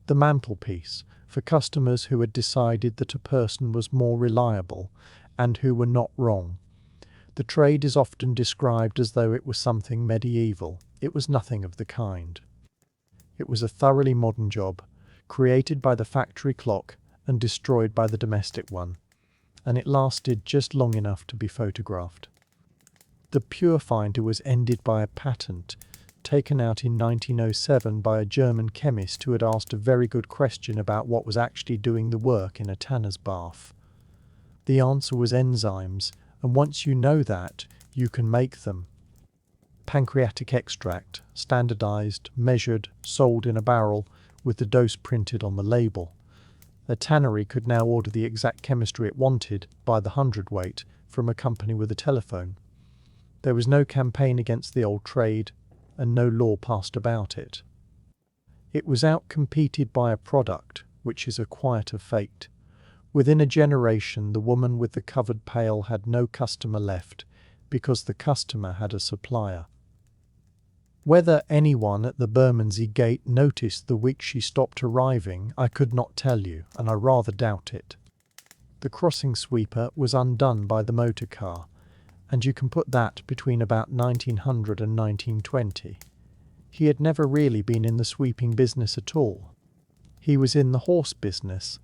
The mantelpiece, for customers who had decided that a person was more reliable and who were not wrong. The trade is often described as though it was something medieval. It was nothing of the kind. It was a thoroughly modern job, created by the factory clock and destroyed by the domestic one, and it lasted just long enough to be photographed. The pure finder was ended by a patent taken out in 1907 by a German chemist who had asked a very good question about what was actually doing the work in a tanner's bath. The answer was enzymes, and once you know that, you can make them. Pancreatic extract, standardized, measured, sold in a barrel, with the dose printed on the label. A tannery could now order the exact chemistry it wanted, by the hundredweight, from a company with a telephone. There was no campaign against the old trade, and no law passed about it. It was outcompeted by a product, which is a quieter fate. Within a generation, the woman with the covered pail had no customer left, because the customer had a supplier. Whether anyone at the Bermondsey Gate noticed the week she stopped arriving, I could not tell you, and I rather doubt it. The crossing sweeper was undone by the motor car, and you can put that between about 1900 and 1920. He had never really been in the sweeping business at all. He was in the horse business,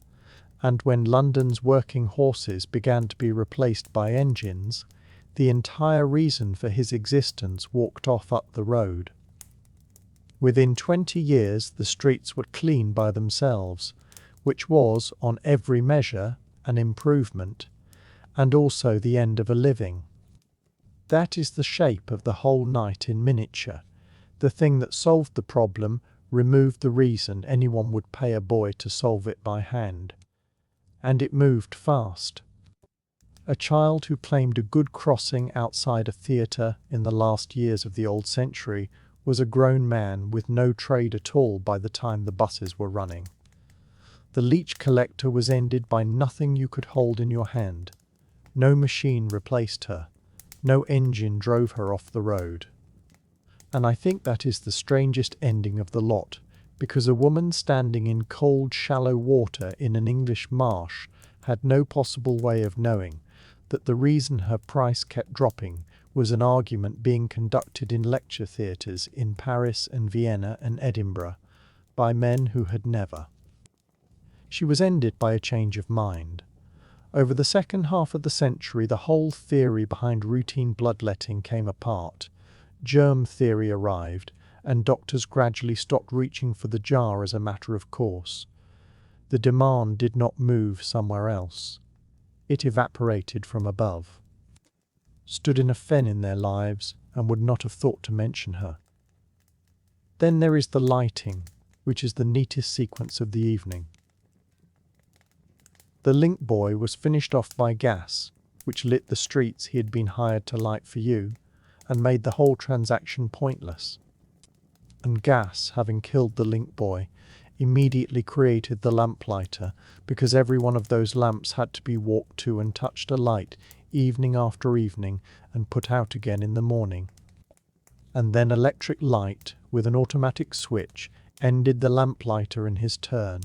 and when London's working horses began to be replaced by engines, the entire reason for his existence walked off up the road. Within 20 years the streets were clean by themselves, which was, on every measure, an improvement, and also the end of a living. That is the shape of the whole night in miniature. The thing that solved the problem removed the reason anyone would pay a boy to solve it by hand. And it moved fast. A child who claimed a good crossing outside a theatre in the last years of the old century was a grown man with no trade at all by the time the buses were running. The leech collector was ended by nothing you could hold in your hand. No machine replaced her. No engine drove her off the road. And I think that is the strangest ending of the lot, because a woman standing in cold, shallow water in an English marsh had no possible way of knowing that the reason her price kept dropping was an argument being conducted in lecture theatres in Paris and Vienna and Edinburgh by men who had never. She was ended by a change of mind. Over the second half of the century, the whole theory behind routine bloodletting came apart. Germ theory arrived, and doctors gradually stopped reaching for the jar as a matter of course. The demand did not move somewhere else. It evaporated from above. Stood in a fen in their lives, and would not have thought to mention her. Then there is the lighting, which is the neatest sequence of the evening. The link boy was finished off by gas, which lit the streets he had been hired to light for you, and made the whole transaction pointless. And gas, having killed the link boy, immediately created the lamplighter, because every one of those lamps had to be walked to and touched alight evening after evening and put out again in the morning. And then electric light, with an automatic switch, ended the lamplighter in his turn,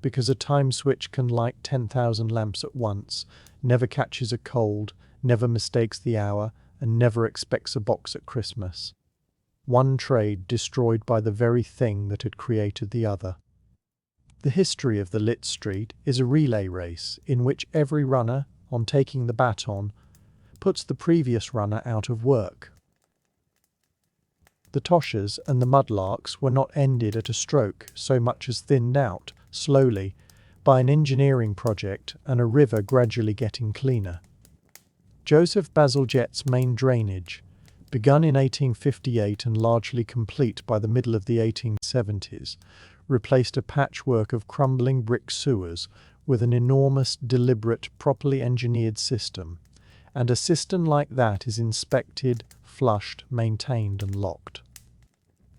because a time switch can light 10,000 lamps at once, never catches a cold, never mistakes the hour, and never expects a box at Christmas. One trade destroyed by the very thing that had created the other. The history of the lit street is a relay race in which every runner, on taking the baton, puts the previous runner out of work. The Toshers and the Mudlarks were not ended at a stroke so much as thinned out, slowly, by an engineering project and a river gradually getting cleaner. Joseph Bazalgette's main drainage, begun in 1858 and largely complete by the middle of the 1870s, replaced a patchwork of crumbling brick sewers with an enormous, deliberate, properly engineered system, and a cistern like that is inspected, flushed, maintained and locked.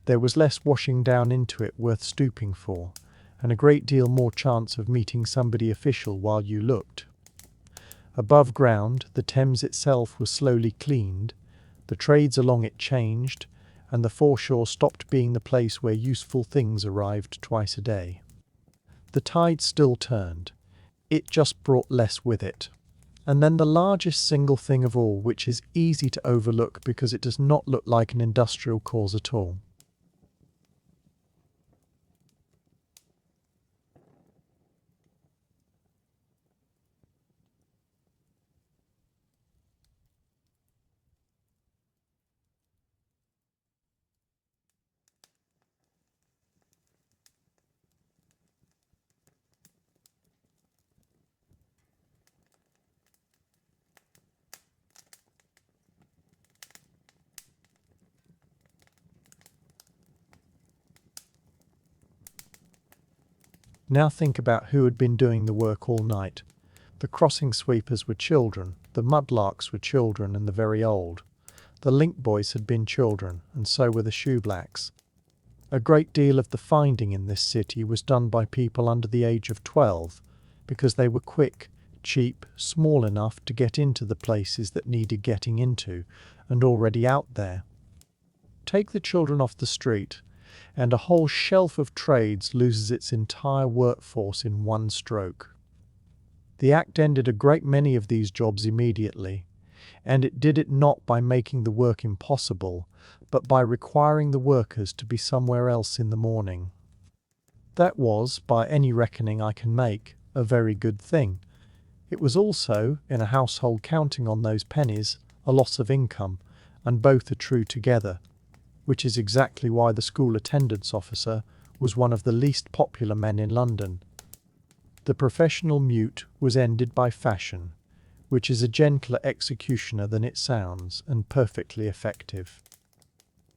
There was less washing down into it worth stooping for, and a great deal more chance of meeting somebody official while you looked. Above ground, the Thames itself was slowly cleaned, the trades along it changed, and the foreshore stopped being the place where useful things arrived twice a day. The tide still turned. It just brought less with it. And then the largest single thing of all, which is easy to overlook because it does not look like an industrial cause at all. Now think about who had been doing the work all night. The crossing sweepers were children, the mudlarks were children and the very old. The link boys had been children, and so were the shoeblacks. A great deal of the finding in this city was done by people under the age of 12, because they were quick, cheap, small enough to get into the places that needed getting into, and already out there. Take the children off the street, and a whole shelf of trades loses its entire workforce in one stroke. The Act ended a great many of these jobs immediately, and it did it not by making the work impossible, but by requiring the workers to be somewhere else in the morning. That was, by any reckoning I can make, a very good thing. It was also, in a household counting on those pennies, a loss of income, and both are true together, which is exactly why the school attendance officer was one of the least popular men in London. The professional mute was ended by fashion, which is a gentler executioner than it sounds, and perfectly effective.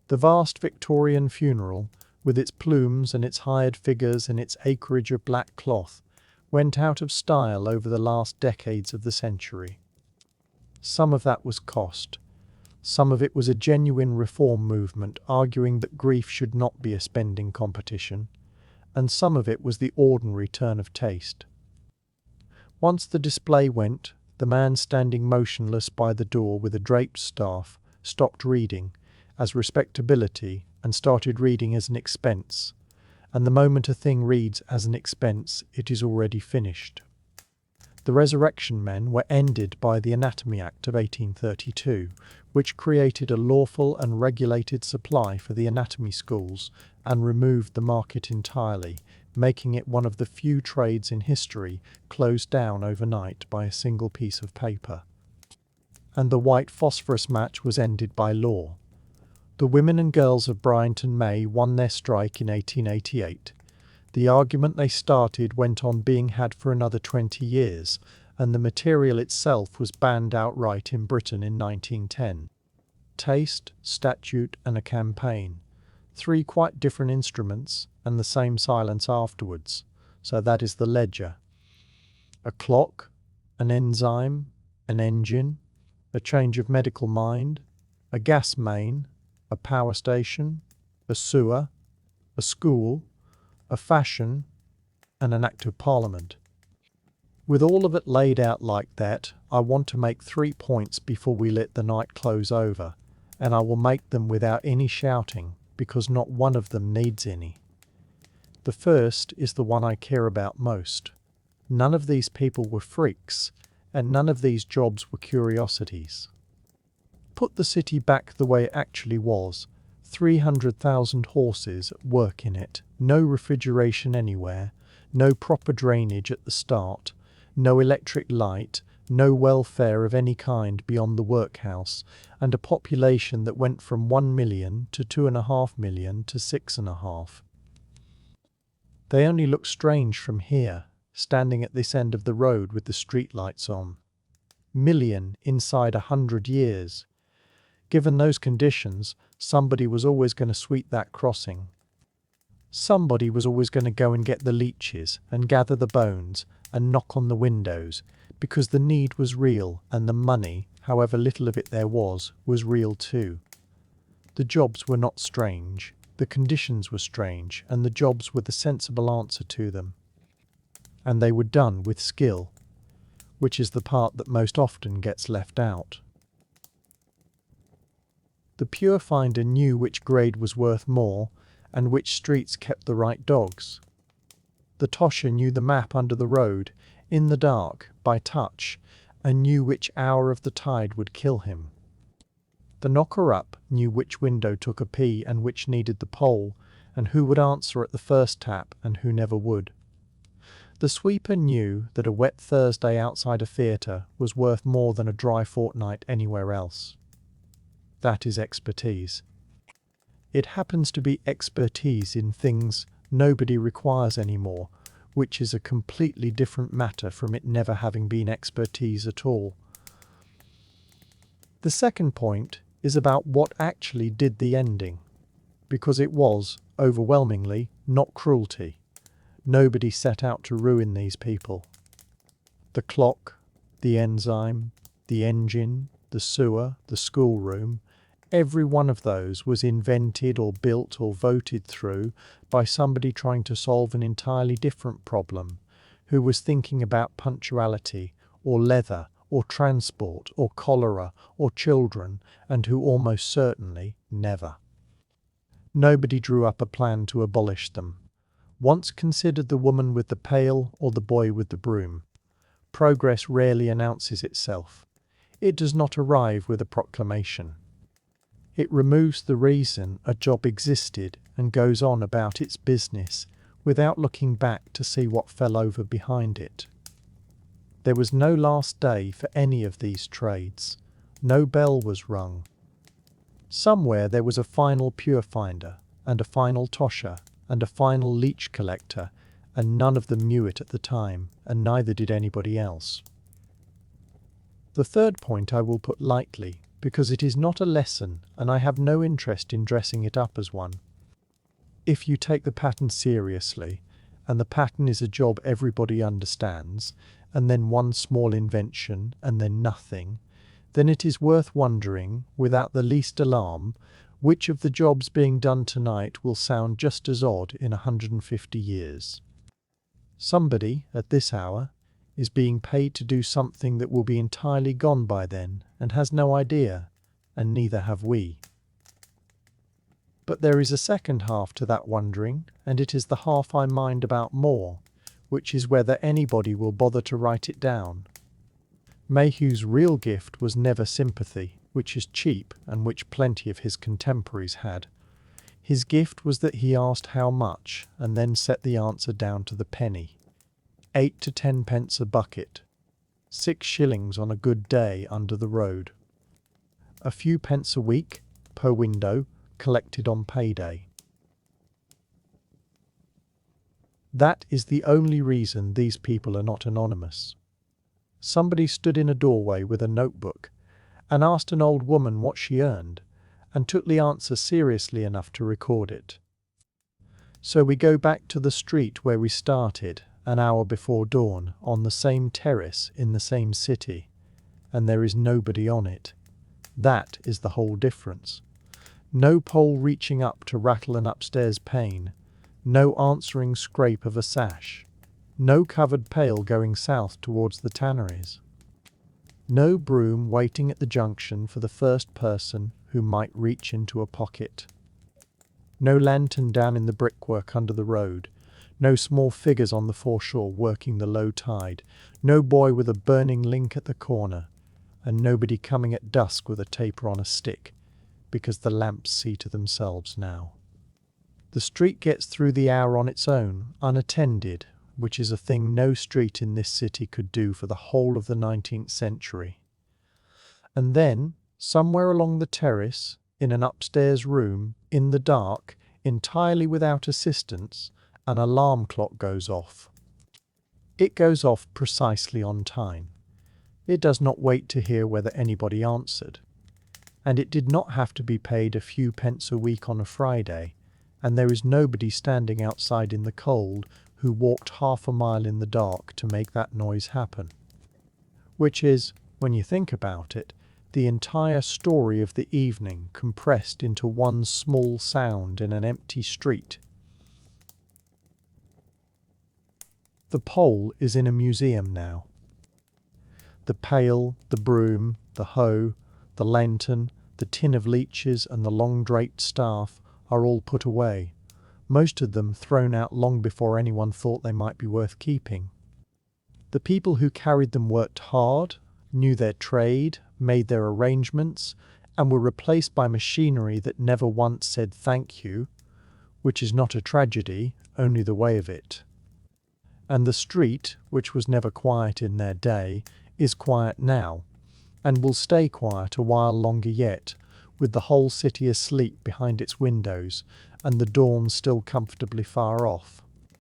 The vast Victorian funeral, with its plumes and its hired figures and its acreage of black cloth, went out of style over the last decades of the century. Some of that was cost. Some of it was a genuine reform movement arguing that grief should not be a spending competition, and some of it was the ordinary turn of taste. Once the display went, the man standing motionless by the door with a draped staff stopped reading as respectability and started reading as an expense, and the moment a thing reads as an expense, it is already finished. The resurrection men were ended by the Anatomy Act of 1832, which created a lawful and regulated supply for the anatomy schools and removed the market entirely, making it one of the few trades in history closed down overnight by a single piece of paper. And the white phosphorus match was ended by law. The women and girls of Bryant May won their strike in 1888. The argument they started went on being had for another 20 years, and the material itself was banned outright in Britain in 1910. Taste, statute, and a campaign. 3 quite different instruments, and the same silence afterwards. So that is the ledger. A clock, an enzyme, an engine, a change of medical mind, a gas main, a power station, a sewer, a school, a fashion, and an Act of Parliament. With all of it laid out like that, I want to make 3 points before we let the night close over, and I will make them without any shouting, because not one of them needs any. The first is the one I care about most. None of these people were freaks, and none of these jobs were curiosities. Put the city back the way it actually was. 300,000 horses at work in it, no refrigeration anywhere, no proper drainage at the start, no electric light, no welfare of any kind beyond the workhouse, and a population that went from 1 million to 2.5 million to 6.5. They only look strange from here, standing at this end of the road with the streetlights on. Million inside 100 years. Given those conditions, somebody was always going to sweep that crossing. Somebody was always going to go and get the leeches and gather the bones and knock on the windows, because the need was real and the money, however little of it there was real too. The jobs were not strange, the conditions were strange, and the jobs were the sensible answer to them. And they were done with skill, which is the part that most often gets left out. The pure finder knew which grade was worth more, and which streets kept the right dogs. The Tosher knew the map under the road, in the dark, by touch, and knew which hour of the tide would kill him. The knocker-up knew which window took a pee and which needed the pole, and who would answer at the first tap and who never would. The sweeper knew that a wet Thursday outside a theatre was worth more than a dry fortnight anywhere else. That is expertise. It happens to be expertise in things nobody requires anymore, which is a completely different matter from it never having been expertise at all. The second point is about what actually did the ending, because it was, overwhelmingly, not cruelty. Nobody set out to ruin these people. The clock, the enzyme, the engine, the sewer, the schoolroom, every one of those was invented or built or voted through by somebody trying to solve an entirely different problem, who was thinking about punctuality, or leather, or transport, or cholera, or children, and who almost certainly never. Nobody drew up a plan to abolish them. Once considered the woman with the pail or the boy with the broom. Progress rarely announces itself. It does not arrive with a proclamation. It removes the reason a job existed and goes on about its business without looking back to see what fell over behind it. There was no last day for any of these trades. No bell was rung. Somewhere there was a final pure finder, and a final tosher, and a final leech collector, and none of them knew it at the time, and neither did anybody else. The third point I will put lightly, because it is not a lesson, and I have no interest in dressing it up as one. If you take the pattern seriously, and the pattern is a job everybody understands, and then one small invention, and then nothing, then it is worth wondering, without the least alarm, which of the jobs being done tonight will sound just as odd in 150 years. Somebody, at this hour, is being paid to do something that will be entirely gone by then, and has no idea, and neither have we. But there is a second half to that wondering, and it is the half I mind about more, which is whether anybody will bother to write it down. Mayhew's real gift was never sympathy, which is cheap and which plenty of his contemporaries had. His gift was that he asked how much, and then set the answer down to the penny. 8 to 10 pence a bucket. 6 shillings on a good day under the road. A few pence a week, per window, collected on payday. That is the only reason these people are not anonymous. Somebody stood in a doorway with a notebook and asked an old woman what she earned, and took the answer seriously enough to record it. So we go back to the street where we started, an hour before dawn, on the same terrace in the same city, and there is nobody on it. That is the whole difference. No pole reaching up to rattle an upstairs pane, no answering scrape of a sash, no covered pail going south towards the tanneries. No broom waiting at the junction for the first person who might reach into a pocket. No lantern down in the brickwork under the road. No small figures on the foreshore working the low tide. No boy with a burning link at the corner. And nobody coming at dusk with a taper on a stick, because the lamps see to themselves now. The street gets through the hour on its own, unattended, which is a thing no street in this city could do for the whole of the 19th century. And then, somewhere along the terrace, in an upstairs room, in the dark, entirely without assistance, an alarm clock goes off. It goes off precisely on time. It does not wait to hear whether anybody answered. And it did not have to be paid a few pence a week on a Friday, and there is nobody standing outside in the cold who walked half a mile in the dark to make that noise happen. Which is, when you think about it, the entire story of the evening compressed into one small sound in an empty street. The pole is in a museum now. The pail, the broom, the hoe, the lantern, the tin of leeches and the long draped staff are all put away. most of them thrown out long before anyone thought they might be worth keeping. The people who carried them worked hard, knew their trade, made their arrangements, and were replaced by machinery that never once said thank you, which is not a tragedy, only the way of it. And the street, which was never quiet in their day, is quiet now, and will stay quiet a while longer yet, with the whole city asleep behind its windows, and the dawn still comfortably far off.